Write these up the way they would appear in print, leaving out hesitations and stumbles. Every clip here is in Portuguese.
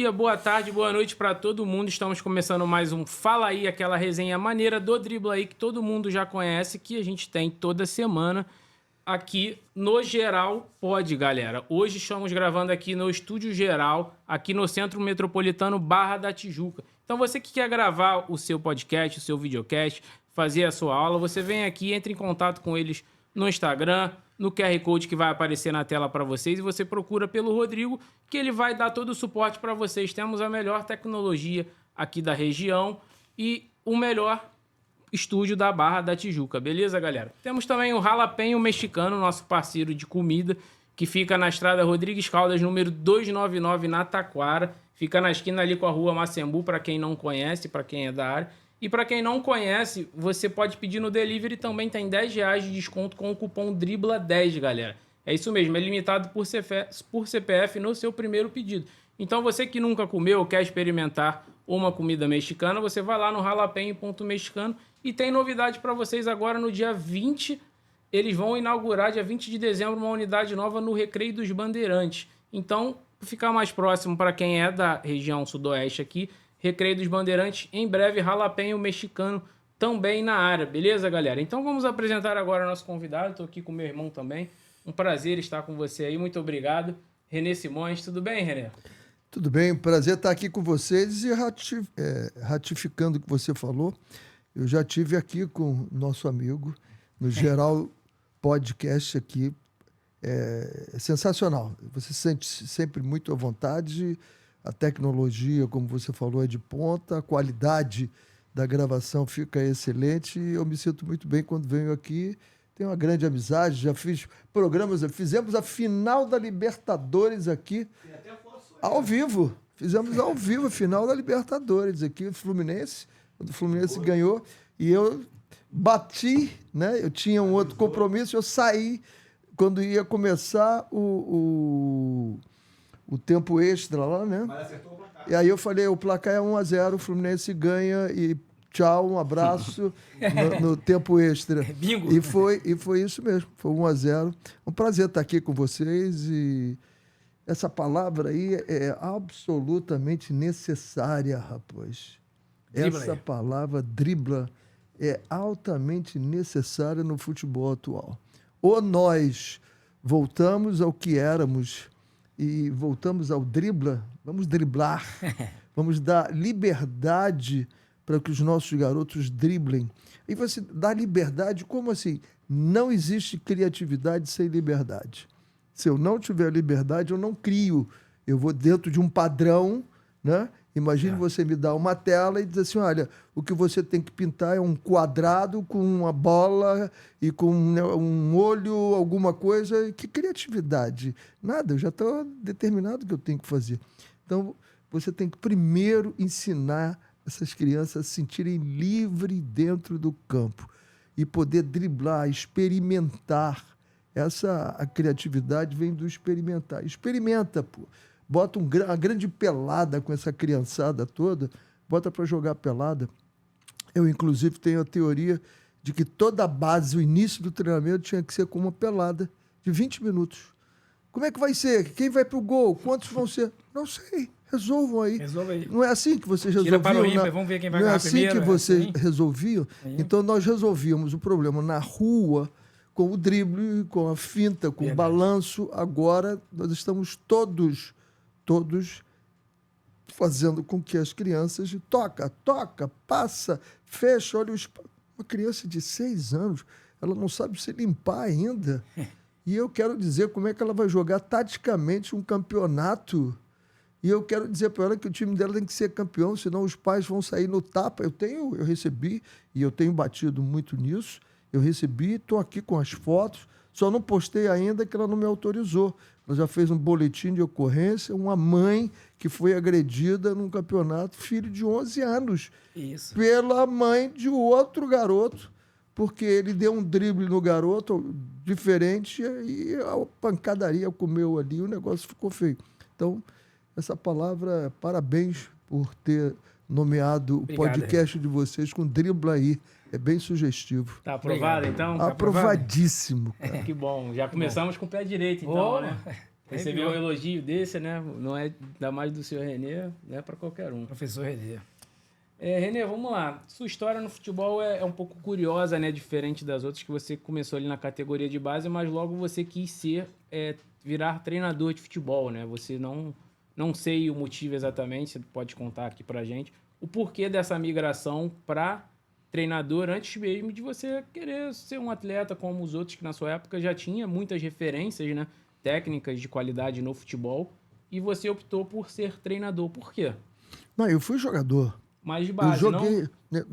dia, boa tarde, boa noite para todo mundo. Estamos começando mais um Fala Aí, aquela resenha maneira do Dribla Aí que todo mundo já conhece, que a gente tem toda semana aqui no Geral Pod, galera. Hoje estamos gravando aqui no Estúdio Geral, aqui no Centro Metropolitano Barra da Tijuca. Então você que quer gravar o seu podcast, o seu videocast, fazer a sua aula, você vem aqui, entre em contato com eles no Instagram, no QR Code que vai aparecer na tela para vocês, e você procura pelo Rodrigo, que ele vai dar todo o suporte para vocês. Temos a melhor tecnologia aqui da região e o melhor estúdio da Barra da Tijuca, beleza, galera? Temos também o Jalapeño Mexicano, nosso parceiro de comida, que fica na estrada Rodrigues Caldas, número 299, na Taquara. Fica na esquina ali com a rua Macembu, para quem não conhece, para quem é da área. E para quem não conhece, você pode pedir no delivery, também tem R$10 de desconto com o cupom DRIBLA10, galera. É isso mesmo, é limitado por CPF no seu primeiro pedido. Então você que nunca comeu ou quer experimentar uma comida mexicana, você vai lá no jalapeño.mexicano e tem novidade para vocês agora no dia 20. Eles vão inaugurar, dia 20 de dezembro, uma unidade nova no Recreio dos Bandeirantes. Então, para ficar mais próximo para quem é da região sudoeste aqui, Recreio dos Bandeirantes, em breve, Jalapeño Mexicano também na área, beleza, galera? Então vamos apresentar agora o nosso convidado, estou aqui com meu irmão também, um prazer estar com você aí, muito obrigado. René Simões, tudo bem, René? Tudo bem, prazer estar aqui com vocês e ratificando o que você falou, eu já tive aqui com o nosso amigo, no Geral Podcast aqui, é sensacional, você se sente sempre muito à vontade. A tecnologia, como você falou, é de ponta, a qualidade da gravação fica excelente e eu me sinto muito bem quando venho aqui. Tenho uma grande amizade, já fiz programas, fizemos a final da Libertadores aqui, ao vivo. Fizemos ao vivo a final da Libertadores aqui, o Fluminense, quando o Fluminense ganhou, e eu bati, né? Eu tinha um outro compromisso, eu saí quando ia começar o tempo extra lá, né? Mas acertou o placar. E aí eu falei, o placar é 1-0, o Fluminense ganha e tchau, um abraço no tempo extra. Bingo. E foi isso mesmo, foi 1-0. Um prazer estar aqui com vocês e essa palavra aí é absolutamente necessária, rapaz. Dribla Essa aí. palavra, dribla, é altamente necessária no futebol atual. Ou nós voltamos ao que éramos e voltamos ao dribla, vamos driblar, vamos dar liberdade para que os nossos garotos driblem. E você dá liberdade, como assim? Não existe criatividade sem liberdade. Se eu não tiver liberdade, eu não crio. Eu vou dentro de um padrão, né? Imagine você me dar uma tela e dizer assim, olha, o que você tem que pintar é um quadrado com uma bola e com um olho, alguma coisa. Que criatividade? Nada, eu já estou determinado o que eu tenho que fazer. Então, você tem que primeiro ensinar essas crianças a se sentirem livres dentro do campo e poder driblar, experimentar. A criatividade vem do experimentar. Experimenta, pô. Bota uma grande pelada com essa criançada toda, bota para jogar pelada. Eu, inclusive, tenho a teoria de que toda a base, o início do treinamento, tinha que ser com uma pelada de 20 minutos. Como é que vai ser? Quem vai para o gol? Quantos vão ser? Não sei. Resolvam aí. Resolva aí. Não é assim que vocês resolviam? Tira para o ímpar, vamos ver quem vai ganhar primeiro. Não é assim que vocês assim? resolviam? Então, nós resolvíamos o problema na rua, com o drible, com a finta, com o balanço. Agora, nós estamos todos fazendo com que as crianças toca, passa, fecha, olha o espaço. Uma criança de 6 anos, ela não sabe se limpar ainda. E eu quero dizer como é que ela vai jogar taticamente um campeonato. E eu quero dizer para ela que o time dela tem que ser campeão, senão os pais vão sair no tapa. Eu recebi, e eu tenho batido muito nisso, eu recebi, estou aqui com as fotos, só não postei ainda que ela não me autorizou. Ela já fez um boletim de ocorrência, uma mãe que foi agredida num campeonato, filho de 11 anos, Isso. pela mãe de outro garoto, porque ele deu um drible no garoto diferente e a pancadaria comeu ali, o negócio ficou feio. Então, essa palavra, parabéns por ter nomeado o podcast de vocês com Dribla Aí. É bem sugestivo. Tá aprovado, então? Tá aprovadíssimo, cara. Que bom. Já começamos com o pé direito, então, né? Receber um elogio desse, né? Não é, ainda mais do senhor Renê, não é para qualquer um. Professor Renê. Renê, vamos lá. Sua história no futebol é um pouco curiosa, né? Diferente das outras, que você começou ali na categoria de base, mas logo você quis virar treinador de futebol, né? Você não sei o motivo exatamente, você pode contar aqui pra gente, o porquê dessa migração para treinador antes mesmo de você querer ser um atleta como os outros que na sua época já tinha muitas referências, né? Técnicas de qualidade no futebol, e você optou por ser treinador. Por quê? Não, eu fui jogador. Mais de base,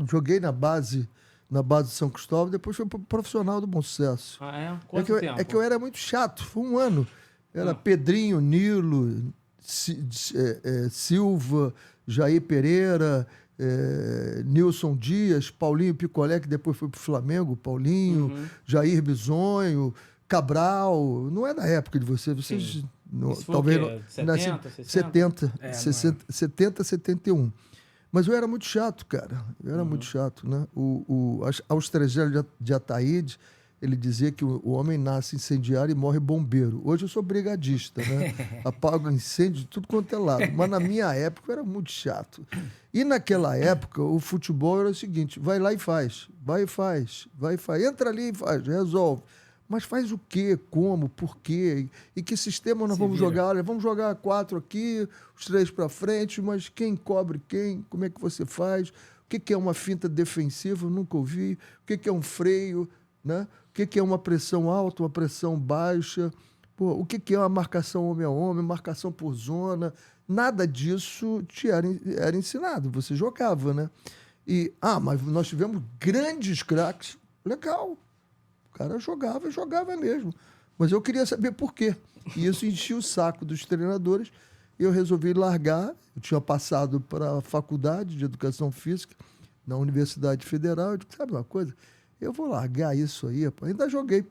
joguei na base de São Cristóvão, depois fui profissional do Bom Sucesso. Ah, é? Quanto tempo? É que eu era muito chato, foi um ano. Era Pedrinho, Nilo, Silva, Jair Pereira, Nilson Dias, Paulinho Picolé, que depois foi pro Flamengo, Paulinho, Jair Bisonho, Cabral. Não é da época de vocês talvez... 70, 71. Mas eu era muito chato, cara. Eu era muito chato, né? Aos 300 de Ataíde, ele dizia que o homem nasce incendiário e morre bombeiro. Hoje eu sou brigadista, né? Apago incêndio de tudo quanto é lado. Mas na minha época eu era muito chato. E naquela época o futebol era o seguinte: vai lá e faz. Vai e faz. Vai e faz. Entra ali e faz. Resolve. Mas faz o quê? Como? Por quê? E que sistema nós vamos jogar? Olha, vamos jogar 4 aqui, os 3 para frente, mas quem cobre quem? Como é que você faz? O que é uma finta defensiva? Eu nunca ouvi. O que é um freio? Né? O que é uma pressão alta, uma pressão baixa? Pô, o que é uma marcação homem a homem, marcação por zona? Nada disso te era ensinado. Você jogava, né? Mas nós tivemos grandes craques. Legal. O cara jogava mesmo. Mas eu queria saber por quê. E isso enchia o saco dos treinadores. E eu resolvi largar. Eu tinha passado para a faculdade de Educação Física na Universidade Federal. Eu disse, sabe uma coisa? Eu vou largar isso aí. Ainda joguei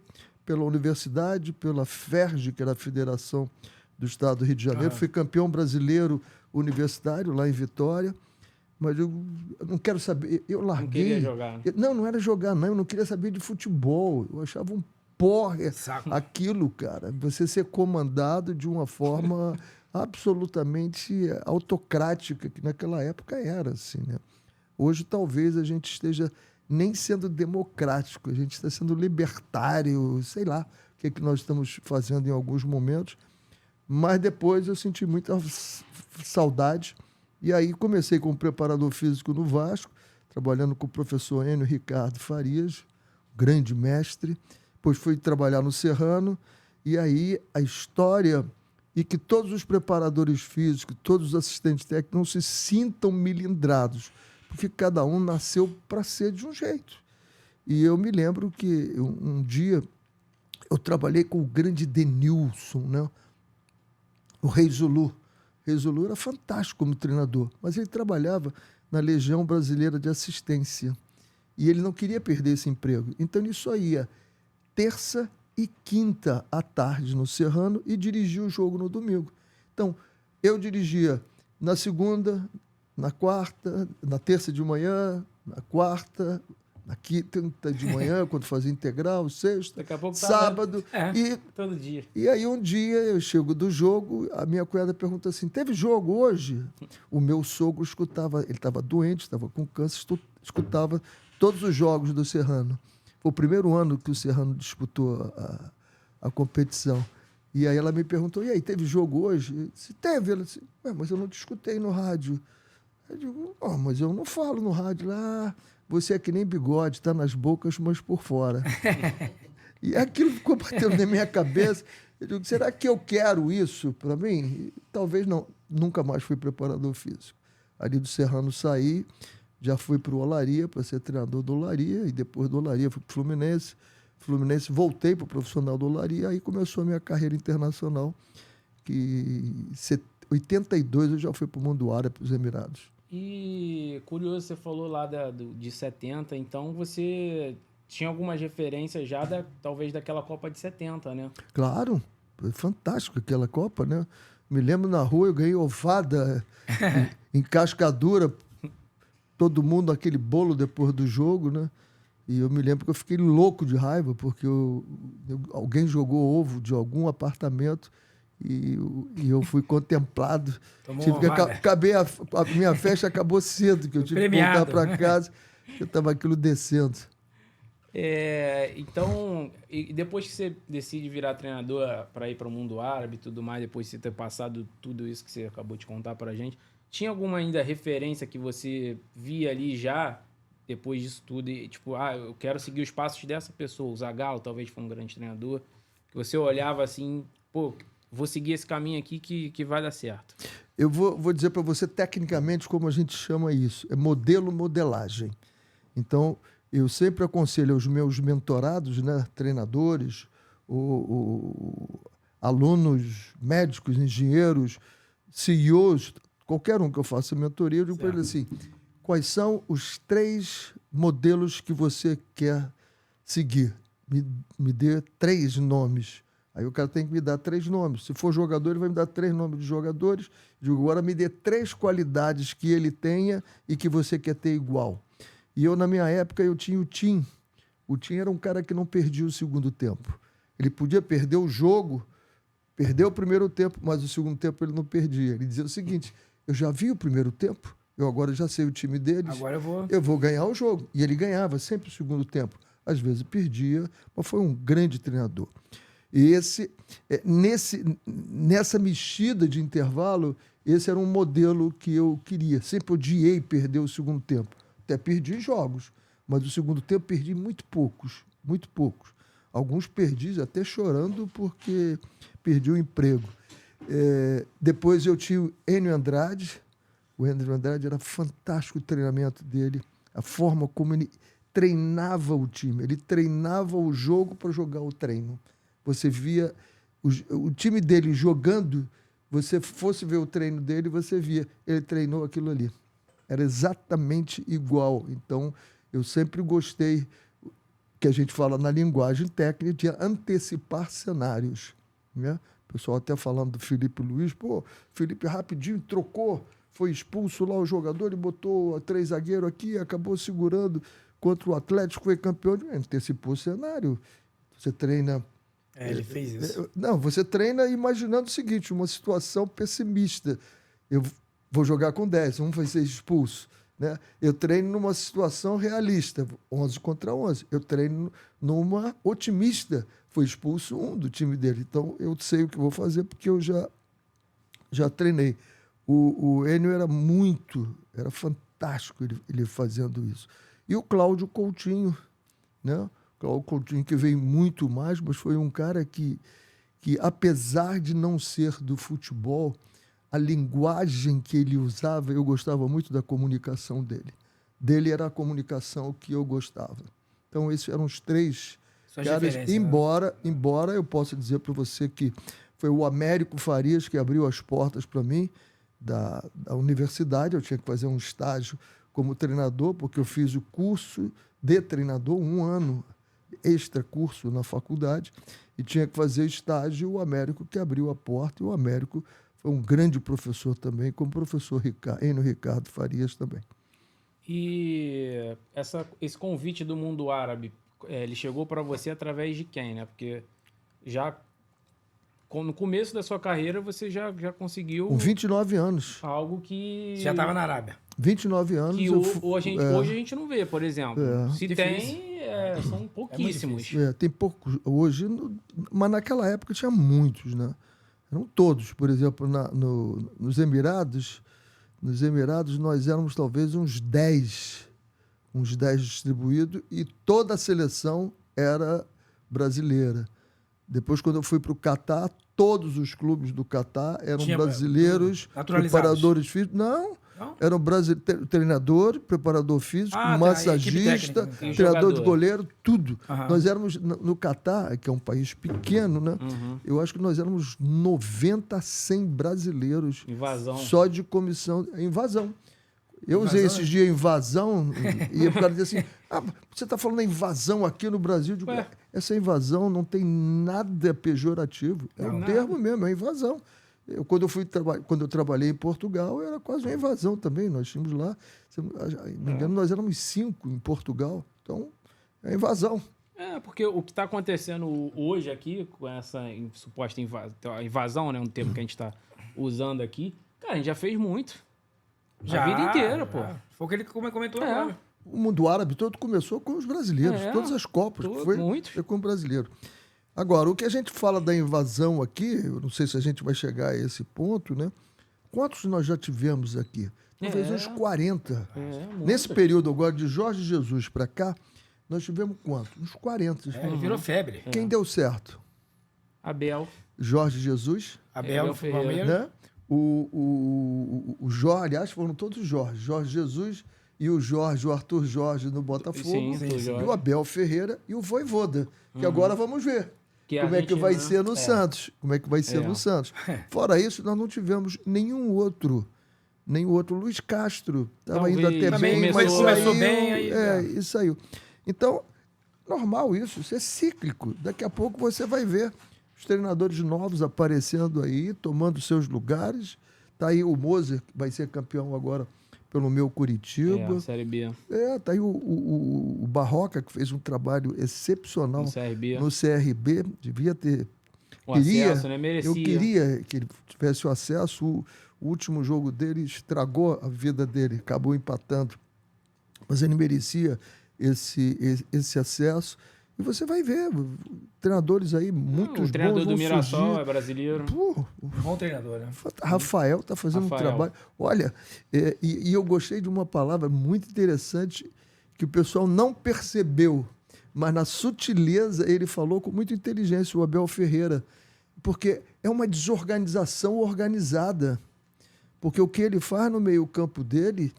pela universidade, pela FERJ, que era a Federação do Estado do Rio de Janeiro. Fui campeão brasileiro universitário lá em Vitória. Mas eu não quero saber. Eu larguei. Não queria jogar. Não era jogar, não. Eu não queria saber de futebol. Eu achava um porra aquilo, cara. Você ser comandado de uma forma absolutamente autocrática, que naquela época era assim, né? Hoje talvez a gente esteja nem sendo democrático, a gente está sendo libertário, sei lá o que nós estamos fazendo em alguns momentos. Mas depois eu senti muita saudade. E aí comecei como preparador físico no Vasco, trabalhando com o professor Enio Ricardo Farias, grande mestre. Depois fui trabalhar no Serrano. E aí a história... E que todos os preparadores físicos, todos os assistentes técnicos não se sintam milindrados, porque cada um nasceu para ser de um jeito. E eu me lembro que um dia eu trabalhei com o grande Denilson, né? O Rei Zulu. Rei Zulu era fantástico como treinador, mas ele trabalhava na Legião Brasileira de Assistência. E ele não queria perder esse emprego. Então ele só ia terça e quinta à tarde no Serrano e dirigia o jogo no domingo. Então, eu dirigia na segunda, na quarta, na terça de manhã, na quarta, na quinta de manhã, quando fazia integral, sexta, daqui a pouco sábado. Todo dia. E aí um dia eu chego do jogo, a minha cunhada pergunta assim, teve jogo hoje? O meu sogro escutava, ele estava doente, estava com câncer, escutava todos os jogos do Serrano. Foi o primeiro ano que o Serrano disputou a competição. E aí ela me perguntou, e aí, teve jogo hoje? Eu disse, teve. Ela disse, mas eu não te escutei no rádio. Eu digo, mas eu não falo no rádio. Você é que nem bigode, está nas bocas, mas por fora. E aquilo ficou batendo na minha cabeça. Eu digo, será que eu quero isso para mim? Talvez não. Nunca mais fui preparador físico. Ali do Serrano saí, já fui para o Olaria, para ser treinador do Olaria, e depois do Olaria fui para o Fluminense. Fluminense, voltei para o profissional do Olaria, aí começou a minha carreira internacional, que em 82 eu já fui para o mundo árabe, para os Emirados. E curioso, você falou lá de 70, então você tinha algumas referências já, talvez daquela Copa de 70, né? Claro, foi fantástico aquela Copa, né? Me lembro na rua, eu ganhei ovada em Cascadura, todo mundo aquele bolo depois do jogo, né? E eu me lembro que eu fiquei louco de raiva, porque alguém jogou ovo de algum apartamento E eu fui contemplado. Tomou Tive que uma vaga. a minha festa acabou cedo, que eu tive Premiado. que voltar para casa, que estava aquilo descendo. Então, e depois que você decide virar treinador para ir para o mundo árabe e tudo mais, depois de você ter passado tudo isso que você acabou de contar para a gente, tinha alguma ainda referência que você via ali já, depois disso tudo, e tipo, eu quero seguir os passos dessa pessoa, o Zagallo talvez foi um grande treinador, que você olhava assim, pô, vou seguir esse caminho aqui que vai dar certo. Eu vou dizer para você tecnicamente como a gente chama isso, é modelo-modelagem. Então, eu sempre aconselho aos meus mentorados, né, treinadores, alunos, médicos, engenheiros, CEOs, qualquer um que eu faça mentoria, eu digo para ele assim, quais são os 3 modelos que você quer seguir? Me dê 3 nomes. Aí o cara tem que me dar 3 nomes. Se for jogador, ele vai me dar 3 nomes de jogadores. Eu digo, agora me dê 3 qualidades que ele tenha e que você quer ter igual. E eu, na minha época, eu tinha o Tim. O Tim era um cara que não perdia o segundo tempo. Ele podia perder o jogo, perder o primeiro tempo, mas o segundo tempo ele não perdia. Ele dizia o seguinte, eu já vi o primeiro tempo, eu agora já sei o time deles, Agora eu vou ganhar o jogo. E ele ganhava sempre o segundo tempo. Às vezes perdia, mas foi um grande treinador. E nessa mexida de intervalo, esse era um modelo que eu queria. Sempre odiei perder o segundo tempo. Até perdi jogos, mas o segundo tempo perdi muito poucos. Alguns perdi até chorando porque perdi o emprego. Depois eu tinha o Enio Andrade. O Enio Andrade era fantástico o treinamento dele, a forma como ele treinava o time. Ele treinava o jogo para jogar o treino. Você via o time dele jogando, você fosse ver o treino dele, você via, ele treinou aquilo ali. Era exatamente igual. Então, eu sempre gostei, que a gente fala na linguagem técnica, de antecipar cenários. Né? O pessoal até falando do Felipe Luiz, Felipe rapidinho trocou, foi expulso lá o jogador e botou 3 zagueiros aqui, acabou segurando contra o Atlético, foi campeão. Antecipou o cenário. Você treina... ele fez isso. Não, você treina imaginando o seguinte, uma situação pessimista. Eu vou jogar com 10, um vai ser expulso. Né? Eu treino numa situação realista, 11 contra 11. Eu treino numa otimista, foi expulso um do time dele. Então, eu sei o que vou fazer porque eu já treinei. O Enio era fantástico ele fazendo isso. E o Cláudio Coutinho, né? O Coutinho que veio muito mais, mas foi um cara que apesar de não ser do futebol, a linguagem que ele usava, eu gostava muito da comunicação dele. Dele era a comunicação que eu gostava. Então, esses eram os 3 caras, embora eu possa dizer para você que foi o Américo Farias que abriu as portas para mim da universidade. Eu tinha que fazer um estágio como treinador, porque eu fiz o curso de treinador, 1 ano extra curso na faculdade, e tinha que fazer estágio. O Américo que abriu a porta, e o Américo foi um grande professor também, como o professor Enio Ricardo Farias também. E esse convite do mundo árabe, ele chegou para você através de quem, né? Porque já no começo da sua carreira você já conseguiu... Com 29 anos. Algo que... Já estava na Arábia. 29 anos. Que hoje a gente não vê, por exemplo. Se difícil. Tem, são pouquíssimos. Tem poucos. Hoje, mas naquela época tinha muitos, né? Eram todos. Por exemplo, nos Emirados, nós éramos talvez uns 10 distribuídos, e toda a seleção era brasileira. Depois, quando eu fui para o Catar, todos os clubes do Catar eram brasileiros, preparadores físicos. Não, eram treinador, preparador físico, massagista, treinador de goleiro, tudo. Nós éramos, no Catar, que é um país pequeno, né? Eu acho que nós éramos 90 a 100 brasileiros. Invasão. Só de comissão. Invasão. Eu usei esses dias invasão, e o cara dizia assim, você está falando da invasão aqui no Brasil? Eu digo, essa invasão não tem nada pejorativo. É um termo mesmo, é invasão. Quando eu trabalhei em Portugal, era quase uma invasão também. Nós tínhamos lá, se não me engano, nós éramos 5 em Portugal. Então, é invasão. Porque o que está acontecendo hoje aqui, com essa suposta invasão, né? Um termo que a gente está usando aqui, cara, a gente já fez muito. A vida inteira, pô. Foi o que ele comentou agora. O mundo árabe todo começou com os brasileiros. Todas as Copas foi com o brasileiro. Agora, o que a gente fala da invasão aqui, eu não sei se a gente vai chegar a esse ponto, né? Quantos nós já tivemos aqui? Talvez uns 40. Nesse período agora, de Jorge Jesus para cá, nós tivemos quantos? Uns 40. Ele virou febre. Quem deu certo? Abel. Jorge Jesus. Abel Ferreira. Né? O Jorge, aliás, foram todos os Jorge. Jorge Jesus e o Arthur Jorge no Botafogo. Sim, e o Abel Ferreira e o Voivoda. Que agora vamos ver. Como é que vai ser no Santos. Como é que vai ser no Santos. Fora isso, nós não tivemos nenhum outro. Luiz Castro estava indo até bem, mas começou bem. Aí, e saiu. Então, normal isso é cíclico. Daqui a pouco você vai ver os treinadores novos aparecendo aí, tomando seus lugares. Tá aí o Moser, que vai ser campeão agora pelo meu Curitiba. Série B. Tá aí o Barroca, que fez um trabalho excepcional no CRB. Devia ter... acesso, né? Merecia. Eu queria que ele tivesse o acesso. O último jogo dele estragou a vida dele, acabou empatando. Mas ele merecia esse acesso. E você vai ver treinadores aí muito bons. O treinador do Mirassol surgir. é brasileiro. Bom treinador, né? Rafael está fazendo um trabalho. Olha, e eu gostei de uma palavra muito interessante que o pessoal não percebeu, mas na sutileza ele falou com muita inteligência, o Abel Ferreira, porque é uma desorganização organizada. Porque o que ele faz no meio-campo dele,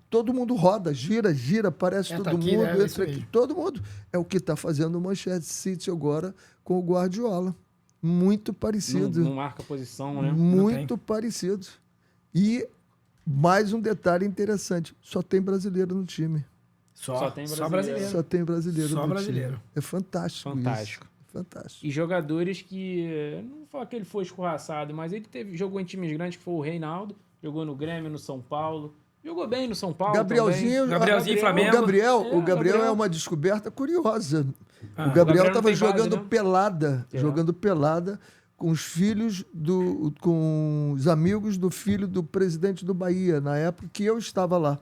todo mundo roda, gira, aparece todo mundo, entra aqui, todo mundo. É o que está fazendo o Manchester City agora com o Guardiola. Muito parecido. Não marca posição, né? Muito parecido. E mais um detalhe interessante: só tem brasileiro no time. Só brasileiro. Só tem brasileiro Só no brasileiro. time. É fantástico. Fantástico. Isso. Fantástico. E jogadores que, não vou falar que ele foi escorraçado, mas ele jogou em times grandes, que foi o Reinaldo, jogou no Grêmio, no São Paulo, jogou bem no São Paulo Gabrielzinho, Flamengo. O Gabriel é uma descoberta curiosa. O Gabriel estava jogando pelada, com os filhos com os amigos do filho do presidente do Bahia, na época que eu estava lá.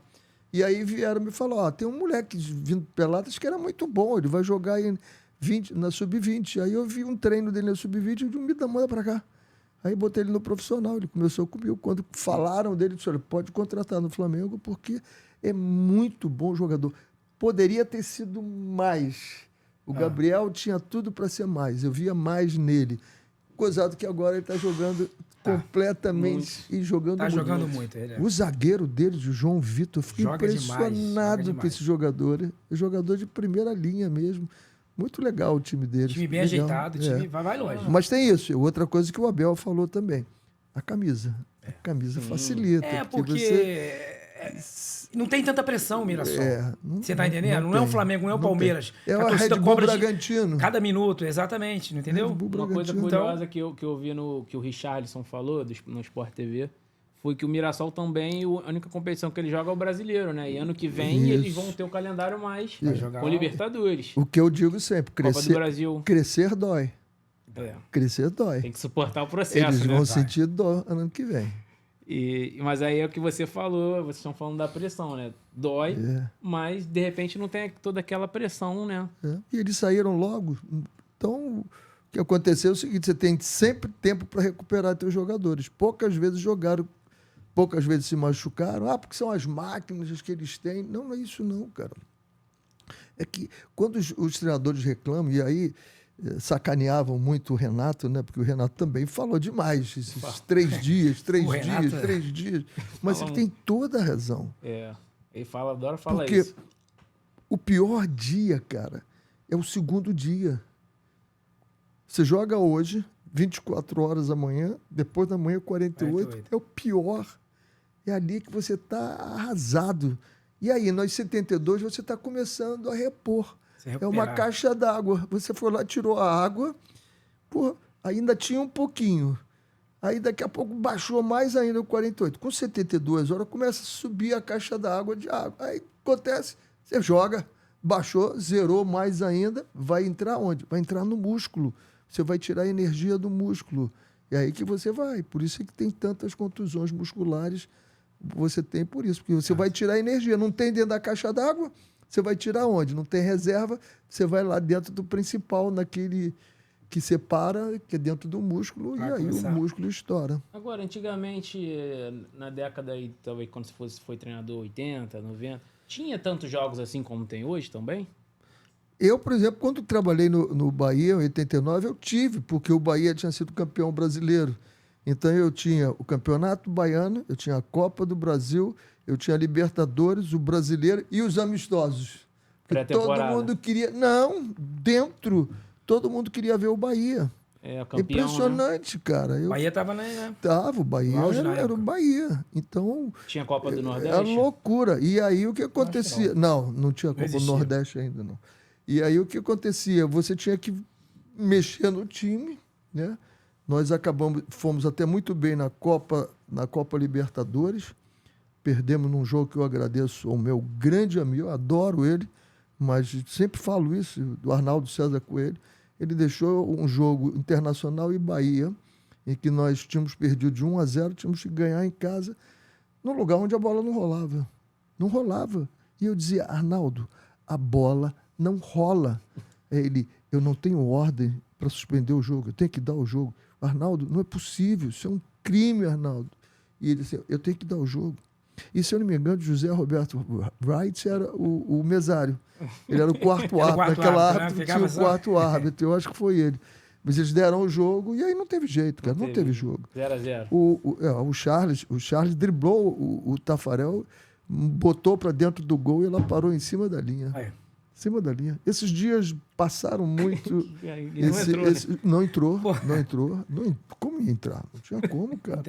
E aí vieram me falar, tem um moleque vindo peladas que era muito bom, ele vai jogar na Sub-20. Aí eu vi um treino dele na Sub-20 e eu digo, me dá, manda pra cá. Aí botei ele no profissional, ele começou comigo. Quando falaram dele, disse, olha, pode contratar no Flamengo porque é muito bom jogador. Poderia ter sido mais. O Gabriel tinha tudo para ser mais. Eu via mais nele. Gozado que agora ele está jogando completamente e jogando muito. Está jogando muito. O zagueiro dele, o João Vitor, eu fiquei impressionado com esse jogador. É jogador de primeira linha mesmo. Muito legal o time dele. Time bem ajeitado, time vai longe. Mas tem isso. Outra coisa que o Abel falou também. A camisa. A camisa facilita. Porque não tem tanta pressão o Mirassol. Você tá entendendo? Não é o Flamengo, não é o Palmeiras. É o Red Bull Bragantino. Cada minuto, exatamente. Não entendeu? Uma coisa curiosa que eu vi que o Richarlison falou no Sport TV foi que o Mirassol também, a única competição que ele joga é o brasileiro, né? E ano que vem eles vão ter o calendário mais com Libertadores. O que eu digo sempre, Copa do Brasil. Crescer dói. Crescer dói. Tem que suportar o processo, eles vão sentir dor ano que vem. Mas aí é o que você falou, vocês estão falando da pressão, né? Dói, mas de repente não tem toda aquela pressão, né? E eles saíram logo. Então, o que aconteceu é o seguinte, você tem sempre tempo para recuperar seus jogadores. Poucas vezes jogaram, poucas vezes se machucaram. Porque são as máquinas que eles têm. Não é isso não, cara. É que quando os treinadores reclamam, e aí sacaneavam muito o Renato, né? Porque o Renato também falou demais. Esses 3 dias. Mas ele tem toda a razão. Ele adora falar porque isso. O pior dia, cara, é o segundo dia. Você joga hoje, 24 horas amanhã, depois da manhã 48. É o pior. É ali que você está arrasado. E aí, nos 72, você está começando a repor. É uma caixa d'água. Você foi lá, tirou a água, ainda tinha um pouquinho. Aí, daqui a pouco, baixou mais ainda o 48. Com 72 horas, começa a subir a caixa d'água de água. Aí, acontece, você joga. baixou, zerou mais ainda, vai entrar onde? Vai entrar no músculo. Você vai tirar a energia do músculo. É aí que você vai. Por isso é que tem tantas contusões musculares. Você tem por isso. Porque você vai tirar a energia. Não tem dentro da caixa d'água, você vai tirar onde? Não tem reserva, você vai lá dentro do principal, naquele que separa, que é dentro do músculo, e aí o músculo estoura. Agora, antigamente, na década aí, talvez quando você foi treinador 80, 90, tinha tantos jogos assim como tem hoje também? Eu, por exemplo, quando trabalhei no Bahia, em 89, eu tive, porque o Bahia tinha sido campeão brasileiro. Então eu tinha o Campeonato Baiano, eu tinha a Copa do Brasil, eu tinha a Libertadores, o Brasileiro e os amistosos. Todo mundo queria... Não, dentro, todo mundo queria ver o Bahia. É, o campeão, impressionante, né? cara. O Bahia estava, né? Tava, o Bahia era o Bahia. Então... Tinha Copa do Nordeste? Era loucura. E aí o que acontecia... Não tinha Copa do Nordeste ainda, não. E aí o que acontecia? Você tinha que mexer no time, né? Nós fomos até muito bem na Copa Libertadores. Perdemos num jogo que eu agradeço ao meu grande amigo, adoro ele, mas sempre falo isso, do Arnaldo César Coelho. Ele deixou um jogo Internacional e Bahia, em que nós tínhamos perdido de 1-0, tínhamos que ganhar em casa, num lugar onde a bola não rolava. Não rolava. E eu dizia, Arnaldo, a bola não rola. Eu não tenho ordem para suspender o jogo, eu tenho que dar o jogo. Arnaldo, não é possível, isso é um crime, Arnaldo. E ele disse, eu tenho que dar o jogo. E, se eu não me engano, José Roberto Wright era o mesário. Ele era o quarto árbitro. Naquela árbitro tinha o quarto árbitro. Eu acho que foi ele. Mas eles deram o jogo e aí não teve jeito, cara. Não teve jogo. 0-0. O Charles driblou o Tafarel, botou para dentro do gol e ela parou em cima da linha. Em cima da linha. Esses dias passaram muito. Não entrou. Como ia entrar? Não tinha como, cara.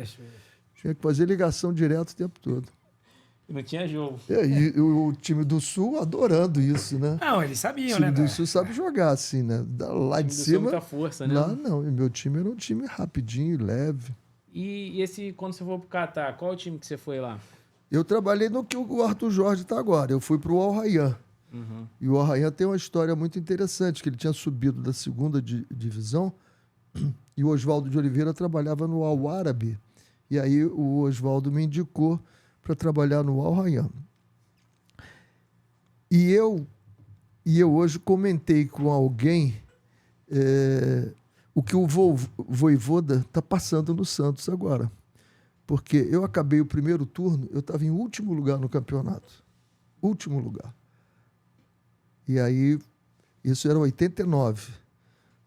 Tinha que fazer ligação direto o tempo todo. Não tinha jogo. E o time do Sul adorando isso, né? Não, eles sabiam, né? O time do Sul sabe jogar assim, né? Lá de cima. Muita força, né? Lá não. E meu time era um time rapidinho, leve. E quando você for pro Catar, qual o time que você foi lá? Eu trabalhei no que o Arthur Jorge está agora. Eu fui pro Al Rayyan. Uhum. E o Al Rayyan tem uma história muito interessante, que ele tinha subido da segunda divisão e o Oswaldo de Oliveira trabalhava no Al Arabi. E aí o Oswaldo me indicou para trabalhar no Al Rayyan. E eu hoje comentei com alguém o que o Vojvoda está passando no Santos agora. Porque eu acabei o primeiro turno, eu estava em último lugar no campeonato. Último lugar. E aí, isso era 89.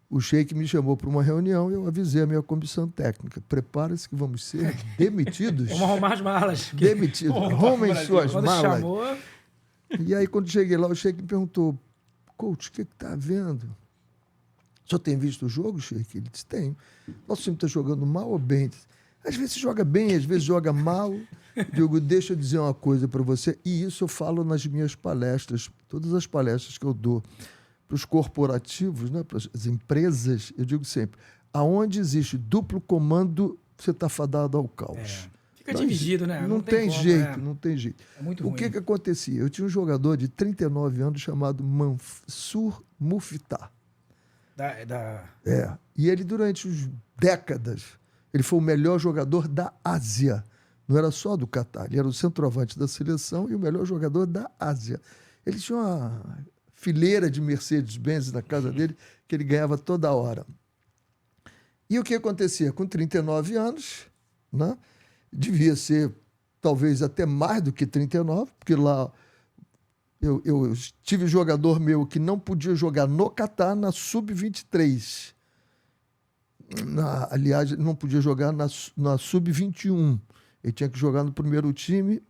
O Sheik me chamou para uma reunião e eu avisei a minha comissão técnica. Prepare-se que vamos ser demitidos. Vamos arrumar as malas. Demitidos. Arrumem suas malas. Chamou... E aí, quando cheguei lá, o Sheik me perguntou, coach, o que está havendo? O senhor tem visto o jogo, Sheik? Ele disse, tenho. Nosso time está jogando mal ou bem? Às vezes joga bem, às vezes joga mal. Digo, deixa eu dizer uma coisa para você, e isso eu falo nas minhas palestras, todas as palestras que eu dou para os corporativos, né, para as empresas, eu digo sempre, aonde existe duplo comando, você está fadado ao caos. Fica dividido, né? Não tem como, jeito, não tem jeito. É muito ruim. O que acontecia? Eu tinha um jogador de 39 anos chamado Mansur Muftá. E ele, durante décadas, ele foi o melhor jogador da Ásia. Não era só do Catar, ele era o centroavante da seleção e o melhor jogador da Ásia. Ele tinha uma fileira de Mercedes-Benz na casa dele que ele ganhava toda hora. E o que acontecia? Com 39 anos, né, devia ser talvez até mais do que 39, porque lá eu tive jogador meu que não podia jogar no Catar na Sub-23. Aliás, não podia jogar na Sub-21. Ele tinha que jogar no primeiro time,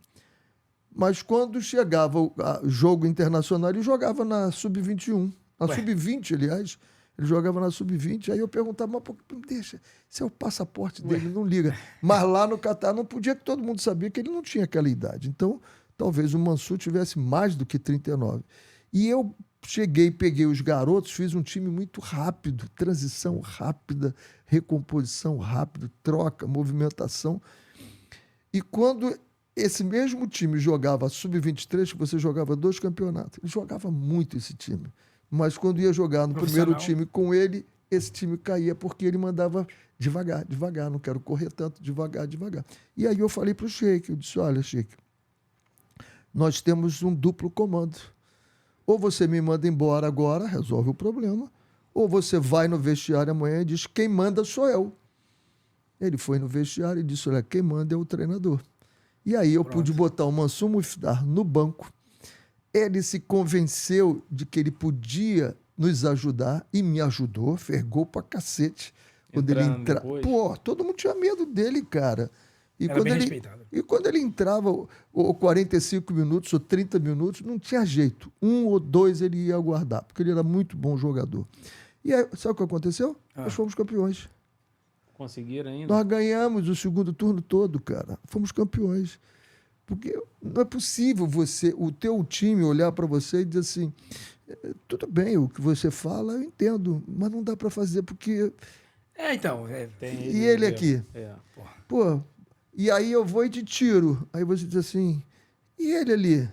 mas quando chegava o jogo internacional, ele jogava na Sub-21. Na Sub-20, aliás, ele jogava na Sub-20. Aí eu perguntava, mas deixa, esse é o passaporte dele, não liga. Mas lá no Catar não podia, que todo mundo sabia que ele não tinha aquela idade. Então, talvez o Mansur tivesse mais do que 39. E eu cheguei, peguei os garotos, fiz um time muito rápido, transição rápida, recomposição rápida, troca, movimentação. E quando esse mesmo time jogava sub-23, que você jogava 2 campeonatos. Ele jogava muito esse time. Mas quando ia jogar no primeiro time com ele, esse time caía porque ele mandava devagar, devagar, não quero correr tanto, devagar, devagar. E aí eu falei para o Sheik, eu disse, olha, Sheik, nós temos um duplo comando. Ou você me manda embora agora, resolve o problema, ou você vai no vestiário amanhã e diz, quem manda sou eu. Ele foi no vestiário e disse, olha, quem manda é o treinador. E aí eu pude botar o Mansur Muftar no banco. Ele se convenceu de que ele podia nos ajudar e me ajudou, fez gol pra cacete. Quando ele entrava, pô, todo mundo tinha medo dele, cara. E quando ele entrava, ou 45 minutos, ou 30 minutos, não tinha jeito. 1 ou 2 ele ia aguardar, porque ele era muito bom jogador. E aí, sabe o que aconteceu? Nós fomos campeões. Conseguiram ainda? Nós ganhamos o segundo turno todo, cara. Fomos campeões. Porque não é possível o teu time olhar para você e dizer assim, tudo bem, o que você fala eu entendo, mas não dá para fazer porque... E ele aqui? Pô, e aí eu vou e te tiro. Aí você diz assim, e ele ali?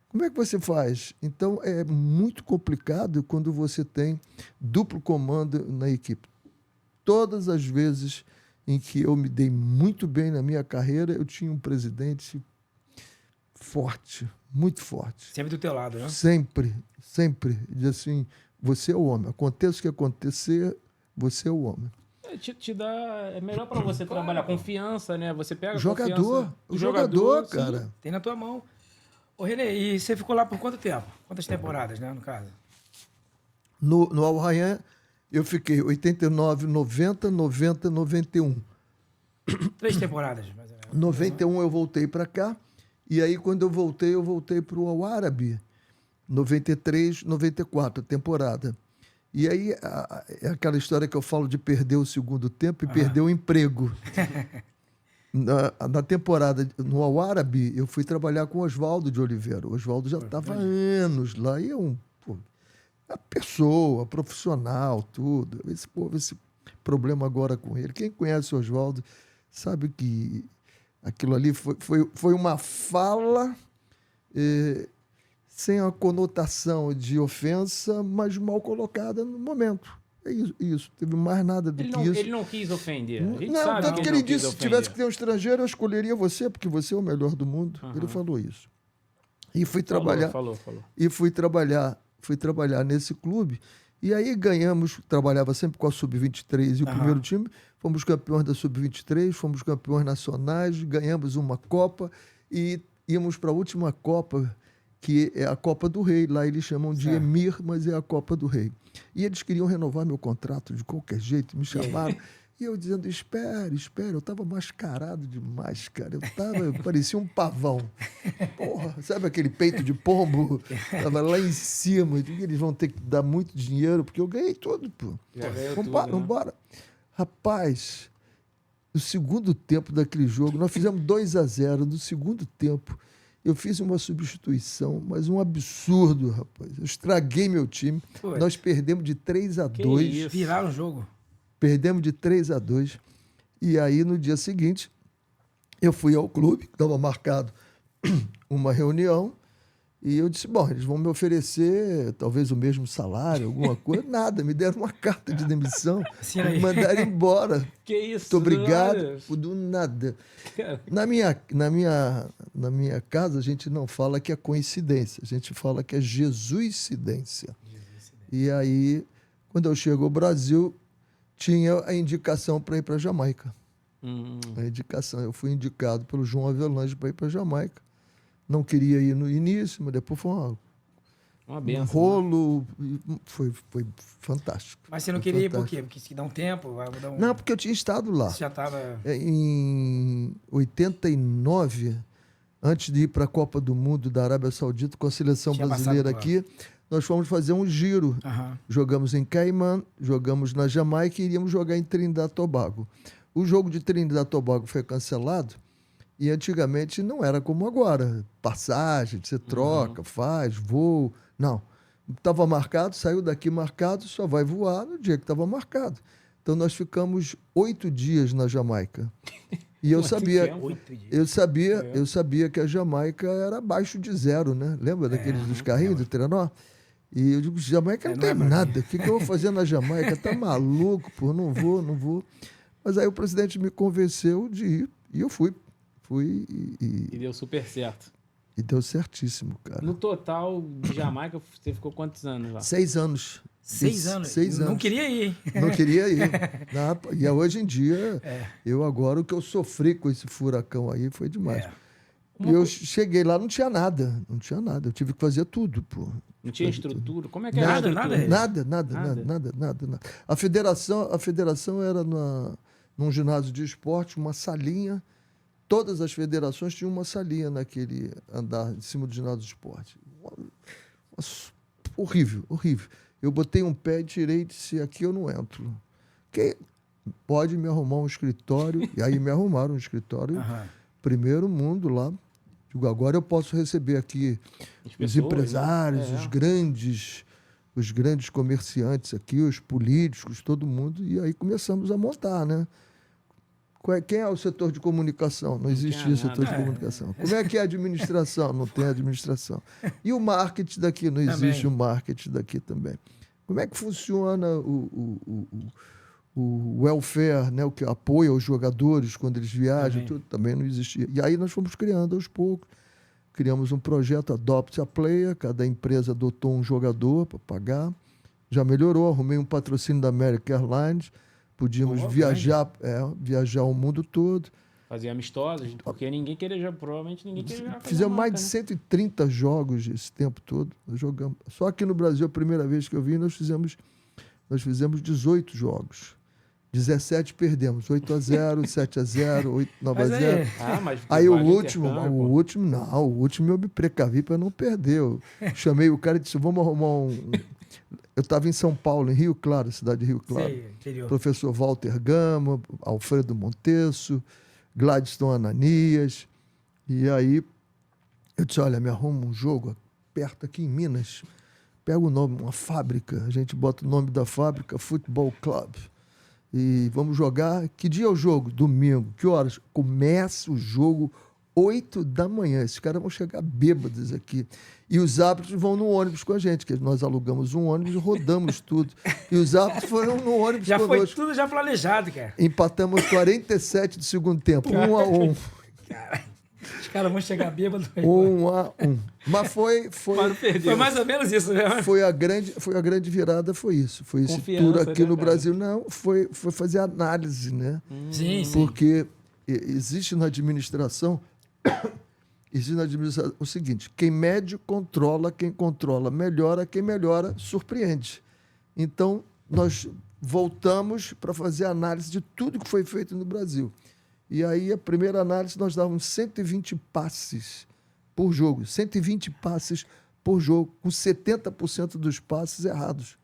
Como é que você faz? Então, é muito complicado quando você tem duplo comando na equipe. Todas as vezes em que eu me dei muito bem na minha carreira, eu tinha um presidente forte, muito forte. Sempre do teu lado, né? Sempre, sempre. Diz assim, você é o homem. Aconteça o que acontecer, você é o homem. É melhor para você trabalhar confiança, né? Você pega jogador, o jogador, cara. Sim, tem na tua mão. Ô, René, e você ficou lá por quanto tempo? Quantas temporadas, né, no caso? No Al Rayyan, eu fiquei 89, 90, 90, 91. 3 temporadas, mais ou menos. 91 eu voltei para cá. E aí, quando eu voltei para o Al Arabi. 93, 94, temporada. E aí, é aquela história que eu falo de perder o segundo tempo e perder o emprego. Na temporada no Al Arabi, eu fui trabalhar com o Oswaldo de Oliveira. O Oswaldo já estava há anos lá. E a pessoa, profissional, tudo. Esse problema agora com ele. Quem conhece o Oswaldo sabe que aquilo ali foi uma fala sem a conotação de ofensa, mas mal colocada no momento. É isso. Teve mais nada do que isso. Ele não quis ofender. Não, tanto que ele disse, se tivesse que ter um estrangeiro, eu escolheria você, porque você é o melhor do mundo. Ele falou isso. E fui trabalhar. Falou. E fui trabalhar nesse clube. E aí trabalhava sempre com a Sub-23 e o primeiro time. Fomos campeões da Sub-23, fomos campeões nacionais, ganhamos uma Copa e íamos para a última Copa, que é a Copa do Rei. Lá eles chamam de Emir, mas é a Copa do Rei. E eles queriam renovar meu contrato de qualquer jeito, me chamaram. E eu dizendo, espera, eu estava mascarado demais, cara. Eu parecia um pavão. Porra, sabe aquele peito de pombo? Estava lá em cima. Eles vão ter que dar muito dinheiro, porque eu ganhei tudo, pô. Vamos embora. Rapaz, no segundo tempo daquele jogo, nós fizemos 2-0. No segundo tempo, eu fiz uma substituição, mas um absurdo, rapaz. Eu estraguei meu time. Nós perdemos de 3-2. Viraram o jogo. Perdemos de 3-2. E aí, no dia seguinte, eu fui ao clube, que estava marcado uma reunião, e eu disse, bom, eles vão me oferecer talvez o mesmo salário, alguma coisa. Nada, me deram uma carta de demissão, me mandaram embora. Que isso? Muito obrigado, do nada. Na minha casa, a gente não fala que é coincidência, a gente fala que é Jesuscidência. E aí, quando eu chego ao Brasil, tinha a indicação para ir para a Jamaica. A indicação. Eu fui indicado pelo João Avelange para ir para a Jamaica. Não queria ir no início, mas depois foi uma benção, um rolo. Né? Foi fantástico. Mas você não queria ir por quê? Porque se dá um tempo? Não, porque eu tinha estado lá. Você já estava... Em 89, antes de ir para a Copa do Mundo da Arábia Saudita com a seleção brasileira aqui, nós fomos fazer um giro. Jogamos em Caimã, jogamos na Jamaica e iríamos jogar em Trinidad e Tobago. O jogo de Trinidad e Tobago foi cancelado e antigamente não era como agora. Passagem, você troca, faz, voo. Não. Estava marcado, saiu daqui marcado, só vai voar no dia que estava marcado. Então nós ficamos 8 dias na Jamaica. E eu Quanto sabia, tempo? 8 dias. eu sabia que a Jamaica era abaixo de zero, né? Lembra daqueles dos carrinhos do trenó? E eu digo, Jamaica não não tem é pra nada. O que eu vou fazer na Jamaica? Tá maluco, pô, não vou. Mas aí o presidente me convenceu de ir e eu fui. Fui E deu super certo. e deu certíssimo, cara. No total, de Jamaica, você ficou quantos anos lá? 6 anos. 6 anos. 6 anos. Não queria ir. Não queria ir. E hoje em dia, eu agora, o que eu sofri com esse furacão aí foi demais. É. E eu cheguei lá, não tinha nada. Eu tive que fazer tudo, pô. Não tinha estrutura? Como é que era a Nada, estrutura? Nada. A federação era num ginásio de esporte, uma salinha. Todas as federações tinham uma salinha naquele andar em cima do ginásio de esporte. Horrível. Eu botei um pé e tirei e disse, aqui eu não entro. Quem pode me arrumar um escritório? E aí me arrumaram um escritório, primeiro mundo lá. Digo, agora eu posso receber aqui os empresários, né? os grandes comerciantes aqui, os políticos, todo mundo. E aí começamos a montar, né? Quem é o setor de comunicação? Não existia setor de comunicação. Como é que é a administração? Não tem administração. E o marketing daqui? Não existe o marketing daqui também. Como é que funciona o welfare, né? O que apoia os jogadores quando eles viajam? Tudo também não existia. E aí nós fomos criando aos poucos. Criamos um projeto Adopt a Player. Cada empresa adotou um jogador para pagar. Já melhorou. Arrumei um patrocínio da American Airlines. Podíamos viajar o mundo todo. Fazia amistosos, porque provavelmente ninguém queria jogar com a Fizemos mais Jamaica, de né? 130 jogos esse tempo todo. Nós jogamos. Só aqui no Brasil, a primeira vez que eu vim, nós fizemos 18 jogos. 17 perdemos. 8-0, 7-0, 9-0. Mas Aí o vale último intercâmbio. eu me precavi para não perder. Eu chamei o cara e disse, vamos arrumar Eu estava em São Paulo, em Rio Claro, cidade de Rio Claro. Sei, interior. Professor Walter Gama, Alfredo Montesso, Gladstone Ananias. E aí eu disse, olha, me arruma um jogo perto aqui em Minas. Pega o nome, uma fábrica. A gente bota o nome da fábrica, Futebol Club. E vamos jogar. Que dia é o jogo? Domingo. Que horas? Começa o jogo 8 da manhã. Esses caras vão chegar bêbados aqui. E os árbitros vão no ônibus com a gente, que nós alugamos um ônibus e rodamos tudo. E os árbitros foram no ônibus Já conosco. foi tudo já planejado, cara. Empatamos 47 do segundo tempo, 1-1. Os caras vão chegar bêbados. 1-1. Mas foi Foi mais ou menos isso, né? foi a grande virada, foi isso. Foi esse Confiança, tour aqui né, no cara? Brasil. Não, foi fazer análise, né? Sim. Porque existe na administração o seguinte, quem mede controla, quem controla melhora, quem melhora surpreende. Então, nós voltamos para fazer análise de tudo que foi feito no Brasil. E aí, a primeira análise, nós dávamos 120 passes por jogo. 120 passes por jogo, com 70% dos passes errados.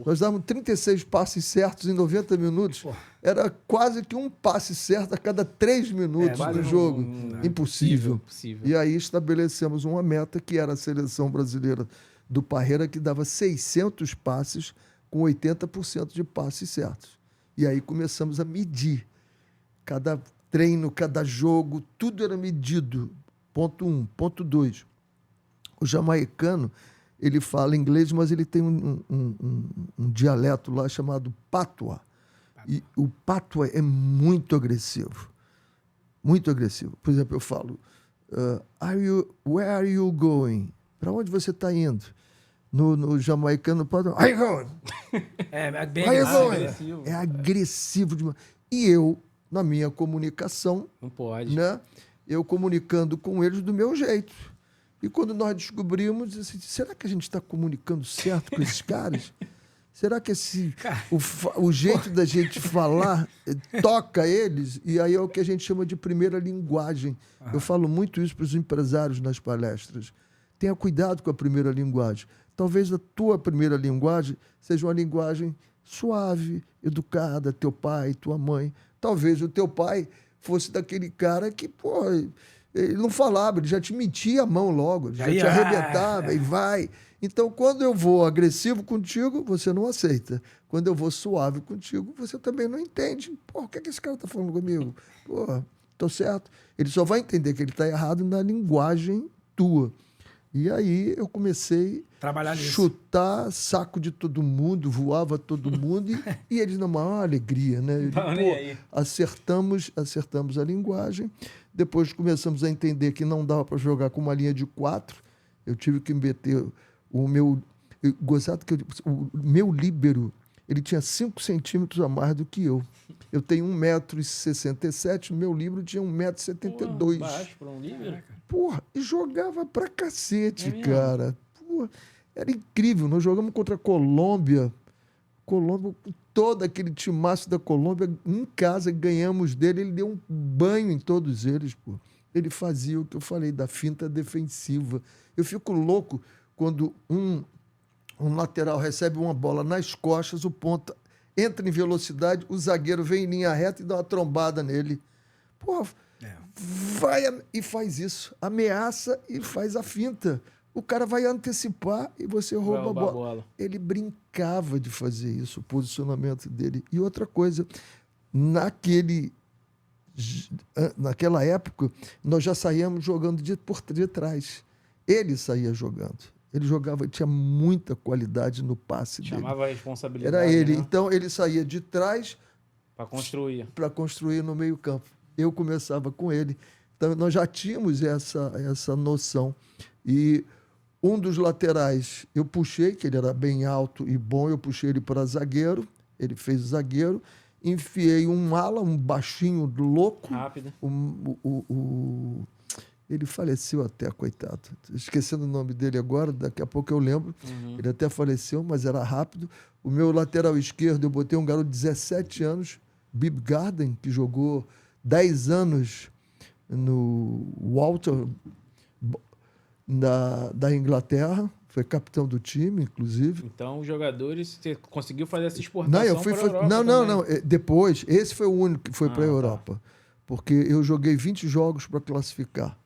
Nós dávamos 36 passes certos em 90 minutos. Era quase que um passe certo a cada 3 minutos do jogo. Impossível. E aí estabelecemos uma meta, que era a seleção brasileira do Parreira, que dava 600 passes com 80% de passes certos. E aí começamos a medir. Cada treino, cada jogo, tudo era medido. Ponto 1. Ponto 2. O jamaicano, ele fala inglês, mas ele tem um dialeto lá chamado patois. E o patois é muito agressivo. Muito agressivo. Por exemplo, eu falo, where are you going? Para onde você está indo? No jamaicano, patois, are you going? É bem agressivo. É agressivo demais. E eu, na minha comunicação, Não pode. né, eu comunicando com eles do meu jeito. E quando nós descobrimos, assim, será que a gente está comunicando certo com esses caras? Será que o jeito da gente falar toca eles? E aí é o que a gente chama de primeira linguagem. Eu falo muito isso para os empresários nas palestras. Tenha cuidado com a primeira linguagem. Talvez a tua primeira linguagem seja uma linguagem suave, educada, teu pai, tua mãe. Talvez o teu pai fosse daquele cara que, pô, Ele não falava, ele já te metia a mão logo, já te arrebentava e vai. Então, quando eu vou agressivo contigo, você não aceita. Quando eu vou suave contigo, você também não entende. Pô, o que é que esse cara tá falando comigo? Pô, tô certo. Ele só vai entender que ele tá errado na linguagem tua. E aí eu comecei a chutar saco de todo mundo, voava todo mundo, e eles na maior alegria, né? E, pô, acertamos a linguagem. Depois começamos a entender que não dava para jogar com uma linha de 4. Eu tive que meter o meu... Gozado que o meu líbero, ele tinha 5 centímetros a mais do que eu. Eu tenho 1,67 m, o meu líbero tinha 1,72 m. Baixo para um líbero? Porra, e jogava pra cacete, cara. Porra, era incrível. Nós jogamos contra a Colômbia. Colômbia, todo aquele timaço da Colômbia, em casa, ganhamos dele. Ele deu um banho em todos eles, pô. Ele fazia o que eu falei, da finta defensiva. Eu fico louco quando um lateral recebe uma bola nas costas, o ponta entra em velocidade, o zagueiro vem em linha reta e dá uma trombada nele. Porra, vai e faz isso. Ameaça e faz a finta. O cara vai antecipar e você rouba a bola. Ele brincava de fazer isso, o posicionamento dele. E outra coisa, naquela época, nós já saíamos jogando por trás. Ele saía jogando. Ele jogava, tinha muita qualidade no passe dele. Chamava a responsabilidade. Era ele. Né? Então, ele saía de trás para construir no meio-campo. Eu começava com ele. Então, nós já tínhamos essa noção. E um dos laterais, eu puxei, que ele era bem alto e bom, eu puxei ele para zagueiro. Ele fez o zagueiro. Enfiei um ala, um baixinho louco. Rápido. Ele faleceu até, coitado. Esquecendo o nome dele agora, daqui a pouco eu lembro. Ele até faleceu, mas era rápido. O meu lateral esquerdo, eu botei um garoto de 17 anos, Bib Garden, que jogou 10 anos no Walter da Inglaterra. Foi capitão do time, inclusive. Então, os jogadores, você conseguiu fazer essa exportação para a Europa? Não. Depois, esse foi o único que foi para a Europa. Tá. Porque eu joguei 20 jogos para classificar.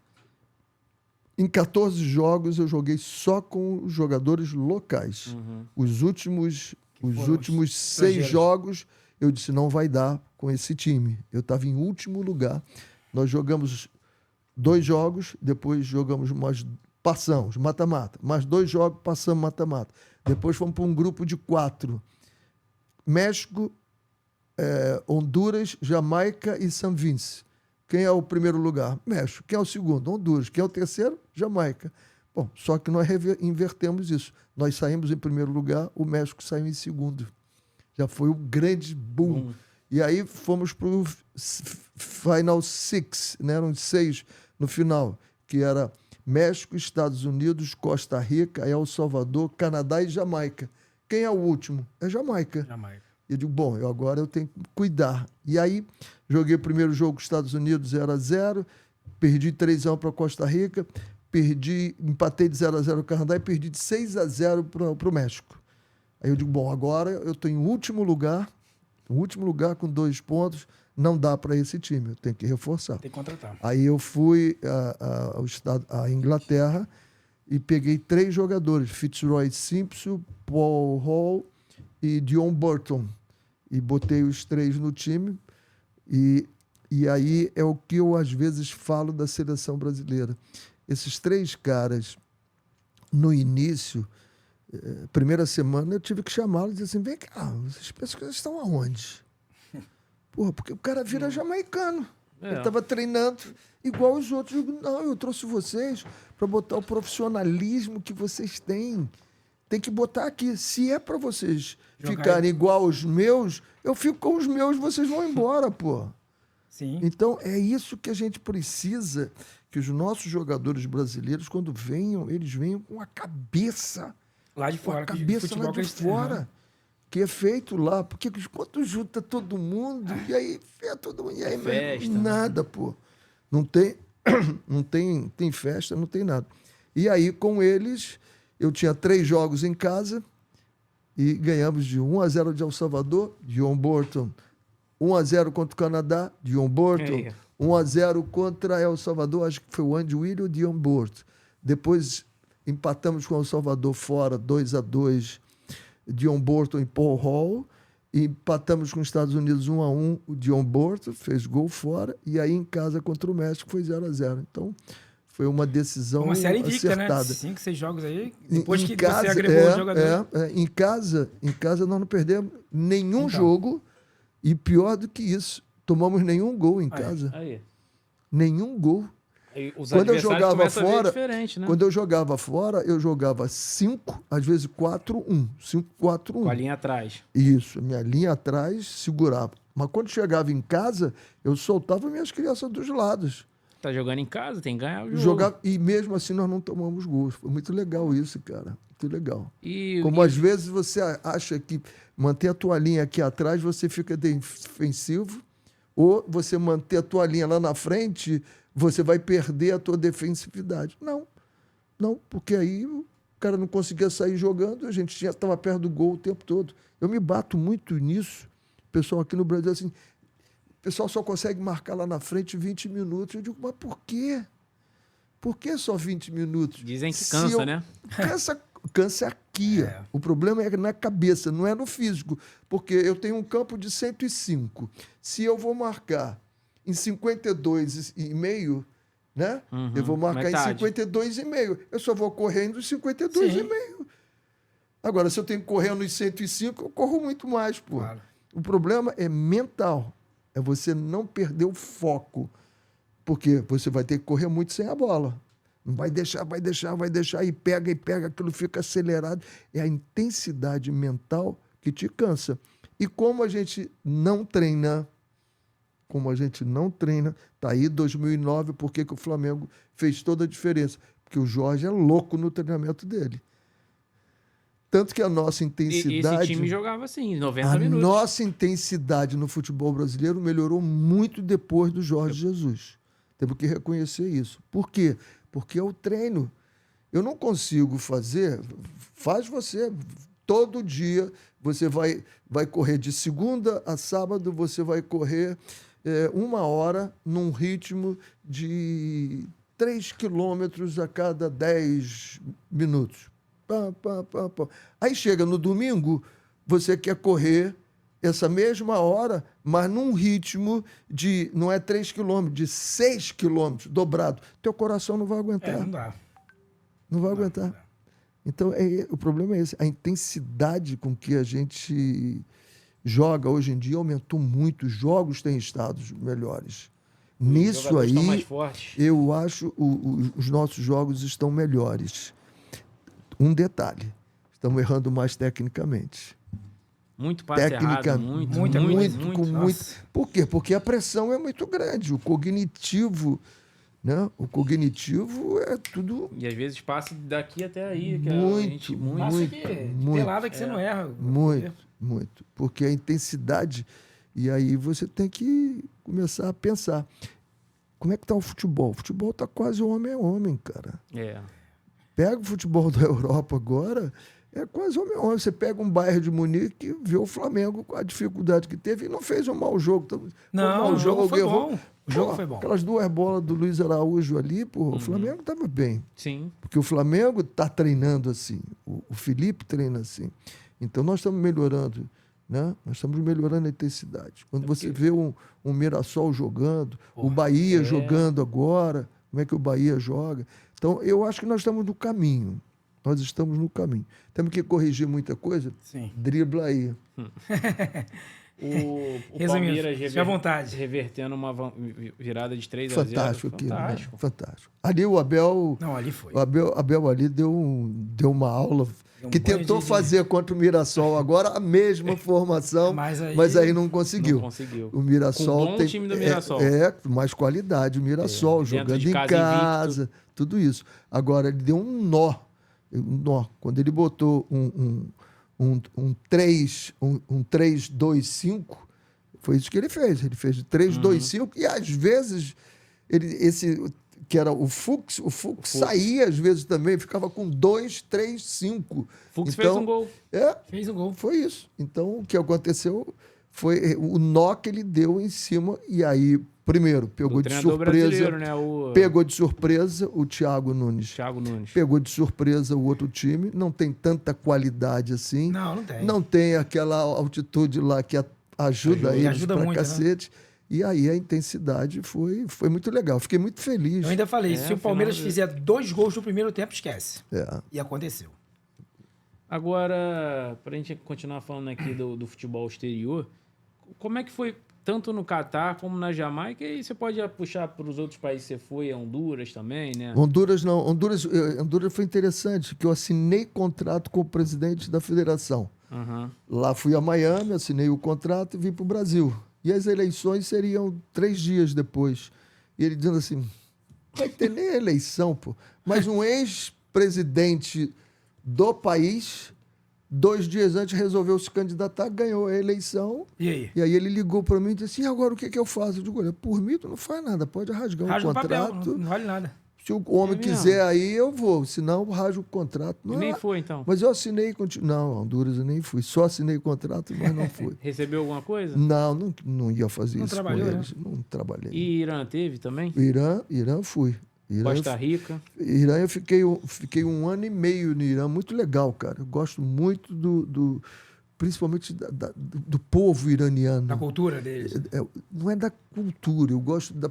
Em 14 jogos, eu joguei só com os jogadores locais. Os últimos 6 jogos, eu disse, não vai dar com esse time. Eu estava em último lugar. Nós jogamos 2 jogos, depois jogamos passamos, mata-mata. Mais 2 jogos, passamos mata-mata. Depois fomos para um grupo de 4. México, Honduras, Jamaica e São Vince. Quem é o primeiro lugar? México. Quem é o segundo? Honduras. Quem é o terceiro? Jamaica. Bom, só que nós invertemos isso. Nós saímos em primeiro lugar, o México saiu em segundo. Já foi um grande boom. E aí fomos para o Final Six, né? Eram 6 no final, que era México, Estados Unidos, Costa Rica, El Salvador, Canadá e Jamaica. Quem é o último? É Jamaica. Eu digo, bom, agora eu tenho que cuidar. E aí, joguei o primeiro jogo com os Estados Unidos 0-0, perdi 3-1 para Costa Rica, empatei de 0-0 com o Canadá e perdi de 6-0 para o México. Aí eu digo, bom, agora eu estou em último lugar com 2 pontos, não dá para esse time, eu tenho que reforçar. Tem que contratar. Aí eu fui à Inglaterra e peguei 3 jogadores, Fitzroy Simpson, Paul Hall e Dion Burton, e botei os 3 no time, e aí é o que eu às vezes falo da seleção brasileira. Esses 3 caras, no início, primeira semana, eu tive que chamá-los e dizer assim, vem cá, vocês pensam que eles estão aonde? Porra, porque o cara vira jamaicano. Ele estava treinando igual os outros. Não, eu trouxe vocês para botar o profissionalismo que vocês têm. Tem que botar aqui. Se é para vocês ficarem igual os meus, eu fico com os meus, vocês vão embora, pô. Sim. Então, é isso que a gente precisa, que os nossos jogadores brasileiros, quando venham, eles venham com a cabeça lá de fora. Com a cabeça lá de fora. Que é feito lá. Porque quando junta todo mundo, e aí todo mundo, e aí festa, nada, pô. Não tem festa, não tem nada. E aí, com eles, eu tinha 3 jogos em casa e ganhamos de 1-0 de El Salvador, Dion Burton. 1-0 contra o Canadá, Dion Burton. 1-0 contra El Salvador, acho que foi o Andy William e o Dion Bort. Depois empatamos com El Salvador fora, 2-2, Dion Borton e Paul Hall. E empatamos com os Estados Unidos 1-1, o Dion Borton fez gol fora. E aí em casa contra o México foi 0-0. Então foi uma decisão uma série invicta, acertada. Né? 5, 6 jogos aí, depois em que casa, você agregou o jogador. Em casa nós não perdemos nenhum jogo. E pior do que isso, tomamos nenhum gol em casa. Aí. Nenhum gol. Aí, os Quando eu adversários jogava começam a ver fora, diferente, né? quando eu jogava fora, eu jogava 5, às vezes 4-1. 5-4-1. Com a linha atrás. Isso, minha linha atrás segurava. Mas quando chegava em casa, eu soltava minhas crianças dos lados. Tá jogando em casa, tem que ganhar o jogo. Jogava, e mesmo assim nós não tomamos gols. Foi muito legal isso, cara. Muito legal. Como E às vezes você acha que manter a tua linha aqui atrás, você fica defensivo, ou você manter a tua linha lá na frente, você vai perder a tua defensividade. Não, porque aí o cara não conseguia sair jogando, a gente estava perto do gol o tempo todo. Eu me bato muito nisso. O pessoal aqui no Brasil, assim, o pessoal só consegue marcar lá na frente 20 minutos. Eu digo, mas por quê? Por que só 20 minutos? Dizem que cansa, né? Cansa aqui. O problema é na cabeça, não é no físico. Porque eu tenho um campo de 105. Se eu vou marcar em 52,5, né? Eu vou marcar metade. em 52,5. Eu só vou correndo nos 52,5. Agora, se eu tenho que correr nos 105, eu corro muito mais, pô. Claro. O problema é mental. É você não perder o foco. Porque você vai ter que correr muito sem a bola. Não vai deixar, e pega, aquilo fica acelerado. É a intensidade mental que te cansa. E como a gente não treina, tá aí 2009, por que o Flamengo fez toda a diferença? Porque o Jorge é louco no treinamento dele. Tanto que a nossa intensidade... Esse time jogava assim, 90 A minutos. nossa intensidade no futebol brasileiro melhorou muito depois do Jorge Jesus. Temos que reconhecer isso. Por quê? Porque é o treino. Eu não consigo fazer... Faz você. Todo dia você vai correr de segunda a sábado, você vai correr 1 hora num ritmo de 3 quilômetros a cada 10 minutos. Aí chega no domingo, você quer correr essa mesma hora, mas num ritmo de, não é 3 quilômetros, de 6 quilômetros, dobrado. Teu coração não vai aguentar. Não dá. Não vai aguentar. Dá. Então, o problema é esse. A intensidade com que a gente joga hoje em dia aumentou muito. Os jogos têm estado melhores. Nisso aí, eu acho os nossos jogos estão melhores. Um detalhe, estamos errando mais tecnicamente. Muito passe errado, muito. Por quê? Porque a pressão é muito grande. O cognitivo, né? O cognitivo é tudo... E às vezes passa daqui até aí. Que muito. Pelada que você não erra. Muito. Porque a intensidade... E aí você tem que começar a pensar. Como é que está o futebol? O futebol está quase homem a homem, cara. Pega o futebol da Europa agora, é quase homem a homem. Você pega um Bayern de Munique e vê o Flamengo com a dificuldade que teve e não fez um mau jogo. O jogo foi bom. O jogo foi bom. Aquelas 2 bolas do Luiz Araújo ali, o Flamengo estava bem. Sim. Porque o Flamengo está treinando assim. O Felipe treina assim. Então nós estamos melhorando, né? Nós estamos melhorando a intensidade. Quando você vê um Mirassol jogando, o Bahia jogando agora, como é que o Bahia joga. Então, eu acho que nós estamos no caminho. Nós estamos no caminho. Temos que corrigir muita coisa? Sim. Dribla aí. O Palmeiras revertendo uma virada de 3-0. Fantástico. Fantástico. Ali o Abel... Não, ali foi. O Abel ali deu uma aula... que tentou fazer contra o Mirassol agora a mesma formação, mas aí não conseguiu. O Mirassol com bom time do Mirassol. Mais qualidade. O Mirassol jogando em casa, tudo isso. Agora, ele deu um nó. Quando ele botou um 3-2-5, foi isso que ele fez. Ele fez 3-2-5 e às vezes que era o Fux saía às vezes também, ficava com 2-3-5. Fux fez um gol. Fez um gol. Foi isso. Então, o que aconteceu foi o nó que ele deu em cima. E aí, primeiro, pegou de surpresa. Né? Pegou de surpresa o Thiago Nunes. Pegou de surpresa o outro time. Não tem tanta qualidade assim. Não tem. Não tem aquela altitude lá que ajuda eles pra muito, cacete. Né? E aí a intensidade foi muito legal. Fiquei muito feliz. Eu ainda falei, se o Palmeiras fizer 2 gols no primeiro tempo, esquece. E aconteceu. Agora, para a gente continuar falando aqui do futebol exterior, como é que foi tanto no Catar como na Jamaica? E você pode puxar para os outros países que você foi, Honduras também, né? Honduras não. Honduras foi interessante, que eu assinei contrato com o presidente da federação. Lá fui a Miami, assinei o contrato e vim para o Brasil. E as eleições seriam 3 dias depois. E ele dizendo assim, não vai ter nem eleição, pô. Mas um ex-presidente do país, 2 dias antes, resolveu se candidatar, ganhou a eleição. E aí? E aí ele ligou para mim e disse assim, agora o que eu faço? Eu digo, olha, por mim tu não faz nada, pode rasgar um contrato. Papel, não vale nada. Se o homem quiser aí, eu vou. Senão, eu rasgo o contrato. Não, nem foi, então? Mas eu assinei... Não, Honduras eu nem fui. Só assinei o contrato, mas não fui. Recebeu alguma coisa? Não ia fazer isso com eles. Né? Não trabalhei. E Irã teve também? Irã fui. Costa Rica? Irã eu fiquei 1 ano e meio no Irã. Muito legal, cara. Eu gosto muito principalmente do povo iraniano. Da cultura deles. Não é da cultura, eu gosto da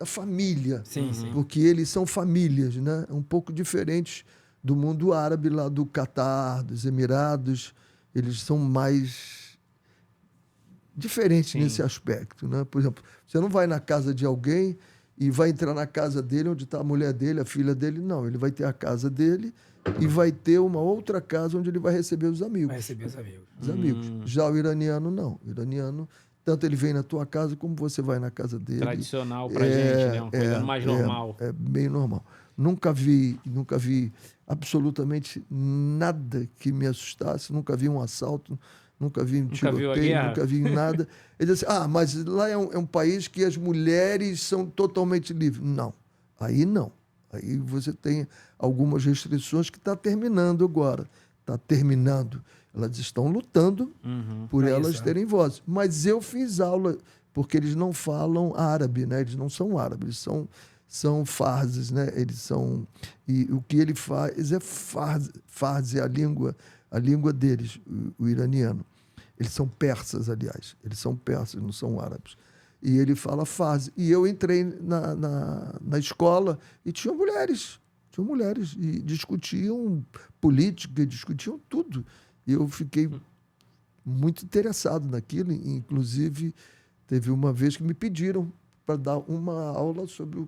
família. Sim. Porque eles são famílias, né? Um pouco diferentes do mundo árabe, lá do Catar, dos Emirados. Eles são mais diferentes nesse aspecto, né? Por exemplo, você não vai na casa de alguém e vai entrar na casa dele, onde está a mulher dele, a filha dele. Não, ele vai ter a casa dele e vai ter uma outra casa onde ele vai receber os amigos. Vai receber os amigos. Os amigos. Já o iraniano, não. O iraniano... Tanto ele vem na tua casa, como você vai na casa dele. Tradicional pra gente, né? Uma coisa mais normal. É meio normal. Nunca vi absolutamente nada que me assustasse. Nunca vi um assalto, nunca vi um tiroteio, nunca vi nada. Ele disse assim, mas lá é um país que as mulheres são totalmente livres. Não. Aí você tem algumas restrições que está terminando agora. Está terminando. Elas estão lutando por elas terem voz. Mas eu fiz aula, porque eles não falam árabe, né? Eles não são árabes, eles são farzes, né? Eles são... E o que ele faz é farze, a língua deles, o iraniano. Eles são persas, aliás. Eles são persas, não são árabes. E ele fala farze. E eu entrei na escola e tinha mulheres. E discutiam política, discutiam tudo. E eu fiquei muito interessado naquilo. Inclusive, teve uma vez que me pediram para dar uma aula sobre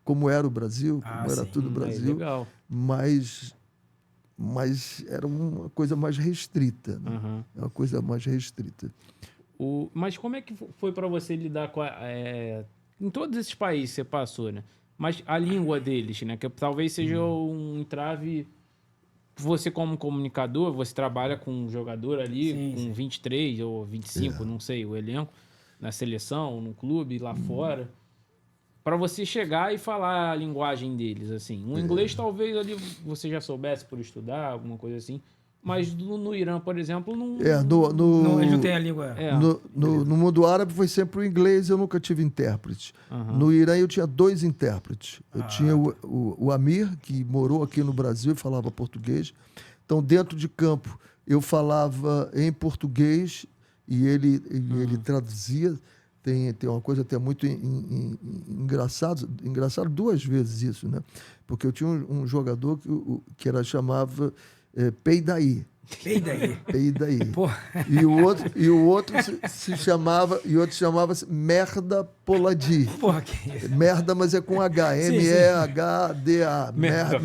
como era o Brasil, como era tudo o Brasil. Legal. Mas era uma coisa mais restrita. Né? É uma coisa mais restrita. Mas como é que foi para você lidar com em todos esses países que você passou, né? Mas a língua deles, né? Que talvez seja um entrave... Você, como comunicador, você trabalha com um jogador ali, com 23 ou 25, não sei, o elenco, na seleção, no clube, lá fora, para você chegar e falar a linguagem deles, assim. O inglês, talvez, ali você já soubesse por estudar, alguma coisa assim, mas no Irã, por exemplo, não... Não, ele não tem a língua... No mundo árabe foi sempre o inglês, eu nunca tive intérprete. No Irã eu tinha 2 intérpretes. Eu tinha o Amir, que morou aqui no Brasil e falava português. Então, dentro de campo, eu falava em português e ele traduzia. Tem uma coisa até muito engraçado 2 vezes isso, né? Porque eu tinha um jogador que chamava... Peidaí. E o outro se chamava Merda Poladi. Merda, mas é com H. MEHDA.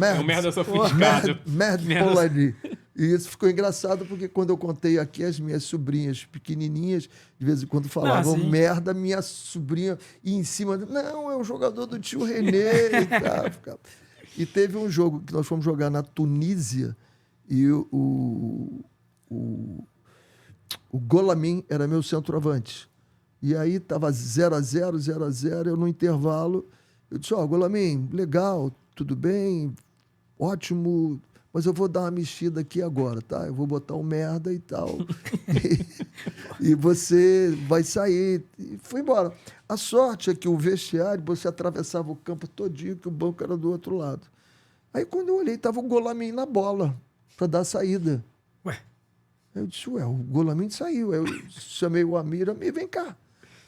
É um merda sofisticado. Merda Poladi. E isso ficou engraçado porque quando eu contei aqui, as minhas sobrinhas pequenininhas, de vez em quando falavam merda, minha sobrinha ia em cima. Não, é um jogador do tio Renê e tal. E teve um jogo que nós fomos jogar na Tunísia. E o Golamin era meu centroavante. E aí estava 0-0, eu no intervalo. Eu disse, Golamin, legal, tudo bem, ótimo, mas eu vou dar uma mexida aqui agora, tá? Eu vou botar um merda e tal. e você vai sair. E foi embora. A sorte é que o vestiário, você atravessava o campo todinho, que o banco era do outro lado. Aí, quando eu olhei, estava o Golamin na bola para dar a saída. Ué? Eu disse, o Golamin saiu. Eu chamei o Amir, vem cá.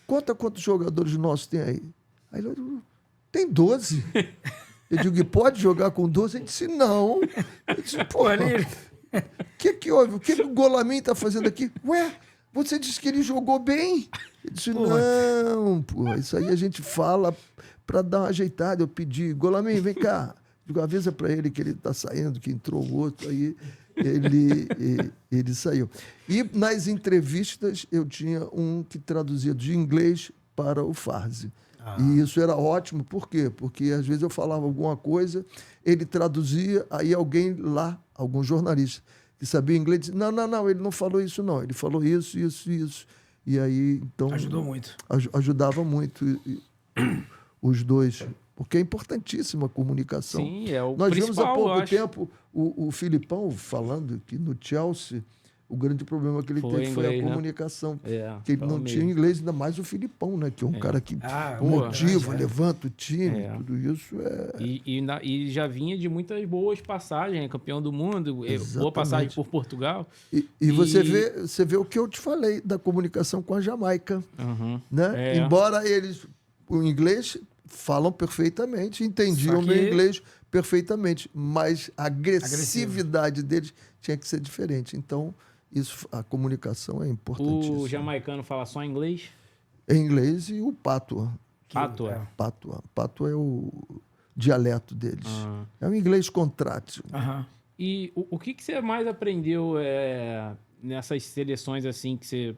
Conta quantos jogadores nossos tem aí. Aí ele falou, tem 12. Eu digo, e pode jogar com 12? Ele disse, não. Eu disse, pô, o que houve? O que o Golamin está fazendo aqui? Ué, você disse que ele jogou bem? Ele disse, não, pô, isso aí a gente fala para dar uma ajeitada. Eu pedi, Golamin, vem cá. Eu digo, avisa para ele que ele está saindo, que entrou o outro. Aí ele saiu. E nas entrevistas eu tinha um que traduzia de inglês para o Farsi. E isso era ótimo, por quê? Porque às vezes eu falava alguma coisa, ele traduzia, aí alguém lá, algum jornalista que sabia inglês, disse, não, ele não falou isso não, ele falou isso. E aí, então... Ajudou muito. Ajudava muito os dois, porque é importantíssima a comunicação. Sim, é o Nós principal, vimos há pouco tempo o Filipão falando que no Chelsea o grande problema que ele teve foi a comunicação. Que ele não tinha inglês, ainda mais o Filipão, né? Que é um cara que motiva, levanta o time, tudo isso E já vinha de muitas boas passagens, né? Campeão do mundo, boa passagem por Portugal. E você vê o que eu te falei da comunicação com a Jamaica. Né? Embora eles, o inglês, falam perfeitamente, entendiam o meu inglês perfeitamente, mas a agressividade deles tinha que ser diferente. Então, a comunicação é importantíssima. O jamaicano fala só inglês? Em inglês e o Patois. Patois é o dialeto deles. É um inglês contrátil. E o que você mais aprendeu nessas seleções assim, que você...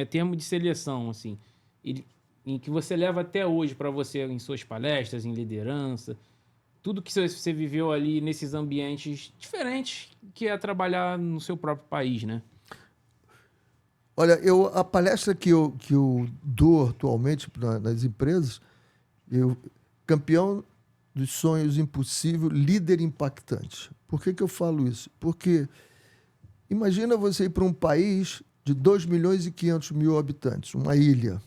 termo de seleção, assim, em que você leva até hoje para você em suas palestras, em liderança, tudo que você viveu ali nesses ambientes diferentes que é trabalhar no seu próprio país, né? Olha, a palestra que eu dou atualmente nas empresas, campeão dos sonhos impossível, líder impactante. Por que eu falo isso? Porque imagina você ir para um país de 2.500.000 habitantes, uma ilha,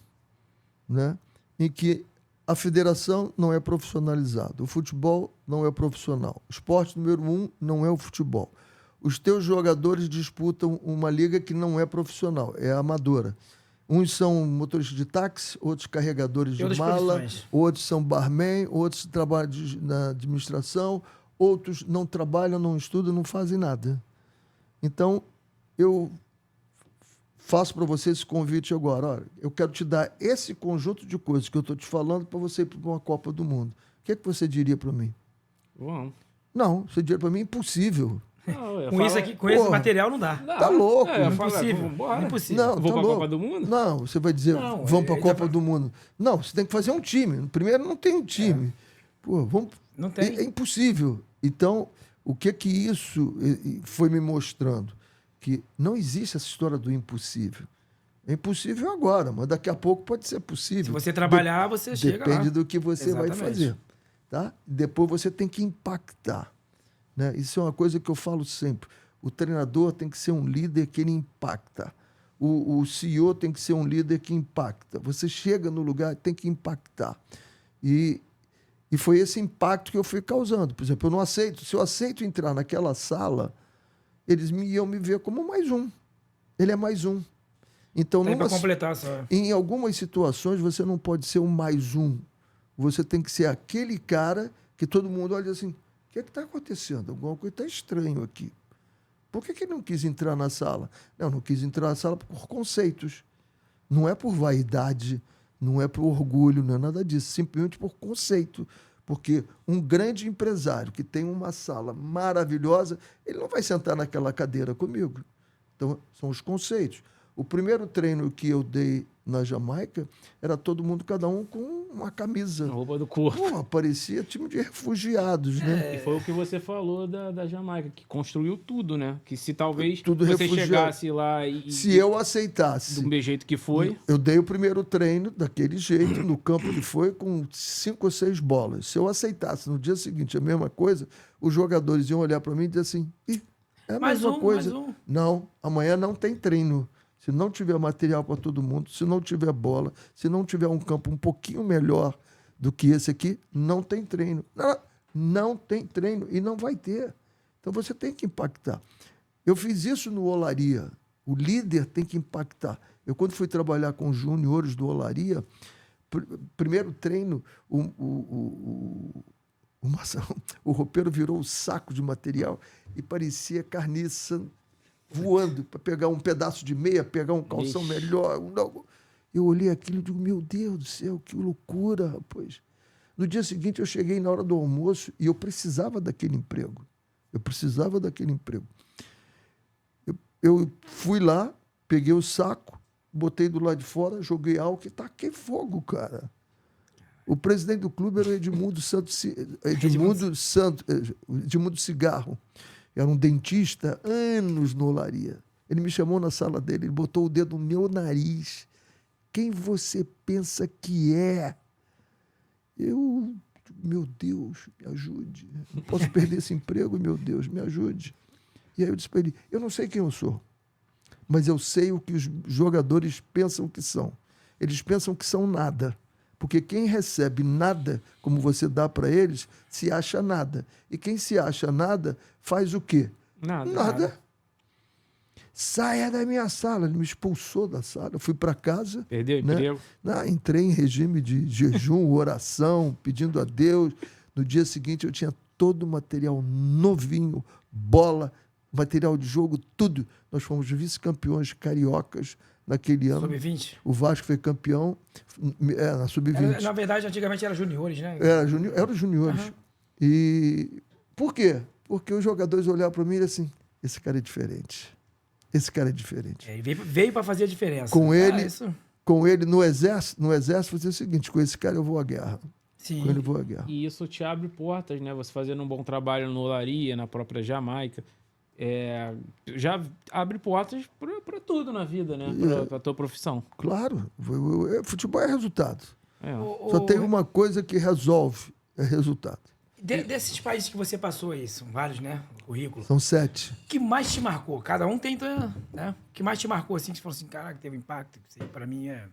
né? Em que a federação não é profissionalizada, o futebol não é profissional, o esporte número 1 não é o futebol. Os teus jogadores disputam uma liga que não é profissional, é amadora. Uns são motoristas de táxi, outros carregadores de mala, outros são barman, outros trabalham na administração, outros não trabalham, não estudam, não fazem nada. Então, eu faço para você esse convite agora. Olha, eu quero te dar esse conjunto de coisas que eu estou te falando para você ir para uma Copa do Mundo. O que você diria para mim? Bom. Não, você diria para mim impossível. Não, com esse material não dá. Tá louco. Impossível. Impossível. Não, vou para a Copa do Mundo? Não, você vai dizer, vamos para a Copa do Mundo. Não, você tem que fazer um time. Primeiro, não tem um time. Não tem. É impossível. Então, o que isso foi me mostrando? Que não existe essa história do impossível. É impossível agora, mas daqui a pouco pode ser possível. Se você trabalhar, você chega lá. Depende do que você vai fazer. Tá? Depois você tem que impactar. Né? Isso é uma coisa que eu falo sempre. O treinador tem que ser um líder que ele impacta. O CEO tem que ser um líder que impacta. Você chega no lugar e tem que impactar. E foi esse impacto que eu fui causando. Por exemplo, eu não aceito. Se eu aceito entrar naquela sala, eles iam me ver como mais um. Ele é mais um. Então, para completar só. Em algumas situações, você não pode ser um mais um. Você tem que ser aquele cara que todo mundo olha assim, o que está acontecendo? Alguma coisa está estranho aqui. Por que ele não quis entrar na sala? Não quis entrar na sala por conceitos. Não é por vaidade, não é por orgulho, não é nada disso. Simplesmente por conceito. Porque um grande empresário que tem uma sala maravilhosa, ele não vai sentar naquela cadeira comigo. Então, são os conceitos. O primeiro treino que eu dei na Jamaica era todo mundo, cada um com uma camisa. A roupa do corpo. Pô, parecia time de refugiados, né? E foi o que você falou da Jamaica, que construiu tudo, né? Que se talvez Tudo você refugiado. chegasse lá e... Se eu aceitasse... Do jeito que foi... Eu dei o primeiro treino daquele jeito, no campo que foi, com 5 ou 6 bolas. Se eu aceitasse no dia seguinte a mesma coisa, os jogadores iam olhar para mim e dizer assim, ih, é a mesma coisa. Não, amanhã não tem treino. Se não tiver material para todo mundo, se não tiver bola, se não tiver um campo um pouquinho melhor do que esse aqui, não tem treino. Não tem treino e não vai ter. Então você tem que impactar. Eu fiz isso no Olaria. O líder tem que impactar. Eu, quando fui trabalhar com os juniores do Olaria, primeiro treino, o roupeiro virou um saco de material e parecia carniça voando para pegar um pedaço de meia, pegar um calção melhor. Eu olhei aquilo e digo, meu Deus do céu, que loucura, rapaz. No dia seguinte, eu cheguei na hora do almoço e eu precisava daquele emprego. Eu fui lá, peguei o saco, botei do lado de fora, joguei álcool e taquei fogo, cara. O presidente do clube era o Edmundo Cigarro. Era um dentista, anos no Olaria. Ele me chamou na sala dele, ele botou o dedo no meu nariz. Quem você pensa que é? Eu, meu Deus, me ajude. Não posso perder esse emprego, meu Deus, me ajude. E aí eu disse para ele, eu não sei quem eu sou, mas eu sei o que os jogadores pensam que são. Eles pensam que são nada. Porque quem recebe nada, como você dá para eles, se acha nada. E quem se acha nada, faz o quê? Nada. Saia da minha sala. Ele me expulsou da sala. Eu fui para casa. Perdeu o emprego? Entrei em regime de jejum, oração, pedindo a Deus. No dia seguinte, eu tinha todo o material novinho, bola, material de jogo, tudo. Nós fomos vice-campeões cariocas naquele ano. Sub-20? O Vasco foi campeão na Sub-20. Na verdade, antigamente era juniores, né? Era os juniores. Uhum. E por quê? Porque os jogadores olhavam para mim e assim, esse cara é diferente. Esse cara é diferente. Ele veio para fazer a diferença. Com ele no exército, fazia o seguinte, com esse cara eu vou à guerra. Sim. Com ele eu vou à guerra. E isso te abre portas, né? Você fazendo um bom trabalho no Olaria, na própria Jamaica. Já abre portas para tudo na vida, né? Para a tua profissão. Claro. Futebol é resultado. Só tem uma coisa que resolve, é resultado. Desses países que você passou aí, são vários, né? O currículo. São 7. O que mais te marcou? Cada um tenta, né? O que mais te marcou, assim, que você falou assim, caraca, teve impacto? Para mim é...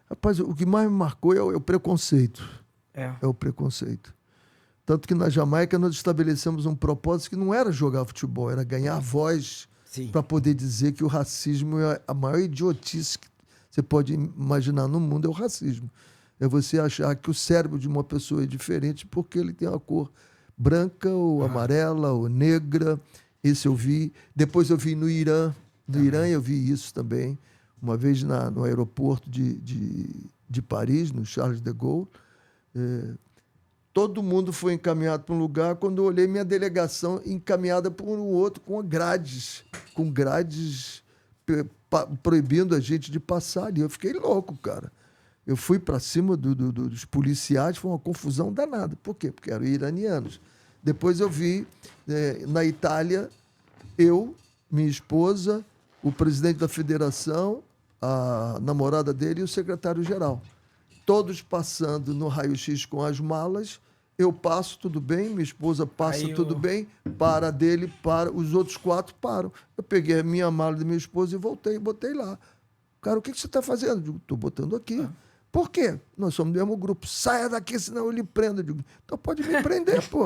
Rapaz, o que mais me marcou é o preconceito. É o preconceito. Tanto que na Jamaica nós estabelecemos um propósito que não era jogar futebol, era ganhar voz para poder dizer que o racismo é a maior idiotice que você pode imaginar no mundo, é o racismo. É você achar que o cérebro de uma pessoa é diferente porque ele tem uma cor branca ou amarela ou negra. Esse eu vi. Depois eu vi no Irã. No Irã eu vi isso também. Uma vez no aeroporto de Paris, no Charles de Gaulle. Todo mundo foi encaminhado para um lugar. Quando eu olhei, minha delegação encaminhada para um outro com grades proibindo a gente de passar ali. Eu fiquei louco, cara. Eu fui para cima dos policiais, foi uma confusão danada. Por quê? Porque eram iranianos. Depois eu vi, na Itália, minha esposa, o presidente da federação, a namorada dele e o secretário-geral. Todos passando no raio-x com as malas. Eu passo, tudo bem, minha esposa passa, tudo bem, para dele, para, os outros 4 param. Eu peguei a minha mala da minha esposa e voltei e botei lá. Cara, o que você está fazendo? Eu digo, estou botando aqui. Por quê? Nós somos do mesmo grupo. Saia daqui, senão eu lhe prendo. Eu digo, então pode me prender, pô.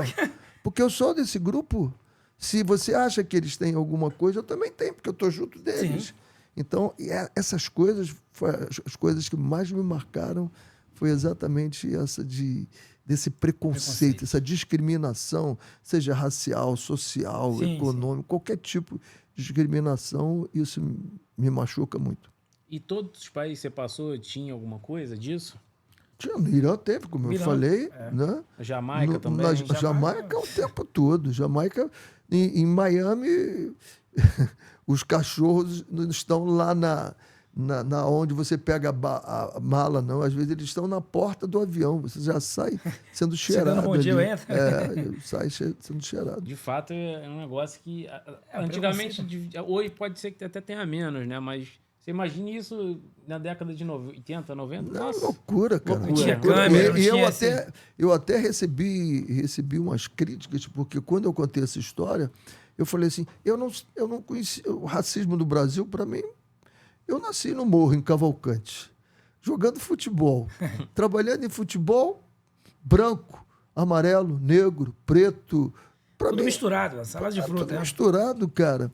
Porque eu sou desse grupo. Se você acha que eles têm alguma coisa, eu também tenho, porque eu estou junto deles. Sim. Então, essas coisas, as coisas que mais me marcaram foi exatamente essa desse preconceito, essa discriminação, seja racial, social, econômico, qualquer tipo de discriminação, isso me machuca muito. E todos os países que você passou tinha alguma coisa disso? Tinha, no Irã teve, como eu falei. Né? A Jamaica também. Jamaica o tempo todo. Jamaica, em Miami, os cachorros não estão lá na onde você pega a mala, não. Às vezes eles estão na porta do avião. Você já sai sendo cheirado. Bom dia, eu entro. Sai sendo cheirado. De fato, é um negócio que antigamente, hoje pode ser que até tenha menos, né? Mas você imagine isso na década de 80, 90? Nossa. Loucura, cara. Não tinha câmera, e eu até recebi umas críticas, porque quando eu contei essa história, eu falei assim, eu não conheci o racismo no Brasil. Para mim, eu nasci no Morro, em Cavalcante, jogando futebol, trabalhando em futebol, branco, amarelo, negro, preto. Tudo misturado, salada de fruta. Tudo misturado, cara.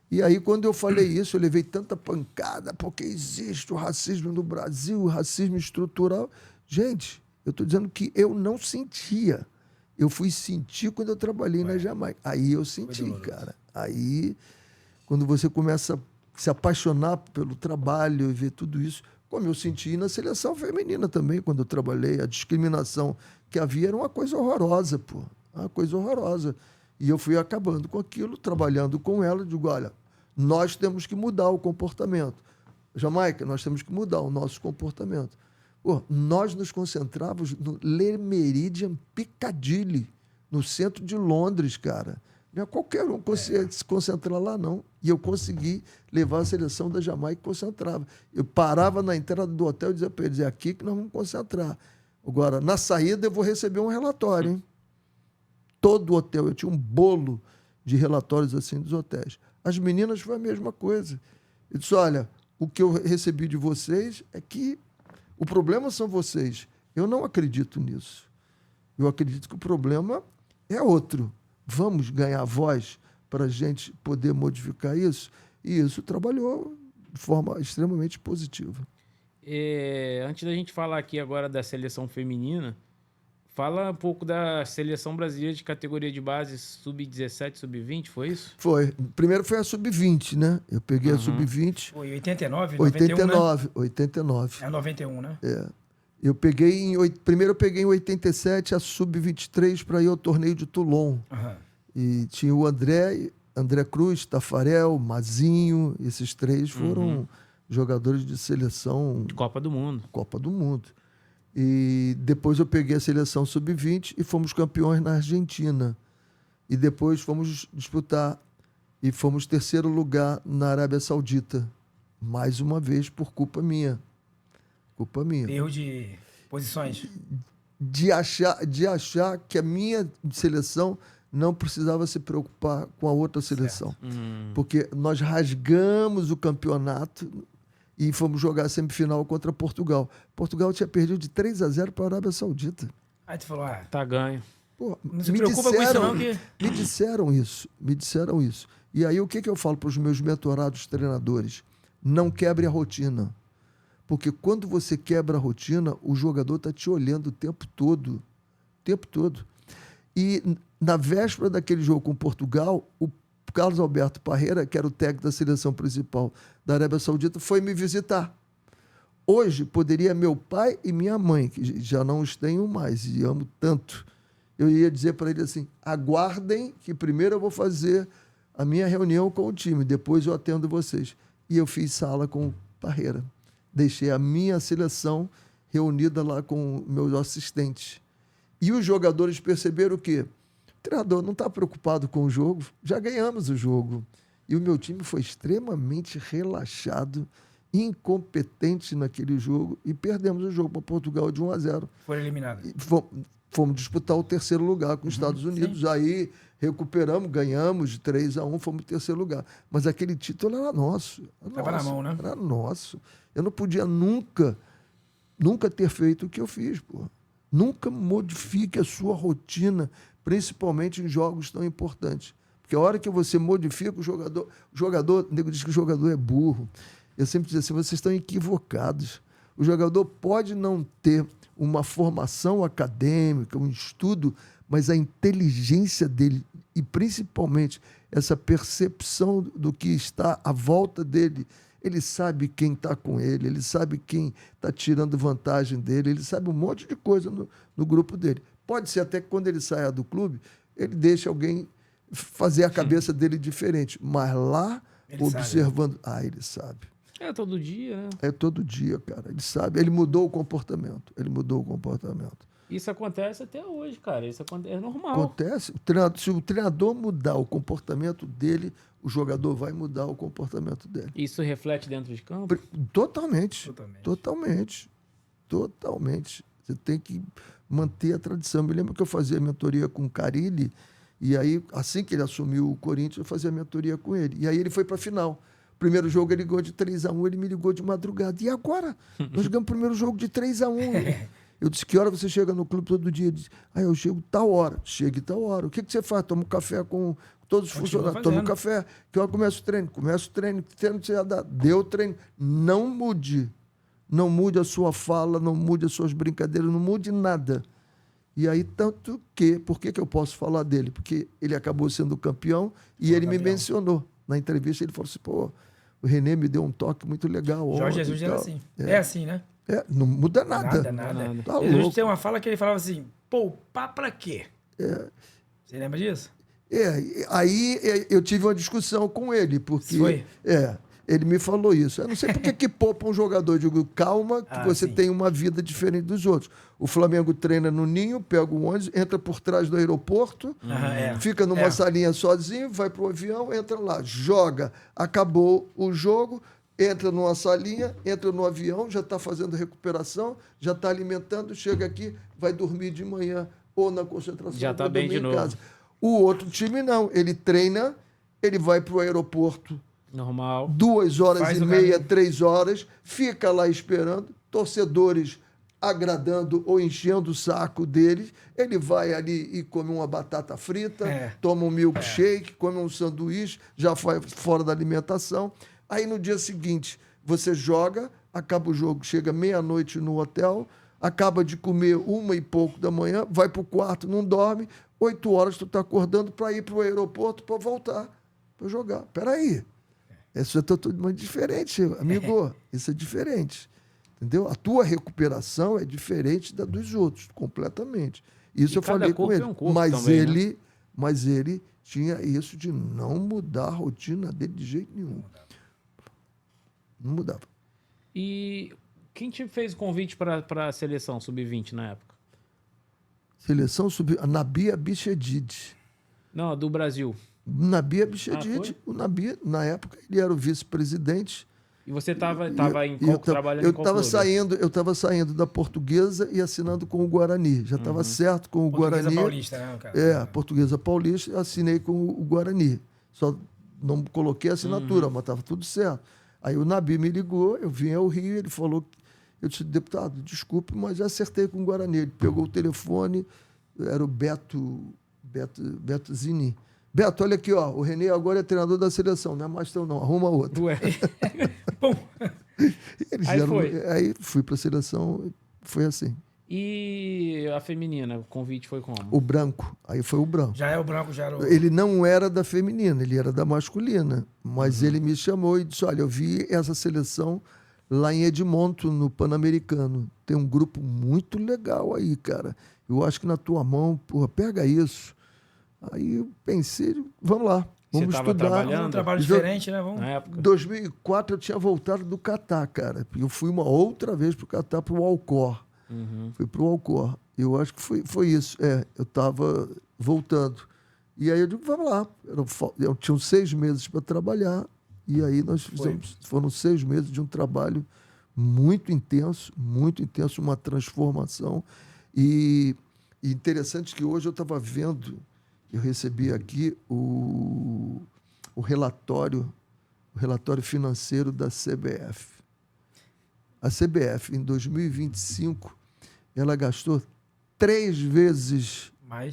E aí, quando eu falei isso, eu levei tanta pancada, porque existe o racismo no Brasil, o racismo estrutural. Gente, eu estou dizendo que eu não sentia. Eu fui sentir quando eu trabalhei na Jamaica. Aí eu senti, cara. Aí, quando você começa a se apaixonar pelo trabalho e ver tudo isso, como eu senti na seleção feminina também, quando eu trabalhei, a discriminação que havia era uma coisa horrorosa, pô. Uma coisa horrorosa. E eu fui acabando com aquilo, trabalhando com ela, digo, olha, nós temos que mudar o comportamento. Jamaica, nós temos que mudar o nosso comportamento. Pô, nós nos concentrávamos no Le Méridien Piccadilly, no centro de Londres, cara. Não é qualquer um consegue se concentrar lá, não. E eu consegui levar a seleção da Jamaica e concentrava. Eu parava na entrada do hotel e dizia para eles, é aqui que nós vamos concentrar. Agora, na saída, eu vou receber um relatório, hein? Todo o hotel, eu tinha um bolo de relatórios assim dos hotéis. As meninas foi a mesma coisa. Eu disse, olha, o que eu recebi de vocês é que o problema são vocês. Eu não acredito nisso. Eu acredito que o problema é outro. Vamos ganhar voz para a gente poder modificar isso? E isso trabalhou de forma extremamente positiva. Antes da gente falar aqui agora da seleção feminina, fala um pouco da seleção brasileira de categoria de base sub-17, sub-20, foi isso? Foi. Primeiro foi a sub-20, né? Eu peguei a sub-20. Foi 89, 91, 89. É 91, né? Eu peguei primeiro eu peguei em 87 a sub-23 para ir ao torneio de Toulon. E tinha o André Cruz, Tafarel, Mazinho, esses três foram jogadores de seleção... Copa do Mundo. Copa do Mundo. E depois eu peguei a seleção sub-20 e fomos campeões na Argentina. E depois fomos disputar e fomos terceiro lugar na Arábia Saudita. Mais uma vez por culpa minha. Culpa minha. Erro de posições. De achar que a minha seleção não precisava se preocupar com a outra seleção. Porque nós rasgamos o campeonato e fomos jogar a semifinal contra Portugal. Portugal tinha perdido de 3-0 para a Arábia Saudita. Aí tu falou, tá ganho. Pô, não se preocupa com isso não. Que... Me disseram isso. E aí o que eu falo para os meus mentorados treinadores? Não quebre a rotina. Porque quando você quebra a rotina, o jogador está te olhando o tempo todo. O tempo todo. E na véspera daquele jogo com Portugal, o Carlos Alberto Parreira, que era o técnico da seleção principal da Arábia Saudita, foi me visitar. Hoje, poderia meu pai e minha mãe, que já não os tenho mais e amo tanto, eu ia dizer para ele assim, aguardem que primeiro eu vou fazer a minha reunião com o time, depois eu atendo vocês. E eu fiz sala com o Parreira. Deixei a minha seleção reunida lá com meus assistentes. E os jogadores perceberam que o treinador não está preocupado com o jogo, já ganhamos o jogo. E o meu time foi extremamente relaxado, incompetente naquele jogo e perdemos o jogo para Portugal de 1-0. Foram eliminados. Fomos disputar o terceiro lugar com os Estados Unidos. Sim. Aí recuperamos, ganhamos de 3-1, fomos em terceiro lugar. Mas aquele título era nosso. Estava na mão, né? Era nosso. Eu não podia nunca ter feito o que eu fiz, pô. Nunca modifique a sua rotina, principalmente em jogos tão importantes. Porque a hora que você modifica o nego diz que o jogador é burro. Eu sempre digo assim, vocês estão equivocados. O jogador pode não ter uma formação acadêmica, um estudo, mas a inteligência dele e principalmente essa percepção do que está à volta dele, ele sabe quem está com ele sabe quem está tirando vantagem dele, ele sabe um monte de coisa no grupo dele. Pode ser até que quando ele saia do clube, ele deixe alguém fazer a cabeça dele diferente. Mas lá, ele observando... Sabe, né? Ele sabe. É todo dia, né? É todo dia, cara. Ele sabe. Ele mudou o comportamento. Isso acontece até hoje, cara. Isso é normal. Acontece. Se o treinador mudar o comportamento dele, o jogador vai mudar o comportamento dele. Isso reflete dentro de campo? Totalmente. Você tem que manter a tradição. Eu me lembro que eu fazia mentoria com o Carille, e aí, assim que ele assumiu o Corinthians, eu fazia mentoria com ele. E aí ele foi para a final. Primeiro jogo ele ligou de 3-1, ele me ligou de madrugada. E agora? Nós jogamos o primeiro jogo de 3-1. Eu disse, que hora você chega no clube todo dia? Ele disse, eu chego tal hora. Chega tal hora. O que você faz? Toma um café com todos os funcionários. Toma um café. Que hora começa o treino? Começa o treino. Treino que você já dá. Deu o treino. Não mude. Não mude a sua fala, não mude as suas brincadeiras, não mude nada. E aí, tanto que... Por que eu posso falar dele? Porque ele acabou sendo campeão e ele me mencionou. Na entrevista, ele falou assim, pô, o René me deu um toque muito legal. Jorge Jesus era assim. É assim, né? Não muda nada. Nada. Tá Jesus louco. tem uma fala que ele falava assim, poupar pra quê? Você lembra disso? Aí eu tive uma discussão com ele, porque... Foi? Ele me falou isso. Eu não sei por que poupa um jogador. Eu digo, calma, que você tem uma vida diferente dos outros. O Flamengo treina no Ninho, pega o ônibus, entra por trás do aeroporto, fica numa salinha sozinho, vai pro avião, entra lá, joga. Acabou o jogo, entra numa salinha, entra no avião, já está fazendo recuperação, já está alimentando, chega aqui, vai dormir de manhã ou na concentração. Já está bem de novo. Casa. O outro time não. Ele treina, ele vai pro aeroporto, normal. 2 horas e meia, 3 horas, fica lá esperando, torcedores agradando ou enchendo o saco deles. Ele vai ali e come uma batata frita, toma um milkshake, come um sanduíche, já vai fora da alimentação. Aí no dia seguinte, você joga, acaba o jogo, chega meia-noite no hotel, acaba de comer 1 e pouco da manhã, vai pro quarto, não dorme, 8 horas tu tá acordando para ir pro aeroporto para voltar para jogar. Peraí. Isso é totalmente diferente, amigo. Isso é diferente. Entendeu? A tua recuperação é diferente da dos outros, completamente. Isso eu falei com ele. Mas ele tinha isso de não mudar a rotina dele de jeito nenhum. Não mudava. E quem te fez o convite para a seleção sub-20 na época? Seleção sub-20. A Nabi Abichedid. Não, do Brasil. Nabi Abichedid, o Nabi, na época, ele era o vice-presidente. E você estava trabalhando em qual clube? Eu estava saindo da Portuguesa e assinando com o Guarani. Já estava certo com o Guarani. Paulista, né, cara? Portuguesa Paulista, assinei com o Guarani. Só não coloquei a assinatura, mas estava tudo certo. Aí o Nabi me ligou, eu vim ao Rio, ele falou... Eu disse, deputado, desculpe, mas já acertei com o Guarani. Ele pegou o telefone, era o Beto Zini. Beto, olha aqui, ó, o René agora é treinador da seleção, não é mais tão não, arruma outro. Ué. Aí fui para a seleção, foi assim. E a feminina, o convite foi como? O branco, aí foi o branco. Já é o branco, já era o... Ele não era da feminina, ele era da masculina, mas ele me chamou e disse, olha, eu vi essa seleção lá em Edmonton, no Pan-Americano. Tem um grupo muito legal aí, cara. Eu acho que na tua mão, porra, pega isso. Aí eu pensei, vamos lá, vamos estudar. Um trabalho diferente, né? Vamos... Na época. Em 2004 eu tinha voltado do Catar, cara. Eu fui uma outra vez para o Catar, para o Alcor. Fui para o Alcor. Eu acho que foi isso. Eu estava voltando. E aí eu digo, vamos lá. Eu tinha 6 meses para trabalhar. E aí nós fizemos... Foram 6 meses de um trabalho muito intenso, uma transformação. E interessante que hoje eu estava vendo... Eu recebi aqui o relatório financeiro da CBF. A CBF, em 2025, ela gastou 3 vezes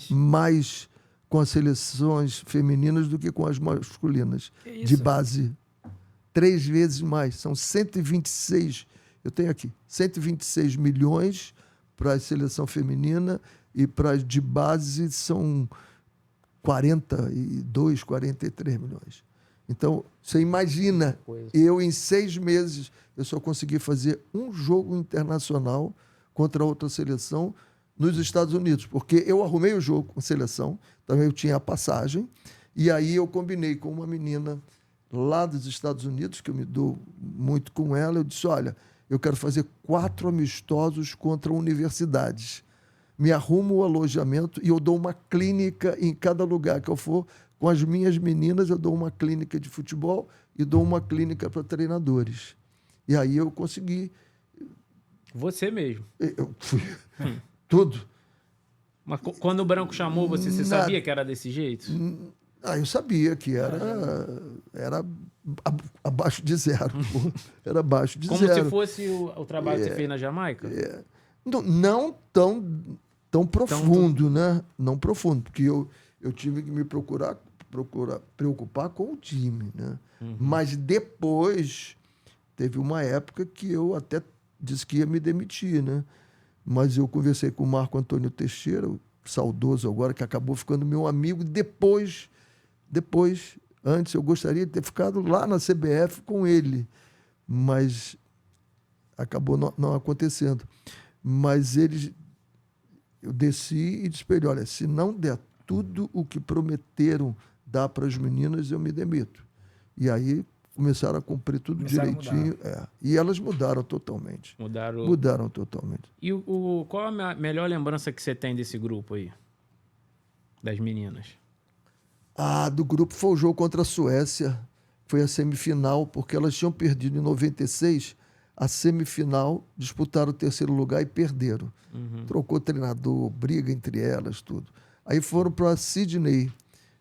mais com as seleções femininas do que com as masculinas de base. 3 vezes mais. São 126, eu tenho aqui, 126 milhões para a seleção feminina e para as de base são 42, 43 milhões. Então, você imagina, eu em 6 meses, eu só consegui fazer um jogo internacional contra outra seleção nos Estados Unidos, porque eu arrumei o jogo com a seleção, também eu tinha a passagem, e aí eu combinei com uma menina lá dos Estados Unidos, que eu me dou muito com ela, eu disse, olha, eu quero fazer 4 amistosos contra universidades. Me arrumo o alojamento e eu dou uma clínica em cada lugar que eu for. Com as minhas meninas, eu dou uma clínica de futebol e dou uma clínica para treinadores. E aí eu consegui. Você mesmo. Eu fui. Tudo. Mas quando o Branco chamou você, você sabia que era desse jeito? Eu sabia que era abaixo de 0. Era abaixo de 0. Como se fosse o trabalho que você fez na Jamaica? Não tão profundo, né? Não profundo, porque eu tive que me preocupar com o time, né? Mas depois teve uma época que eu até disse que ia me demitir, né? Mas eu conversei com o Marco Antônio Teixeira, o saudoso agora, que acabou ficando meu amigo. Depois, antes eu gostaria de ter ficado lá na CBF com ele, mas acabou não acontecendo. Mas eu desci e disse para ele, olha, se não der tudo o que prometeram dar para as meninas, eu me demito. E aí começaram a cumprir tudo direitinho. E elas mudaram totalmente. Mudaram totalmente. E qual a melhor lembrança que você tem desse grupo aí? Das meninas? Do grupo foi o jogo contra a Suécia. Foi a semifinal, porque elas tinham perdido em 96 a semifinal, disputaram o 3º lugar e perderam. Trocou treinador, briga entre elas, tudo. Aí foram para Sydney,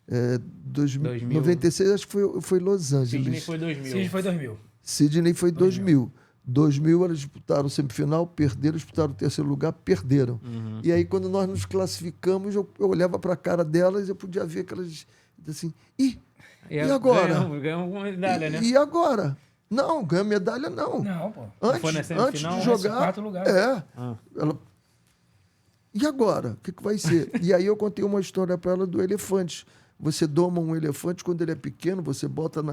96, acho que foi Los Angeles. Sydney foi 2000. Sydney foi 2000. 2000 elas disputaram semifinal, perderam, disputaram o 3º lugar, perderam. E aí, quando nós nos classificamos, eu olhava para a cara delas e eu podia ver que elas assim, e agora? Ganhamos uma medalha, né? E agora? Não, ganha medalha não. Não, pô. Antes de jogar. E agora? O que vai ser? E aí eu contei uma história para ela do elefante. Você doma um elefante quando ele é pequeno, você bota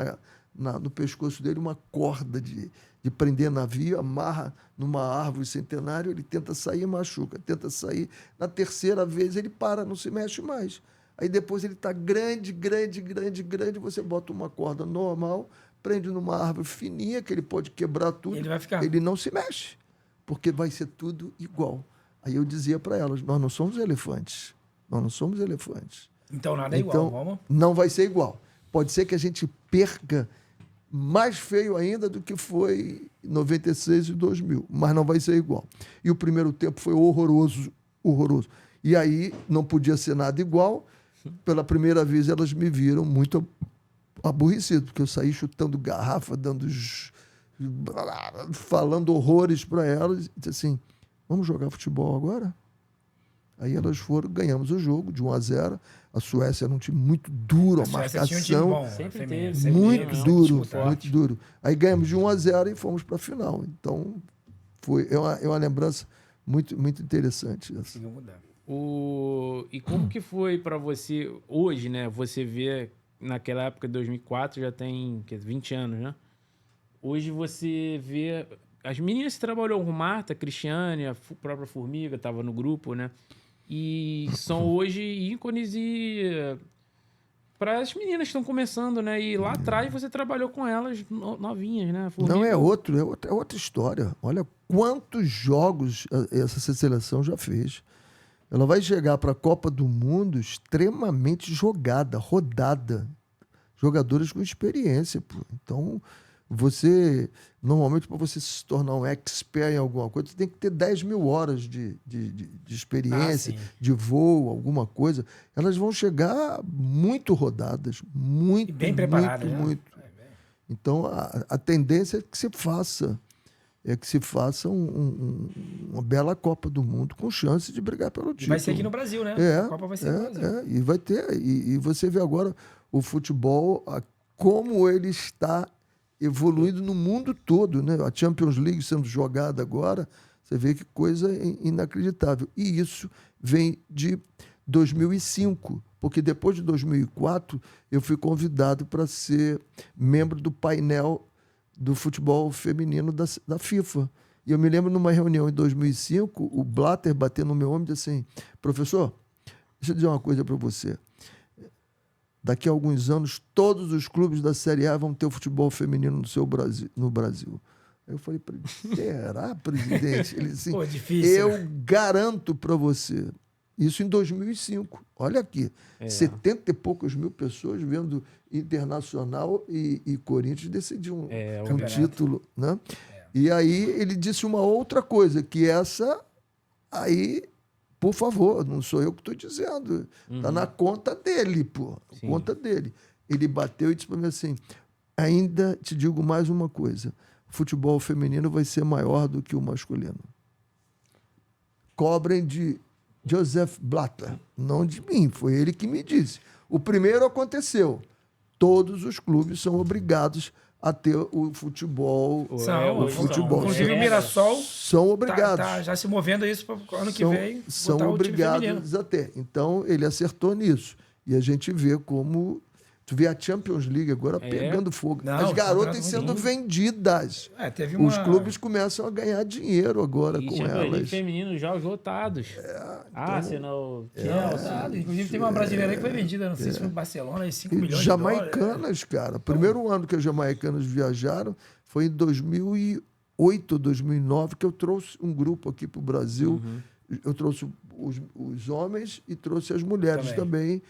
no pescoço dele uma corda de prender navio, amarra numa árvore centenário, ele tenta sair e machuca, tenta sair. Na 3ª vez ele para, não se mexe mais. Aí depois ele está grande, você bota uma corda normal, prende numa árvore fininha, que ele pode quebrar tudo. Ele vai ficar. Ele não se mexe, porque vai ser tudo igual. Aí eu dizia para elas, nós não somos elefantes. Então nada é igual, vamos? Não vai ser igual. Pode ser que a gente perca mais feio ainda do que foi em 96 e 2000, mas não vai ser igual. E o primeiro tempo foi horroroso. E aí não podia ser nada igual. Pela primeira vez elas me viram muito aborrecido, porque eu saí chutando garrafa, falando horrores para elas, e disse assim, vamos jogar futebol agora? Aí elas foram, ganhamos o jogo de 1-0. A Suécia era um time muito duro, a marcação. Tinha um time bom, sempre teve. Muito duro. Aí ganhamos de 1-0 e fomos para a final. Então, é uma lembrança muito, muito interessante. Conseguiu mudar. E como que foi para você, hoje, né? Você vê, naquela época de 2004, já tem 20 anos, né? Hoje você vê... As meninas que trabalhou com Marta, Cristiane, a própria Formiga, estava no grupo, né? E são hoje ícones para as meninas que estão começando, né? E lá atrás você trabalhou com elas novinhas, né? Formiga. Não, é outra história. Olha quantos jogos essa seleção já fez. Ela vai chegar para a Copa do Mundo extremamente rodada. Jogadores com experiência, pô. Então, normalmente, para você se tornar um expert em alguma coisa, você tem que ter 10 mil horas de experiência, de voo, alguma coisa. Elas vão chegar muito rodadas, muito, bem preparadas. Muito. Então, a tendência é que se faça uma bela Copa do Mundo com chance de brigar pelo título. Vai ser aqui no Brasil, né? A Copa vai ser no Brasil. E vai ter. E você vê agora o futebol, como ele está evoluindo no mundo todo, né? A Champions League sendo jogada agora, você vê que coisa inacreditável. E isso vem de 2005, porque depois de 2004 eu fui convidado para ser membro do painel do futebol feminino da FIFA. E eu me lembro numa reunião em 2005, o Blatter bateu no meu ombro e disse assim: professor, deixa eu dizer uma coisa para você. Daqui a alguns anos, todos os clubes da Série A vão ter o futebol feminino no Brasil. Aí eu falei para ele: será, presidente? Ele disse assim: pô, difícil, eu garanto para você. Isso em 2005. Olha aqui, 70 e poucas mil pessoas vendo Internacional e Corinthians decidir um título, né? E aí ele disse uma outra coisa, que essa aí, por favor, não sou eu que estou dizendo, está na conta dele, pô, conta dele. Ele bateu e disse para mim assim: ainda te digo mais uma coisa, o futebol feminino vai ser maior do que o masculino. Cobrem de Joseph Blatter, não de mim, foi ele que me disse. O primeiro aconteceu. Todos os clubes são obrigados a ter o futebol. Inclusive o Mirassol são obrigados. Tá já se movendo isso para o ano que vem. São obrigados a ter. Então, ele acertou nisso. E a gente vê como... Tu vê a Champions League agora pegando fogo. As garotas sendo vendidas. Os clubes começam a ganhar dinheiro agora com elas. E feminino, jogos lotados. Arsenal, Chelsea. Inclusive tem uma brasileira que foi vendida, não sei se foi Barcelona, 5 milhões jamaicanas, de dólares. cara. O primeiro ano que as jamaicanas viajaram foi em 2008, 2009, que eu trouxe um grupo aqui para o Brasil. Eu trouxe os homens e trouxe as mulheres também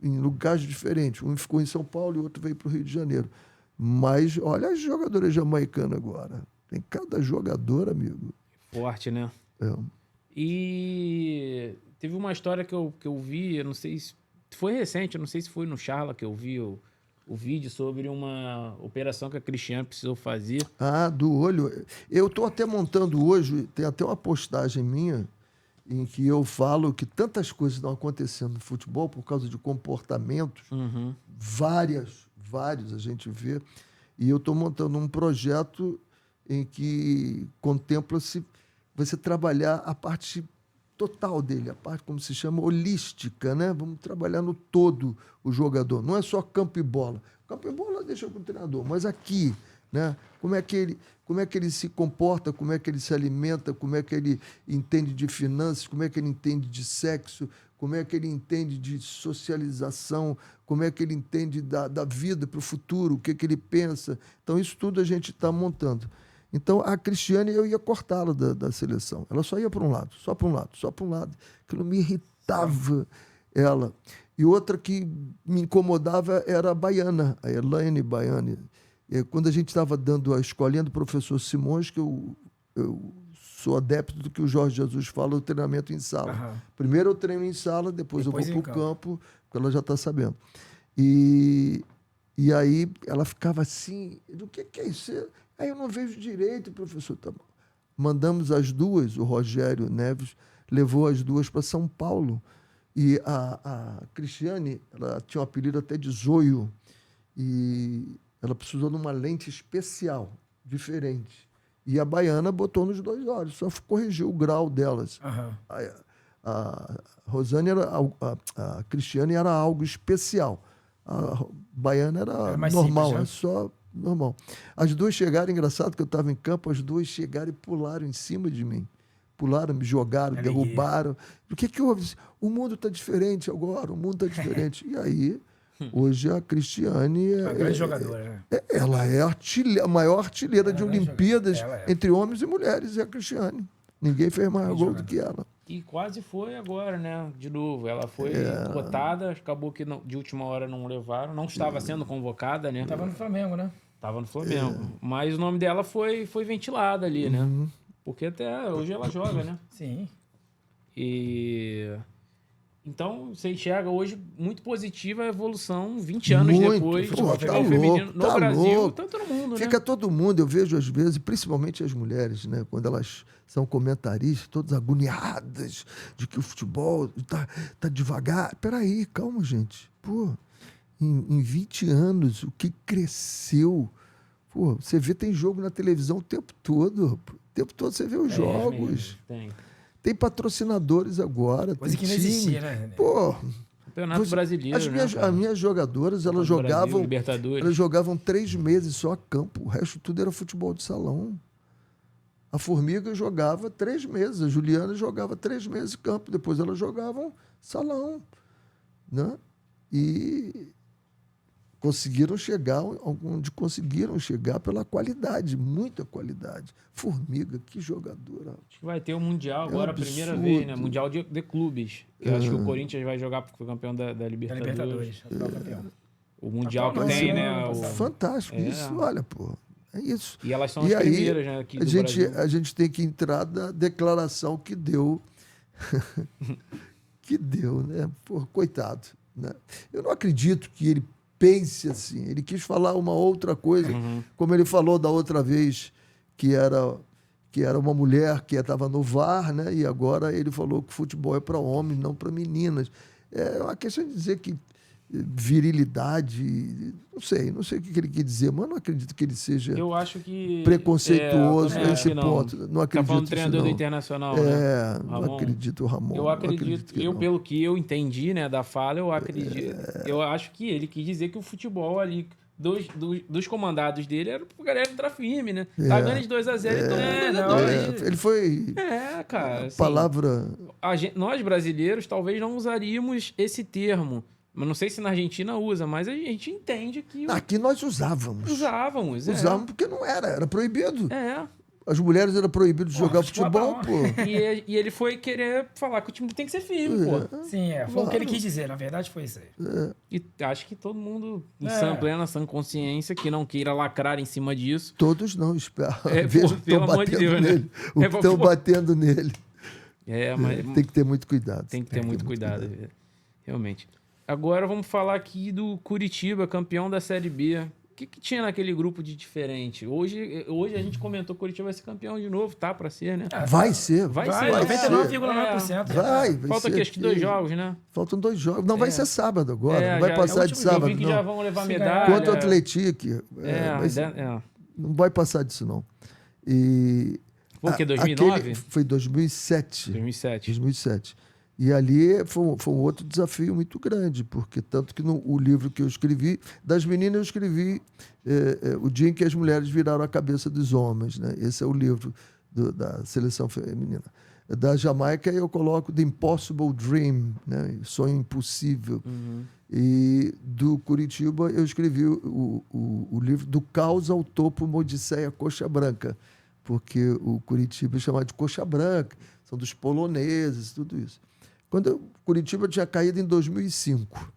em lugares diferentes. Um ficou em São Paulo e o outro veio para o Rio de Janeiro. Mas olha as jogadoras jamaicanas agora. Tem cada jogador, amigo. Forte, né? E teve uma história que eu vi, eu não sei se foi recente, eu não sei se foi no Charla que eu vi o vídeo sobre uma operação que a Cristiane precisou fazer. Do olho. Eu estou até montando hoje, tem até uma postagem minha, em que eu falo que tantas coisas estão acontecendo no futebol por causa de comportamentos, vários a gente vê, e eu estou montando um projeto em que contempla-se você trabalhar a parte total dele, a parte, como se chama, holística, né? Vamos trabalhar no todo o jogador, não é só campo e bola. Campo e bola deixa com o treinador, mas aqui, né? Como é que ele se comporta, como é que ele se alimenta, como é que ele entende de finanças, como é que ele entende de sexo, como é que ele entende de socialização, como é que ele entende da vida para o futuro, o que ele pensa. Então, isso tudo a gente está montando. Então, a Cristiane, eu ia cortá-la da seleção. Ela só ia para um lado, só para um lado, só para um lado. Aquilo me irritava, ela. E outra que me incomodava era a Baiana, a Elaine Baiane. Quando a gente estava dando a escolinha do professor Simões, que eu sou adepto do que o Jorge Jesus fala, o treinamento em sala. Primeiro eu treino em sala, depois eu vou para o campo, porque ela já está sabendo. E aí ela ficava assim, do que é isso? Aí eu não vejo direito, professor. Tá bom. Mandamos as duas, o Rogério Neves levou as duas para São Paulo. E a Cristiane, ela tinha um apelido até de Zoio, e ela precisou de uma lente especial, diferente. E a Baiana botou nos 2 olhos, só corrigiu o grau delas. A Rosane a Cristiane era algo especial. A Baiana era normal, simples, só normal. As duas chegaram, engraçado que eu estava em campo, as duas chegaram e pularam em cima de mim. Pularam, me jogaram, derrubaram. O que houve? O mundo está diferente agora, o mundo está diferente. E aí... Hoje a Cristiane é uma grande jogadora, né? Ela é a maior artilheira de Olimpíadas entre homens e mulheres, é a Cristiane. Ninguém fez mais gol do que ela. E quase foi agora, né? De novo. Ela foi cotada, acabou que de última hora não levaram. Não estava sendo convocada, né? Estava no Flamengo, né? Estava no Flamengo. Mas o nome dela foi ventilado ali, né? Porque até hoje ela joga, né? Sim. Então, você enxerga hoje muito positiva a evolução 20 anos depois do futebol feminino no Brasil, tanto no mundo, Fica todo mundo, eu vejo às vezes, principalmente as mulheres, né, quando elas são comentaristas, todas agoniadas de que o futebol tá devagar. Peraí, calma, gente. Pô, em 20 anos, o que cresceu? Pô, você vê, tem jogo na televisão o tempo todo. O tempo todo você vê os jogos. Tem. Tem patrocinadores agora. Coisa que não existia, né? Pô, Campeonato Brasileiro, as minhas jogadoras, elas jogavam, Libertadores. elas jogavam 3 meses só a campo. O resto tudo era futebol de salão. A Formiga jogava 3 meses, a Juliana jogava 3 meses de campo, depois elas jogavam salão, né? E conseguiram chegar onde conseguiram chegar pela qualidade, muita qualidade. Formiga, que jogadora. Acho que vai ter o Mundial agora, a primeira vez, né? Mundial de clubes. Eu acho que o Corinthians vai jogar porque foi campeão da Libertadores. O Mundial que tem, né? Fantástico isso, olha, pô. É isso. E elas são as primeiras, né, aqui do Brasil. A gente tem que entrar na declaração que deu. Que deu, né? Pô, coitado. Né? Eu não acredito que ele pense assim. Ele quis falar uma outra coisa, como ele falou da outra vez, que era uma mulher que estava no VAR, né? E agora ele falou que futebol é para homens, não para meninas. É uma questão de dizer que virilidade, não sei o que ele quer dizer, mas não acredito que ele seja preconceituoso nesse ponto. Não acredito. Tá falando do treinador do Internacional, né? Não acredito, Ramon. Eu acredito, pelo que eu entendi, né, da fala, eu acredito. Eu acho que ele quis dizer que o futebol ali dos comandados dele era pra galera entrar firme, né? Tá ganhando de 2-0 e todo mundo. Ele foi. Cara. Assim, palavra. Nós brasileiros talvez não usaríamos esse termo. Mas não sei se na Argentina usa, mas a gente entende que... Aqui nós usávamos. Usávamos porque não era proibido. É. As mulheres eram proibidas de jogar futebol, pô. E ele foi querer falar que o time tem que ser firme, pô. Sim, foi o que ele quis dizer, na verdade foi isso aí. E acho que todo mundo, em plena sã consciência, que não queira lacrar em cima disso. Todos não, espero. Pelo amor de Deus, nele. Né? O que estão batendo nele. Mas tem que ter muito cuidado. Tem que ter muito cuidado, realmente. Agora vamos falar aqui do Curitiba, campeão da Série B. O que tinha naquele grupo de diferente? Hoje a gente comentou que o Curitiba vai ser campeão de novo, tá pra ser, né? Vai ser. Vai 99,9%. Vai Falta aqui, acho que 2 jogos, né? Faltam 2 jogos. Não, vai ser sábado agora. Não vai passar de sábado, eu vi que já vão levar medalha. Quanto o Atlético. Não vai passar disso, não. Foi o quê? 2009? Foi 2007. 2007. E ali foi um outro desafio muito grande, porque tanto que o livro que eu escrevi, das meninas eu escrevi o dia em que as mulheres viraram a cabeça dos homens, né? Esse é o livro da seleção feminina. Da Jamaica eu coloco The Impossible Dream, né? Sonho impossível. E do Curitiba eu escrevi o livro Do Caos ao Topo, uma Odisseia Coxa Branca, porque o Curitiba é chamado de Coxa Branca, são dos poloneses, tudo isso. Quando o Curitiba tinha caído em 2005.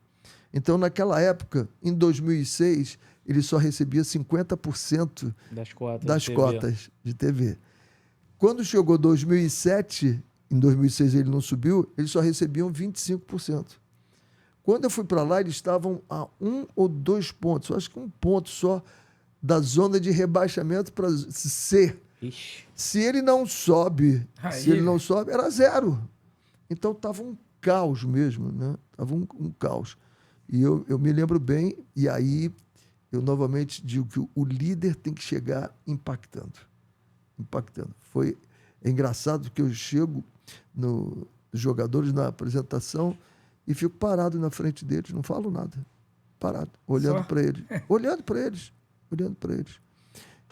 Então, naquela época, em 2006, ele só recebia 50% das cotas de TV. Quando chegou 2007, em 2006 ele não subiu, eles só recebiam 25%. Quando eu fui para lá, eles estavam a 1 ou 2 pontos, acho que 1 ponto só, da zona de rebaixamento para C. Ixi. Se ele não sobe, era 0. Então estava um caos mesmo, né? Estava um caos. E eu me lembro bem, e aí eu novamente digo que o líder tem que chegar impactando. É engraçado que eu chego nos jogadores na apresentação e fico parado na frente deles, não falo nada. Parado, olhando para eles. Olhando para eles.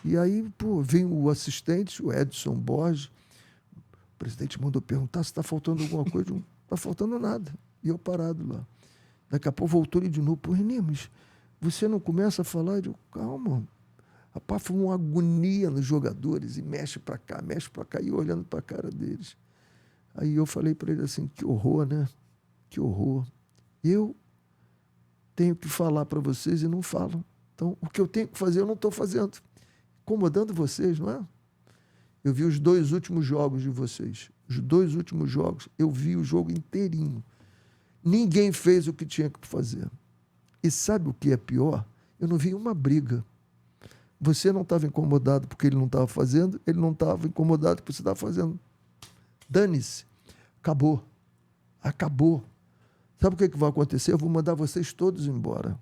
E aí, vem o assistente, o Edson Borges. O presidente mandou perguntar se está faltando alguma coisa. Não está faltando nada. E eu parado lá. Daqui a pouco voltou ele de novo. Renê, mas você não começa a falar? Eu digo, calma. Rapaz, foi uma agonia nos jogadores. E mexe para cá. E eu olhando para a cara deles. Aí eu falei para ele assim, que horror, né? Que horror. Eu tenho que falar para vocês e não falam. Então, o que eu tenho que fazer, eu não estou fazendo. Incomodando vocês, não é? Eu vi os 2 últimos jogos de vocês. Os 2 últimos jogos, eu vi o jogo inteirinho. Ninguém fez o que tinha que fazer. E sabe o que é pior? Eu não vi uma briga. Você não estava incomodado porque ele não estava fazendo, ele não estava incomodado porque você estava fazendo. Dane-se. Acabou. Sabe o que vai acontecer? Eu vou mandar vocês todos embora.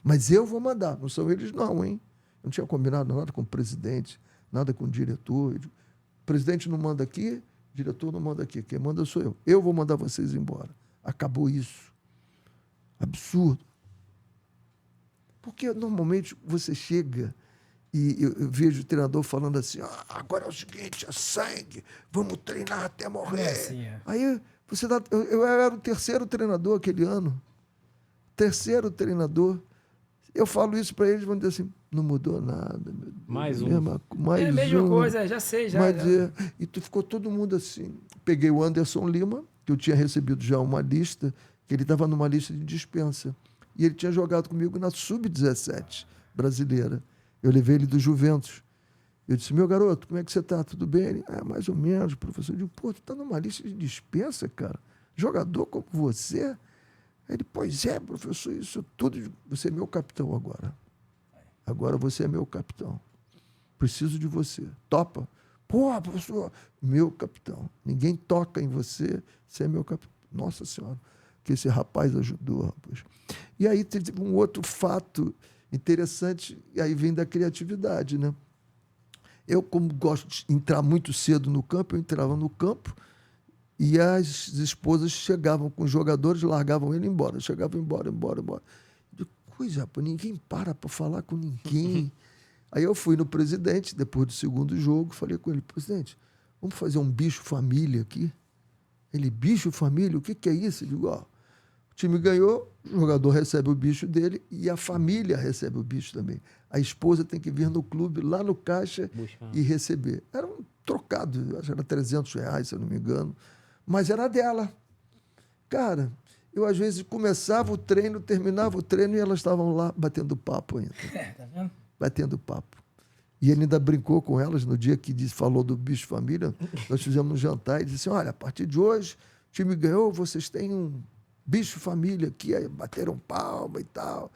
Mas eu vou mandar, não são eles não, hein? Eu não tinha combinado nada com o presidente, nada com o diretor. O presidente não manda aqui, o diretor não manda aqui. Quem manda sou eu. Eu vou mandar vocês embora. Acabou isso. Absurdo. Porque normalmente você chega e eu vejo o treinador falando assim, agora é o seguinte, é sangue, vamos treinar até morrer. Assim, Aí você dá... Eu era o terceiro treinador aquele ano. Terceiro treinador. Eu falo isso para eles, vão dizer assim, não mudou nada. Mais um. É a mesma coisa, já sei. E ficou todo mundo assim. Peguei o Anderson Lima, que eu tinha recebido já uma lista, que ele estava numa lista de dispensa. E ele tinha jogado comigo na Sub-17 brasileira. Eu levei ele do Juventus. Eu disse, meu garoto, como é que você está? Tudo bem? Ele, mais ou menos, professor. Eu digo, pô, tu está numa lista de dispensa, cara? Jogador como você? Ele, pois é, professor, isso tudo. Você é meu capitão agora. Agora você é meu capitão. Preciso de você. Topa? Pô, professor, meu capitão. Ninguém toca em você, você é meu capitão. Nossa Senhora, que esse rapaz ajudou, rapaz. E aí teve um outro fato interessante, e aí vem da criatividade, né? Eu, como gosto de entrar muito cedo no campo, eu entrava no campo e as esposas chegavam com os jogadores, largavam ele embora. Chegavam embora. De coisa, rapaz, ninguém para falar com ninguém. Aí eu fui no presidente, depois do segundo jogo, falei com ele, presidente, vamos fazer um bicho família aqui? Ele, bicho família? O que é isso? Eu digo, o time ganhou, o jogador recebe o bicho dele e a família recebe o bicho também. A esposa tem que vir no clube, lá no caixa, e receber. Era um trocado, acho que era R$300, se eu não me engano, mas era dela. Cara, eu às vezes começava o treino, terminava o treino e elas estavam lá batendo papo ainda. Tá vendo? Batendo papo. E ele ainda brincou com elas no dia que falou do bicho família. Nós fizemos um jantar e disse assim, olha, a partir de hoje, o time ganhou, vocês têm um bicho família aqui, aí bateram palma e tal.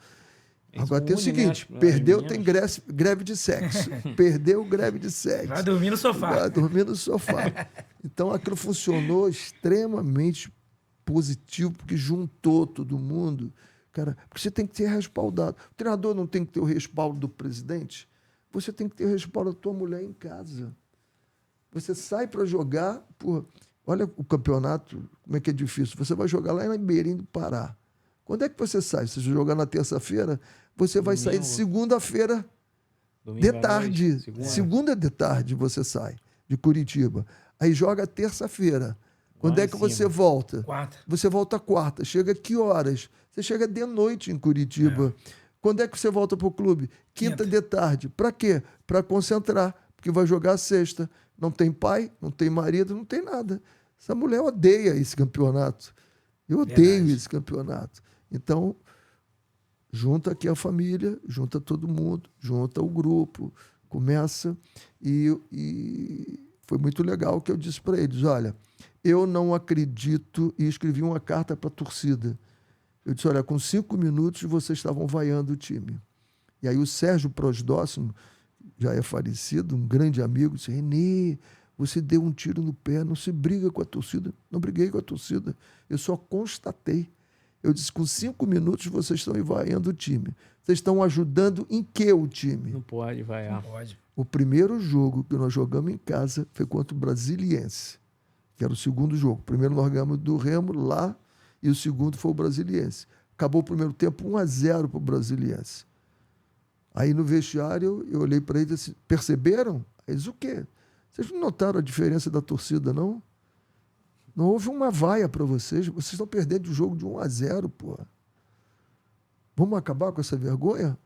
Agora tem o seguinte, perdeu, tem greve de sexo. Perdeu, greve de sexo. Vai dormir no sofá. Vai dormir no sofá. Então aquilo funcionou extremamente positivo, porque juntou todo mundo. Cara, porque você tem que ser respaldado. O treinador não tem que ter o respaldo do presidente, você tem que ter o respaldo da tua mulher em casa. Você sai para jogar, olha o campeonato, como é que é difícil. Você vai jogar lá em Beirim do Pará. Quando é que você sai? Se você jogar na terça-feira, você vai sair de segunda-feira de tarde. Segunda de tarde você sai de Curitiba. Aí joga terça-feira. Quando é que você volta? Quarta. Você volta quarta. Chega que horas? Você chega de noite em Curitiba. Quando é que você volta para o clube? Quinta de tarde. Para quê? Para concentrar. Porque vai jogar sexta. Não tem pai, não tem marido, não tem nada. Essa mulher odeia esse campeonato. Eu odeio esse campeonato. Então, junta aqui a família, junta todo mundo, junta o grupo, começa. E foi muito legal que eu disse para eles, olha, eu não acredito, e escrevi uma carta para a torcida. Eu disse, olha, com 5 minutos vocês estavam vaiando o time. E aí o Sérgio Prosdóximo, já é falecido, um grande amigo, disse, Renê, você deu um tiro no pé, não se briga com a torcida. Não briguei com a torcida, eu só constatei. Eu disse, com 5 minutos vocês estão vaiando o time. Vocês estão ajudando em que o time? Não pode vaiar. Não pode. O primeiro jogo que nós jogamos em casa foi contra o Brasiliense, que era o segundo jogo. O primeiro nós ganhamos do Remo lá e o segundo foi o Brasiliense. Acabou o primeiro tempo 1-0 para o Brasiliense. Aí no vestiário eu olhei para eles e disse, perceberam? Eles, o quê? Vocês não notaram a diferença da torcida, não? Não houve uma vaia para vocês. Vocês estão perdendo o jogo de 1-0, porra. Vamos acabar com essa vergonha?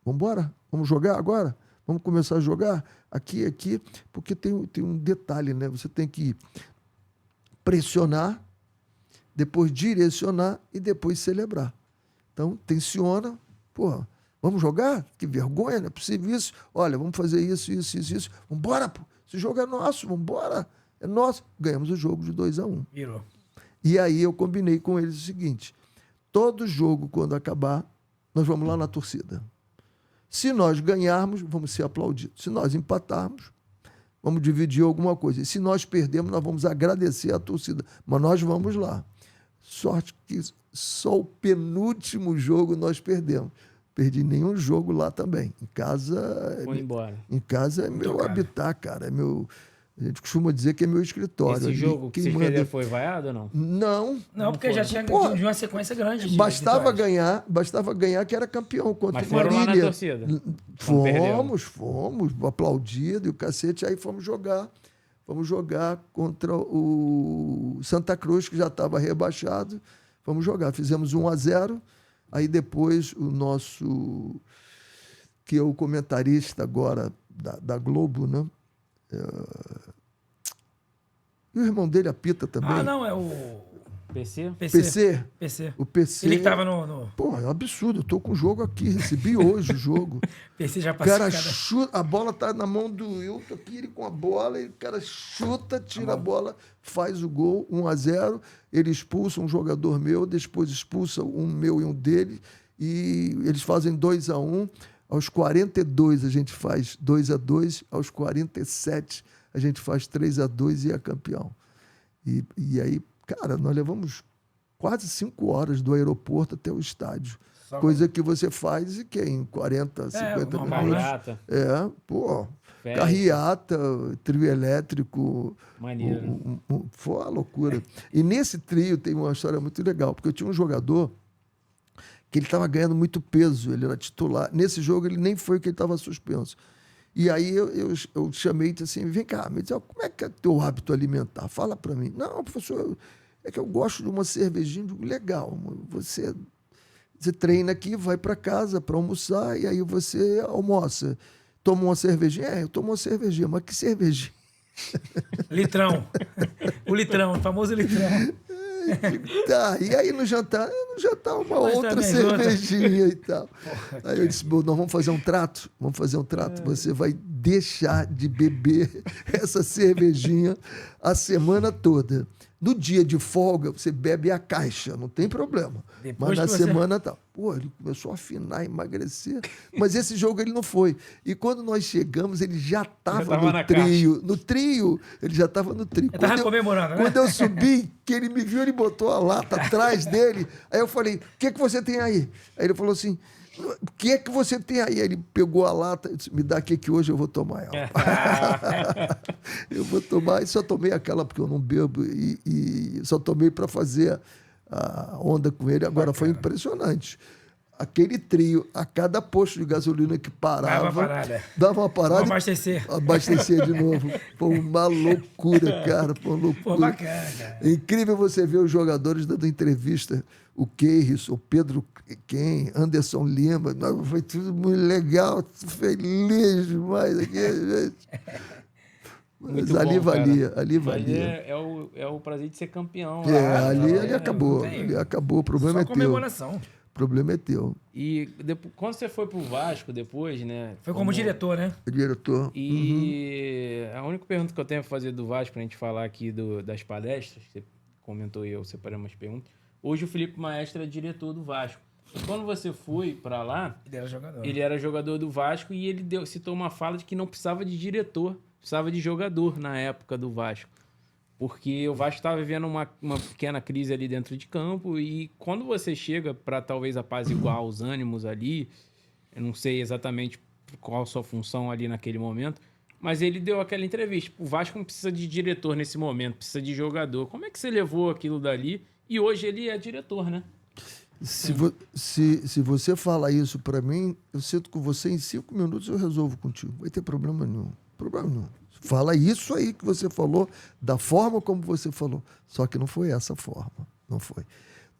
Vamos embora? Vamos jogar agora? Vamos começar a jogar? Aqui, porque tem um detalhe, né? Você tem que pressionar, depois direcionar e depois celebrar. Então, tensiona, porra, vamos jogar? Que vergonha, não é possível isso. Olha, vamos fazer isso. Vamos embora, pô. Esse jogo é nosso, vamos embora. É nosso. Ganhamos o jogo de 2-1. Virou. E aí eu combinei com eles o seguinte, todo jogo, quando acabar, nós vamos lá na torcida. Se nós ganharmos, vamos ser aplaudidos. Se nós empatarmos, vamos dividir alguma coisa. E se nós perdermos, nós vamos agradecer à torcida. Mas nós vamos lá. Sorte que só o penúltimo jogo nós perdemos. Perdi nenhum jogo lá também. Em casa... Foi embora. Em casa é meu habitat, cara. É A gente costuma dizer que é meu escritório. Esse jogo que vocês perderam foi vaiado ou não? Não, porque já tinha de uma sequência grande. Bastava ganhar que era campeão contra o Marília. Mas foram lá na torcida? Fomos, aplaudido e o cacete. Aí fomos jogar contra o Santa Cruz, que já estava rebaixado. Fomos jogar, fizemos 1-0. Aí depois o nosso, que é o comentarista agora da Globo, né? E o irmão dele apita também. É o... PC? PC. O PC. Ele que tava no... Pô, é um absurdo. Eu tô com o jogo aqui. Recebi hoje o jogo. PC já passou. O cara chuta, a bola tá na mão do Wilton aqui, ele com a bola, e o cara chuta, tira a bola, faz o gol, 1-0. Ele expulsa um jogador meu, depois expulsa um meu e um dele, e eles fazem 2-1. Aos 42 a gente faz 2-2, aos 47 a gente faz 3-2 e é campeão. E aí, cara, nós levamos quase 5 horas do aeroporto até o estádio. Coisa que você faz em 40, 50 minutos. Carreata, trio elétrico. Maneiro. Foi uma loucura. E nesse trio tem uma história muito legal, porque eu tinha um jogador que ele estava ganhando muito peso, ele era titular. Nesse jogo ele nem foi que ele estava suspenso. E aí eu chamei e disse assim, vem cá, me diz, como é que é teu hábito alimentar? Fala para mim. Não, professor, é que eu gosto de uma cervejinha. Legal, você treina aqui, vai para casa para almoçar e aí você almoça. Toma uma cervejinha? Eu tomo uma cervejinha, mas que cervejinha? Litrão. O litrão, o famoso litrão. Tá, e aí no jantar uma outra cervejinha e tal. Aí eu disse, bom, nós vamos fazer um trato? Você vai deixar de beber essa cervejinha a semana toda. No dia de folga, você bebe a caixa, não tem problema. Depois mas na semana tá. Pô, ele começou a afinar, emagrecer. Mas esse jogo ele não foi. E quando nós chegamos, ele já estava no trio. Caixa. No trio, ele já estava no trio. Ele estava comemorando, né? Quando eu subi, que ele me viu, ele botou a lata atrás dele. Aí eu falei, o que você tem aí? Aí ele falou assim, o que é que você tem aí? Aí ele pegou a lata e disse, me dá aqui que hoje eu vou tomar ela. Eu vou tomar, e só tomei aquela porque eu não bebo, e só tomei para fazer a onda com ele. Agora foi impressionante. Aquele trio, a cada posto de gasolina que parava, dava uma parada. Abastecer de novo. Foi uma loucura, cara. Foi uma loucura. Pô, bacana, cara. É incrível você ver os jogadores dando entrevista. O Keirson, o Pedro Anderson Lima. Foi tudo muito legal, feliz demais aqui, gente. Mas ali valia. É o prazer de ser campeão. Ali acabou. Ali acabou. O problema é teu. Comemoração. O problema é teu. E depois, quando você foi pro Vasco depois, né? Foi como diretor, né? Diretor. E a única pergunta que eu tenho a fazer do Vasco, pra gente falar aqui das palestras, você comentou e eu separei umas perguntas. Hoje o Felipe Maestra é diretor do Vasco. E quando você foi pra lá, ele era jogador do Vasco e ele citou uma fala de que não precisava de diretor, precisava de jogador na época do Vasco. Porque o Vasco estava vivendo uma pequena crise ali dentro de campo e quando você chega para talvez apaziguar os ânimos ali, eu não sei exatamente qual a sua função ali naquele momento, mas ele deu aquela entrevista. O Vasco não precisa de diretor nesse momento, precisa de jogador. Como é que você levou aquilo dali? E hoje ele é diretor, né? Se você fala isso para mim, eu sento com você em 5 minutos eu resolvo contigo. Não vai ter problema nenhum. Fala isso aí que você falou, da forma como você falou. Só que não foi essa forma. Não foi.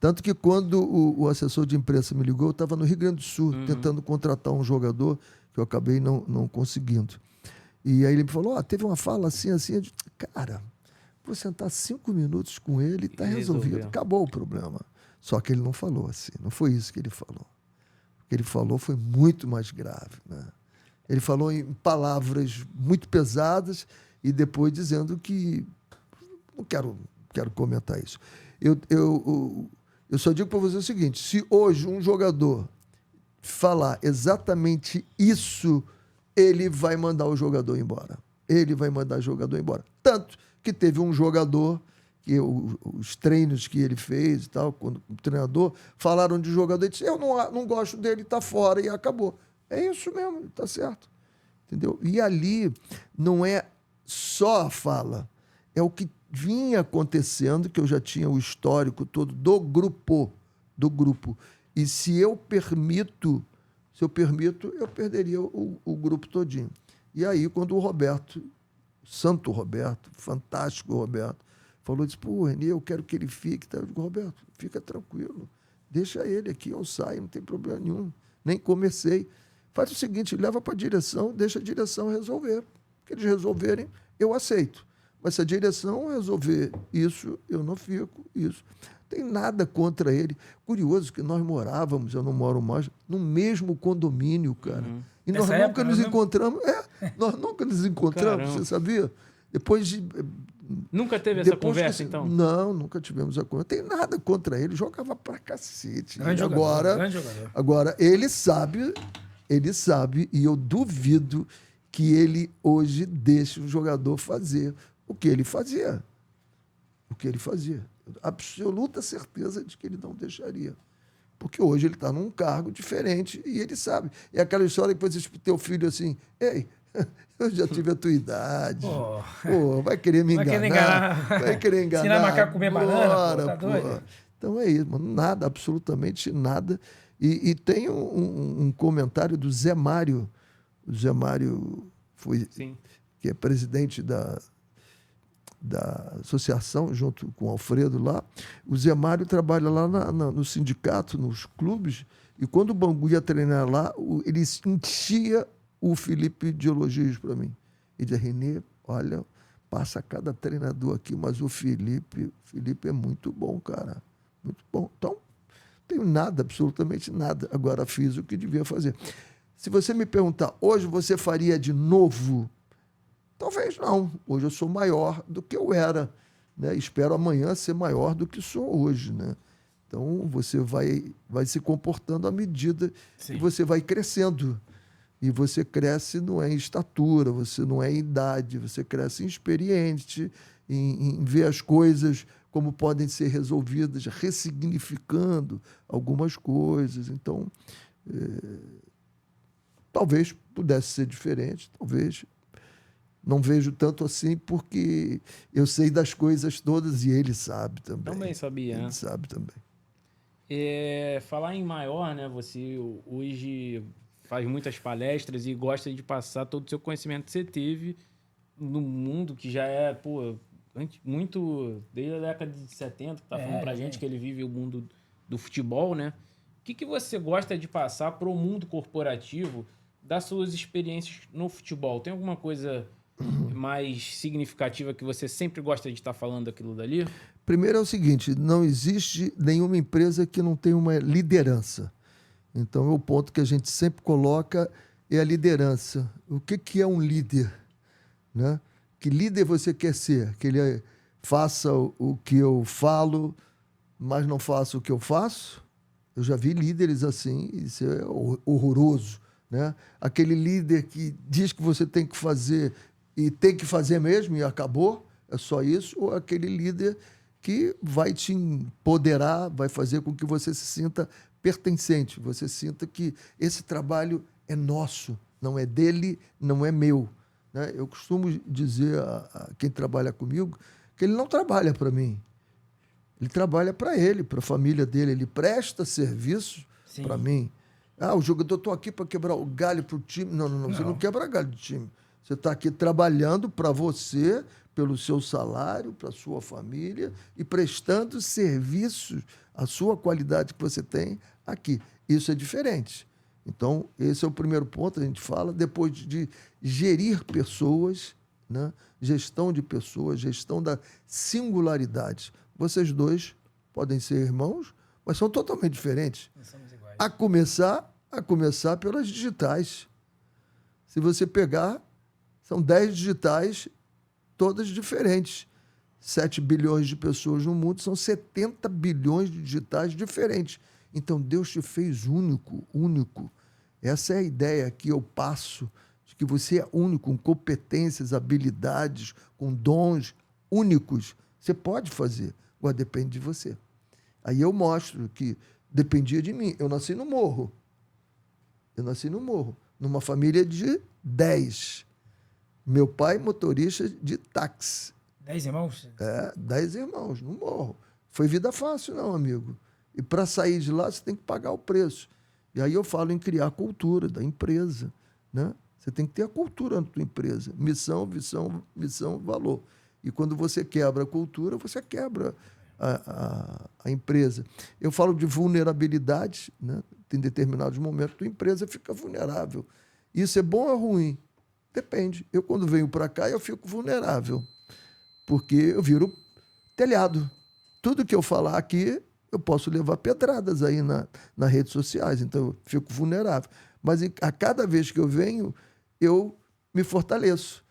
Tanto que quando o assessor de imprensa me ligou, eu estava no Rio Grande do Sul, tentando contratar um jogador, que eu acabei não conseguindo. E aí ele me falou, teve uma fala assim. Eu disse, cara, vou sentar 5 minutos com ele e está resolvido. Acabou o problema. Só que ele não falou assim. Não foi isso que ele falou. O que ele falou foi muito mais grave, né? Ele falou em palavras muito pesadas e depois dizendo que... Não quero comentar isso. Eu só digo para você o seguinte, se hoje um jogador falar exatamente isso, ele vai mandar o jogador embora. Ele vai mandar o jogador embora. Tanto que teve um jogador, que os treinos que ele fez e tal, quando o treinador, falaram de jogador e disse, eu não gosto dele, está fora e acabou. É isso mesmo, está certo. Entendeu? E ali não é só a fala. É o que vinha acontecendo, que eu já tinha o histórico todo do grupo. E se eu permito, eu perderia o grupo todinho. E aí, quando o Roberto, Santo Roberto, fantástico Roberto, falou, disse, pô, Renê, eu quero que ele fique. Eu digo, Roberto, fica tranquilo, deixa ele aqui, eu saio, não tem problema nenhum. Nem comecei. Faz o seguinte, leva para a direção, deixa a direção resolver. O que eles resolverem, eu aceito. Mas se a direção resolver isso, eu não fico, isso. Tem nada contra ele. Curioso que nós morávamos, eu não moro mais, no mesmo condomínio, cara. E nós nunca nos encontramos. Nós nunca nos encontramos, Caramba. você sabia? Depois de... Nunca teve essa conversa, então? Não, nunca tivemos a conversa. Tem nada contra ele, jogava pra cacete. Grande jogador. Agora, ele sabe, e eu duvido que ele hoje deixe o jogador fazer o que ele fazia. Absoluta certeza de que ele não deixaria. Porque hoje ele está num cargo diferente e ele sabe. É aquela história que você diz para o teu filho assim, ei, eu já tive a tua idade. Pô, vai querer me enganar. Vai querer enganar. Ensinar macaco a comer banana, tá doido? Então é isso, mano. Nada, absolutamente nada. E tem um comentário do Zé Mário. O Zé Mário foi, que é presidente da associação, junto com o Alfredo lá. O Zé Mário trabalha lá no sindicato, nos clubes, e quando o Bangu ia treinar lá, ele enchia o Felipe de elogios para mim. Ele dizia, Renê, olha, passa cada treinador aqui, mas o Felipe é muito bom, cara. Muito bom. Então, não tenho nada, absolutamente nada. Agora fiz o que devia fazer. Se você me perguntar, hoje você faria de novo? Talvez não. Hoje eu sou maior do que eu era, né? Espero amanhã ser maior do que sou hoje, né? Então, você vai se comportando à medida que você vai crescendo. E você cresce não é em estatura, você não é em idade, você cresce em experiente, em ver as coisas como podem ser resolvidas, ressignificando algumas coisas. Então, talvez pudesse ser diferente, talvez. Não vejo tanto assim porque eu sei das coisas todas e ele sabe também. Também sabia. Ele sabe também. Falar em maior, né? Você hoje faz muitas palestras e gosta de passar todo o seu conhecimento que você teve no mundo, que já é, muito desde a década de 70, que tá falando pra gente que ele vive o mundo do futebol, né? O que você gosta de passar pro mundo corporativo das suas experiências no futebol? Tem alguma coisa mais significativa que você sempre gosta de estar falando aquilo dali? Primeiro é o seguinte, não existe nenhuma empresa que não tenha uma liderança. Então, o ponto que a gente sempre coloca é a liderança. O que é um líder? Né? Que líder você quer ser? Que ele faça o que eu falo, mas não faça o que eu faço? Eu já vi líderes assim, isso é horroroso. Né? Aquele líder que diz que você tem que fazer e tem que fazer mesmo e acabou, é só isso, ou aquele líder que vai te empoderar, vai fazer com que você se sinta pertencente, você sinta que esse trabalho é nosso, não é dele, não é meu. Né? Eu costumo dizer a quem trabalha comigo que ele não trabalha para mim, ele trabalha para ele, para a família dele, ele presta serviço para mim. O jogador, estou aqui para quebrar o galho para o time. Não, você não quebra galho do time. Você está aqui trabalhando para você, pelo seu salário, para a sua família e prestando serviços, a sua qualidade que você tem aqui. Isso é diferente. Então, esse é o primeiro ponto, a gente fala, depois de gerir pessoas, né? Gestão de pessoas, gestão da singularidade. Vocês dois podem ser irmãos, mas são totalmente diferentes. Nós somos iguais. A começar pelas digitais. Se você pegar, são 10 digitais, todas diferentes. 7 bilhões de pessoas no mundo, são 70 bilhões de digitais diferentes. Então, Deus te fez único. Essa é a ideia que eu passo, de que você é único, com competências, habilidades, com dons únicos. Você pode fazer, agora depende de você. Aí eu mostro que dependia de mim. Eu nasci no morro. Numa família de 10. Meu pai, motorista de táxi. 10 irmãos? 10 irmãos, no morro. Foi vida fácil, não, amigo. E para sair de lá, você tem que pagar o preço. E aí eu falo em criar a cultura da empresa, né? Você tem que ter a cultura na tua empresa. Missão, missão, valor. E quando você quebra a cultura, você quebra a empresa. Eu falo de vulnerabilidade, né? Tem determinados momentos que a tua empresa fica vulnerável. Isso é bom ou ruim? Depende. Eu, quando venho para cá, eu fico vulnerável, porque eu viro telhado. Tudo que eu falar aqui, eu posso levar pedradas aí nas redes sociais, então eu fico vulnerável. Mas a cada vez que eu venho, eu me fortaleço,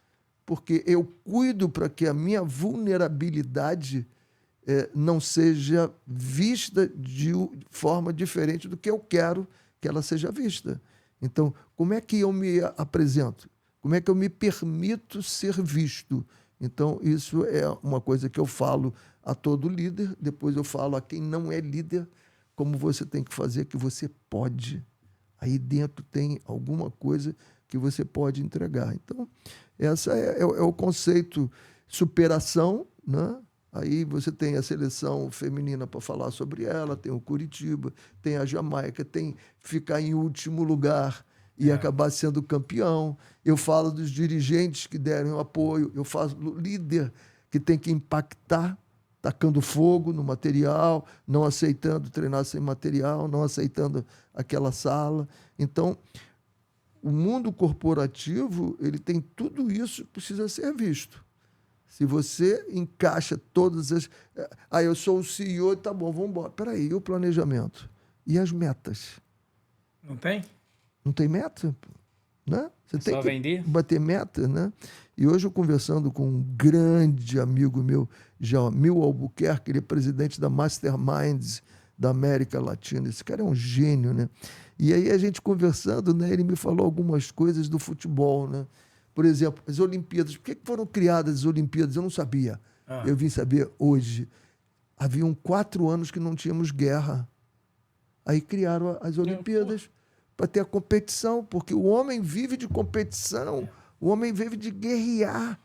porque eu cuido para que a minha vulnerabilidade não seja vista de forma diferente do que eu quero que ela seja vista. Então, como é que eu me apresento? Como é que eu me permito ser visto? Então, isso é uma coisa que eu falo a todo líder, depois eu falo a quem não é líder, como você tem que fazer, que você pode. Aí dentro tem alguma coisa que você pode entregar. Então, esse é o conceito superação, né? Aí você tem a seleção feminina para falar sobre ela, tem o Curitiba, tem a Jamaica, tem ficar em último lugar e acabar sendo campeão. Eu falo dos dirigentes que deram apoio, eu falo do líder que tem que impactar, tacando fogo no material, não aceitando treinar sem material, não aceitando aquela sala. Então, o mundo corporativo, ele tem tudo isso que precisa ser visto. Se você encaixa todas as... eu sou o CEO, tá bom, vamos embora. Peraí, e o planejamento? E as metas? Não tem? Não tem meta? Né? Você tem só que vender? bater meta, né? E hoje eu conversando com um grande amigo meu, Jamil Albuquerque, ele é presidente da Masterminds da América Latina. Esse cara é um gênio, né? E aí a gente conversando, né, ele me falou algumas coisas do futebol, né? Por exemplo, as Olimpíadas. Por que foram criadas as Olimpíadas? Eu não sabia. Eu vim saber hoje. Haviam 4 anos que não tínhamos guerra. Aí criaram as Olimpíadas para ter a competição, porque o homem vive de competição, o homem vive de guerrear.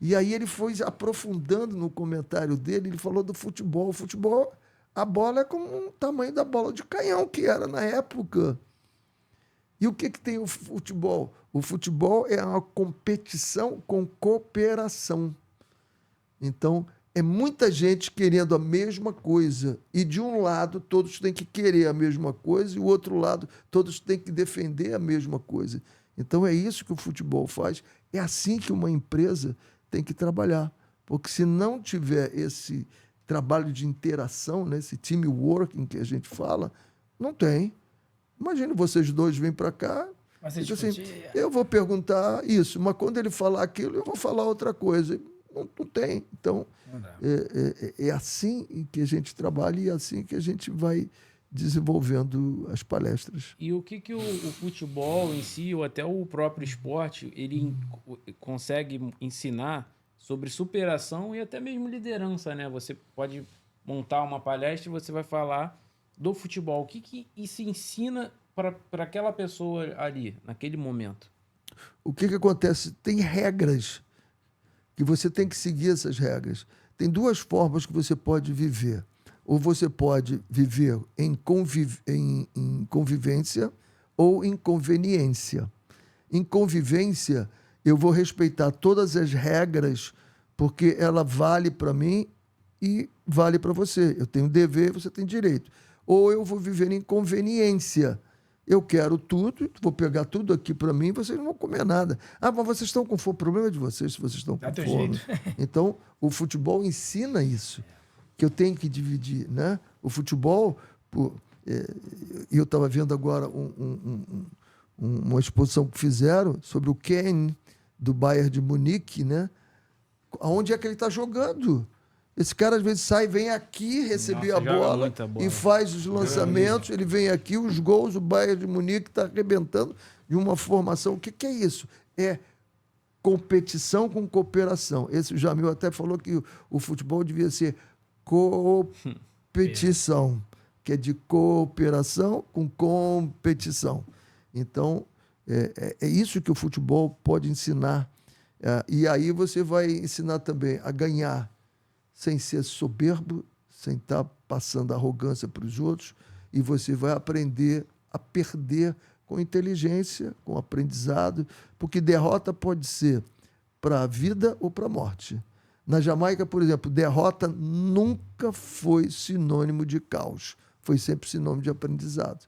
E aí ele foi aprofundando no comentário dele, ele falou do futebol. O futebol, a bola é como o tamanho da bola de canhão que era na época. E o que tem o futebol? O futebol é uma competição com cooperação. Então, é muita gente querendo a mesma coisa. E, de um lado, todos têm que querer a mesma coisa, e o outro lado, todos têm que defender a mesma coisa. Então, é isso que o futebol faz. É assim que uma empresa tem que trabalhar. Porque se não tiver esse trabalho de interação, né, esse teamworking que a gente fala, não tem. Imagina vocês dois virem para cá, assim, eu vou perguntar isso, mas quando ele falar aquilo, eu vou falar outra coisa. Não tem. Então, é assim que a gente trabalha e é assim que a gente vai desenvolvendo as palestras. E o que o futebol em si, ou até o próprio esporte, ele consegue ensinar sobre superação e até mesmo liderança, né? Você pode montar uma palestra e você vai falar do futebol. O que isso ensina para aquela pessoa ali, naquele momento? O que acontece? Tem regras que você tem que seguir essas regras. Tem 2 formas que você pode viver. Ou você pode viver em convivência ou em conveniência. Em convivência, eu vou respeitar todas as regras porque ela vale para mim e vale para você. Eu tenho dever, você tem direito. Ou eu vou viver em conveniência. Eu quero tudo, vou pegar tudo aqui para mim, vocês não vão comer nada. Mas vocês estão com fome, o problema é de vocês se vocês estão com fome. Então, o futebol ensina isso, que eu tenho que dividir, né? O futebol, eu estava vendo agora uma exposição que fizeram sobre o Kane, do Bayern de Munique, né? Onde é que ele está jogando? Esse cara, às vezes, sai, vem aqui receber a bola e faz os lançamentos. Ele vem aqui, os gols, o Bayern de Munique está arrebentando de uma formação. O que é isso? É competição com cooperação. Esse Jamil até falou que o futebol devia ser competição, que é de cooperação com competição. Então, é isso que o futebol pode ensinar E aí você vai ensinar também a ganhar sem ser soberbo, sem estar passando arrogância para os outros, e você vai aprender a perder com inteligência, com aprendizado, porque derrota pode ser para a vida ou para a morte. Na Jamaica, por exemplo, derrota nunca foi sinônimo de caos, foi sempre sinônimo de aprendizado.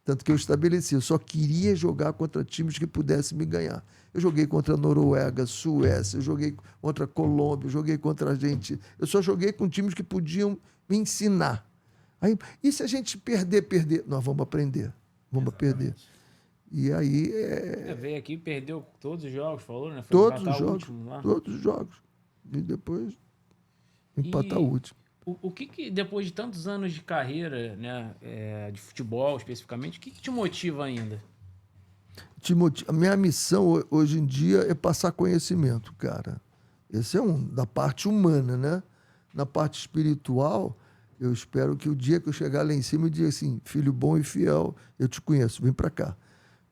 Tanto que eu estabeleci, eu só queria jogar contra times que pudessem me ganhar. Eu joguei contra a Noruega, Suécia, eu joguei contra a Colômbia, eu joguei contra a Argentina. Eu só joguei com times que podiam me ensinar. Aí, e se a gente perder? Nós vamos aprender. Vamos perder. E aí... Veio aqui e perdeu todos os jogos, falou, né? Foi todos os empatar o jogos, último lá. todos os jogos. E depois empatar o último. O que depois de tantos anos de carreira, né, de futebol especificamente, o que te motiva ainda? A minha missão hoje em dia é passar conhecimento, cara. Esse é da parte humana, né? Na parte espiritual, eu espero que o dia que eu chegar lá em cima eu diga assim, filho bom e fiel, eu te conheço, vem para cá.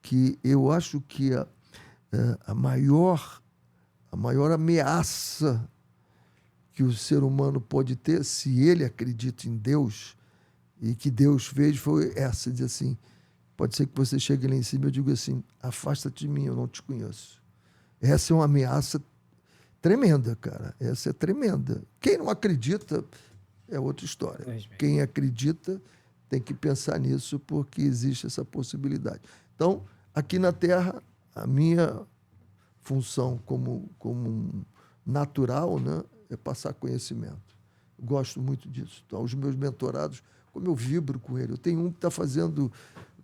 Que eu acho que a maior ameaça que o ser humano pode ter, se ele acredita em Deus, e que Deus fez, foi essa, dizer assim, pode ser que você chegue lá em cima e eu digo assim, afasta-te de mim, eu não te conheço. Essa é uma ameaça tremenda, cara. Essa é tremenda. Quem não acredita é outra história. Quem acredita tem que pensar nisso, porque existe essa possibilidade. Então, aqui na Terra, a minha função como um natural, né, é passar conhecimento. Eu gosto muito disso. Então, os meus mentorados, como eu vibro com ele. Eu tenho um que está fazendo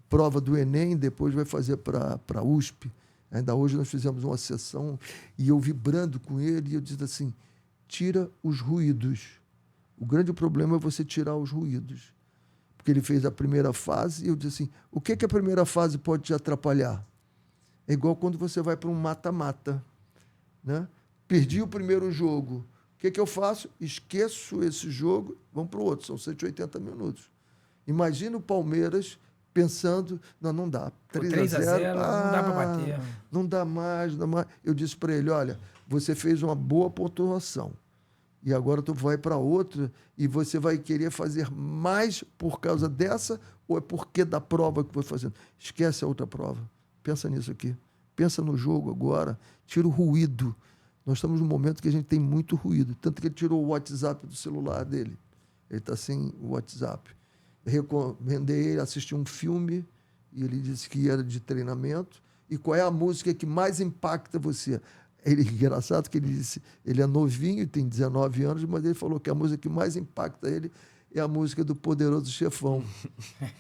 prova do Enem, depois vai fazer para a USP. Ainda hoje nós fizemos uma sessão e eu vibrando com ele, e eu disse assim, tira os ruídos. O grande problema é você tirar os ruídos. Porque ele fez a primeira fase e eu disse assim, o que a primeira fase pode te atrapalhar? É igual quando você vai para um mata-mata, né? Perdi o primeiro jogo. O que eu faço? Esqueço esse jogo, vamos para o outro, são 180 minutos. Imagina o Palmeiras pensando, não dá, 3-0, não dá para bater. Não dá mais. Eu disse para ele, olha, você fez uma boa pontuação, e agora tu vai para outra, e você vai querer fazer mais por causa dessa, ou é porque da prova que foi fazendo? Esquece a outra prova. Pensa nisso aqui. Pensa no jogo agora, tira o ruído. Nós estamos num momento que a gente tem muito ruído. Tanto que ele tirou o WhatsApp do celular dele. Ele está sem o WhatsApp. Eu recomendei ele assistir um filme, e ele disse que era de treinamento. E qual é a música que mais impacta você? Engraçado que ele disse, ele é novinho, tem 19 anos, mas ele falou que a música que mais impacta ele é a música do Poderoso Chefão.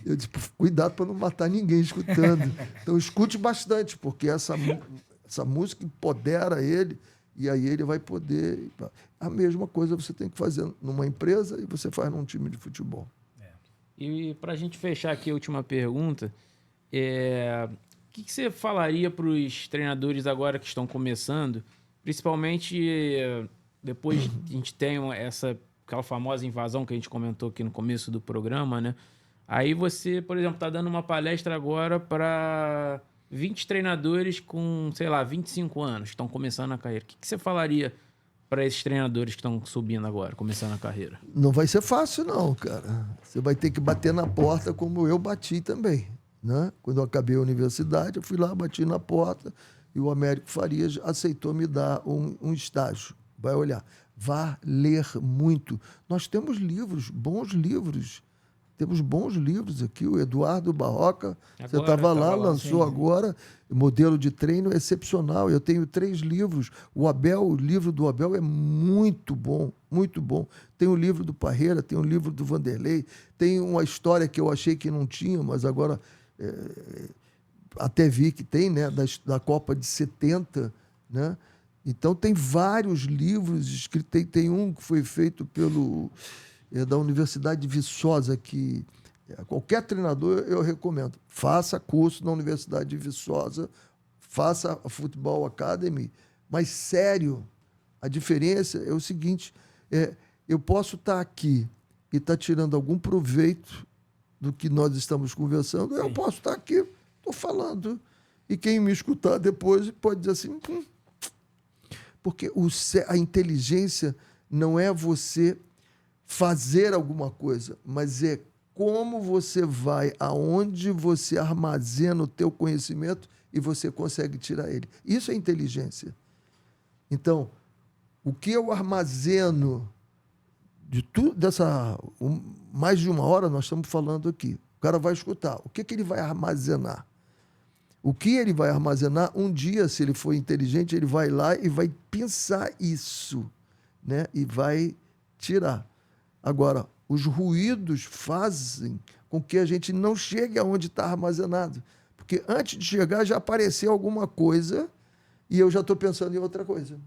Eu disse, cuidado para não matar ninguém escutando. Então, escute bastante, porque essa música empodera ele, e aí ele vai poder... A mesma coisa você tem que fazer numa empresa e você faz num time de futebol. E para a gente fechar aqui a última pergunta, o que você falaria para os treinadores agora que estão começando, principalmente depois de a gente tem aquela famosa invasão que a gente comentou aqui no começo do programa, né? Aí você, por exemplo, está dando uma palestra agora para 20 treinadores com, sei lá, 25 anos, que estão começando a carreira. O que você falaria para esses treinadores que estão subindo agora, começando a carreira? Não vai ser fácil, não, cara. Você vai ter que bater na porta como eu bati também, né? Quando eu acabei a universidade, eu fui lá, bati na porta e o Américo Farias aceitou me dar um estágio. Vai olhar. Vá ler muito. Nós temos livros, bons livros. Temos bons livros aqui. O Eduardo Barroca, você estava lá, lançou agora, modelo de treino excepcional. Eu tenho 3 livros. O livro do Abel é muito bom, muito bom. Tem o livro do Parreira, tem o livro do Vanderlei, tem uma história que eu achei que não tinha, mas agora até vi que tem, né, da Copa de 70, né? Então tem vários livros escritos. Tem um que foi feito da Universidade de Viçosa, que qualquer treinador eu recomendo. Faça curso na Universidade de Viçosa, faça a Futebol Academy, mas sério, a diferença é o seguinte, eu posso estar aqui e estar tirando algum proveito do que nós estamos conversando, eu posso estar aqui, estou falando, e quem me escutar depois pode dizer assim, Porque a inteligência não é você fazer alguma coisa, mas é como você vai, aonde você armazena o teu conhecimento e você consegue tirar ele. Isso é inteligência. Então, o que eu armazeno de tudo mais de 1 hora nós estamos falando aqui. O cara vai escutar. O que ele vai armazenar? O que ele vai armazenar, um dia, se ele for inteligente, ele vai lá e vai pensar isso, né? E vai tirar. Agora, os ruídos fazem com que a gente não chegue aonde está armazenado. Porque antes de chegar já apareceu alguma coisa e eu já estou pensando em outra coisa.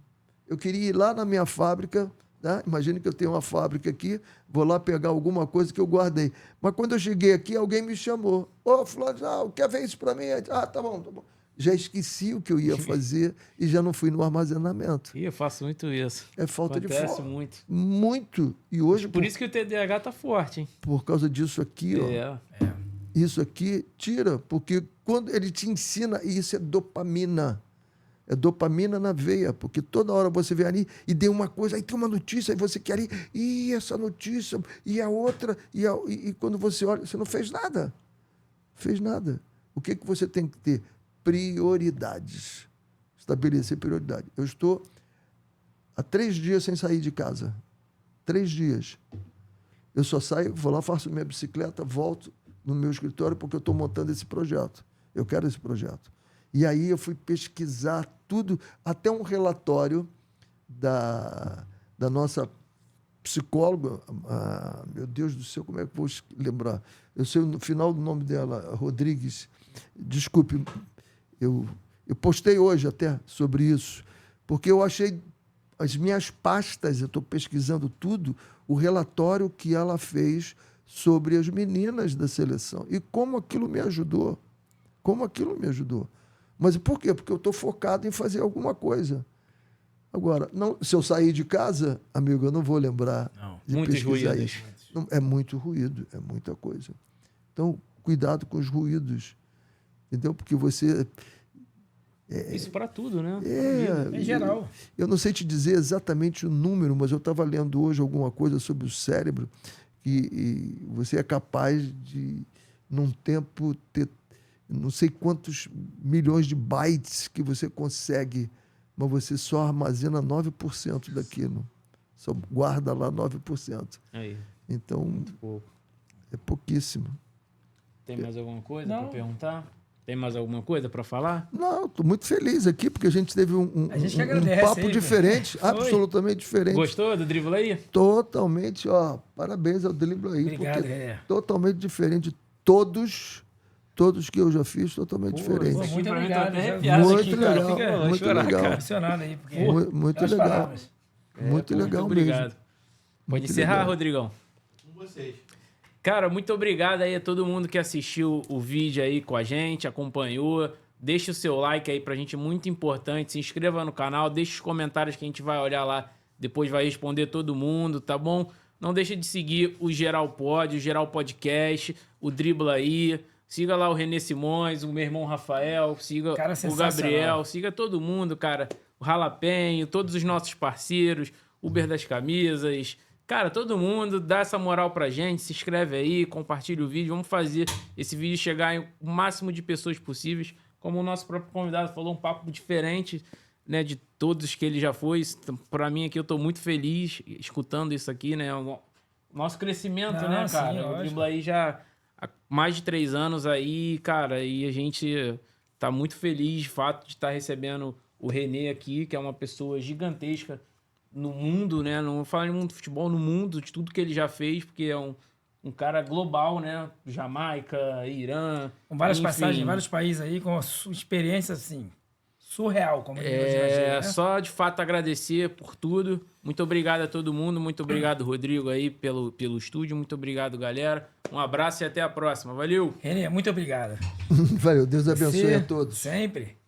Eu queria ir lá na minha fábrica, né? Imagine que eu tenho uma fábrica aqui, vou lá pegar alguma coisa que eu guardei. Mas quando eu cheguei aqui, alguém me chamou. Ô, fulano, quer ver isso para mim? Ah, tá bom, tá bom. Já esqueci o que eu ia fazer e já não fui no armazenamento. Eu faço muito isso. É falta de foco. Acontece muito. Muito. E hoje, por isso que o TDAH tá forte, hein? Por causa disso aqui, ó. Isso aqui tira, porque quando ele te ensina, isso é dopamina. É dopamina na veia, porque toda hora você vê ali e deu uma coisa, aí tem uma notícia, aí você quer ali, e essa notícia, e a outra, e quando você olha, você não fez nada. Fez nada. O que você tem que ter? Prioridades. Estabelecer prioridade. Eu estou há 3 dias sem sair de casa. 3 dias. Eu só saio, vou lá, faço minha bicicleta, volto no meu escritório porque eu estou montando esse projeto. Eu quero esse projeto. E aí eu fui pesquisar tudo, até um relatório da nossa psicóloga, meu Deus do céu, como é que eu vou lembrar? Eu sei no final do nome dela, Rodrigues. Desculpe, eu postei hoje até sobre isso, porque eu achei as minhas pastas, eu estou pesquisando tudo, o relatório que ela fez sobre as meninas da seleção e como aquilo me ajudou. Como aquilo me ajudou. Mas por quê? Porque eu estou focado em fazer alguma coisa. Agora, se eu sair de casa, amigo, eu não vou lembrar de pesquisar isso. Não, é muito ruído, é muita coisa. Então, cuidado com os ruídos. Entendeu? Porque você... isso para tudo, né? Em geral. Eu não sei te dizer exatamente o número, mas eu estava lendo hoje alguma coisa sobre o cérebro e você é capaz de, num tempo, ter não sei quantos milhões de bytes que você consegue, mas você só armazena 9% daquilo. Só guarda lá 9%. Aí. Então, muito pouco. É pouquíssimo. Tem mais alguma coisa para perguntar? Tem mais alguma coisa para falar? Não, estou muito feliz aqui, porque a gente teve um papo aí, diferente, absolutamente diferente. Gostou do Drible aí? Totalmente, parabéns ao Drible aí. Obrigado, totalmente diferente de todos que eu já fiz, totalmente diferente. Muito obrigado. Muito legal. Muito legal. Emocionado aí, porque muito legal. Muito legal obrigado. mesmo. Pode encerrar, Rodrigão? Com vocês. Cara, muito obrigado aí a todo mundo que assistiu o vídeo aí com a gente, acompanhou. Deixa o seu like aí pra gente, muito importante. Se inscreva no canal, deixa os comentários que a gente vai olhar lá. Depois vai responder todo mundo, tá bom? Não deixa de seguir o Geral Pod, o Geral Podcast, o Dribla aí. Siga lá o Renê Simões, o meu irmão Rafael, siga o Gabriel, siga todo mundo, cara. O Ralapenho, todos os nossos parceiros, Uber das Camisas. Cara, todo mundo, dá essa moral pra gente, se inscreve aí, compartilha o vídeo. Vamos fazer esse vídeo chegar em o máximo de pessoas possíveis. Como o nosso próprio convidado falou, um papo diferente, né, de todos que ele já foi. Pra mim aqui, eu tô muito feliz escutando isso aqui, né? O nosso crescimento, né, cara? Sim, o Dribla aí já... há mais de 3 anos aí, cara, e a gente tá muito feliz, de fato, de estar recebendo o Renê aqui, que é uma pessoa gigantesca no mundo, né? Não vou falar em mundo do futebol, no mundo, de tudo que ele já fez, porque é um cara global, né? Jamaica, Irã... com várias passagens em vários países aí, com uma experiência, assim, surreal, como né? Só, de fato, agradecer por tudo. Muito obrigado a todo mundo. Muito obrigado, Rodrigo, aí, pelo estúdio. Muito obrigado, galera. Um abraço e até a próxima. Valeu! Renê, muito obrigado. Valeu. Deus abençoe a todos. Sempre.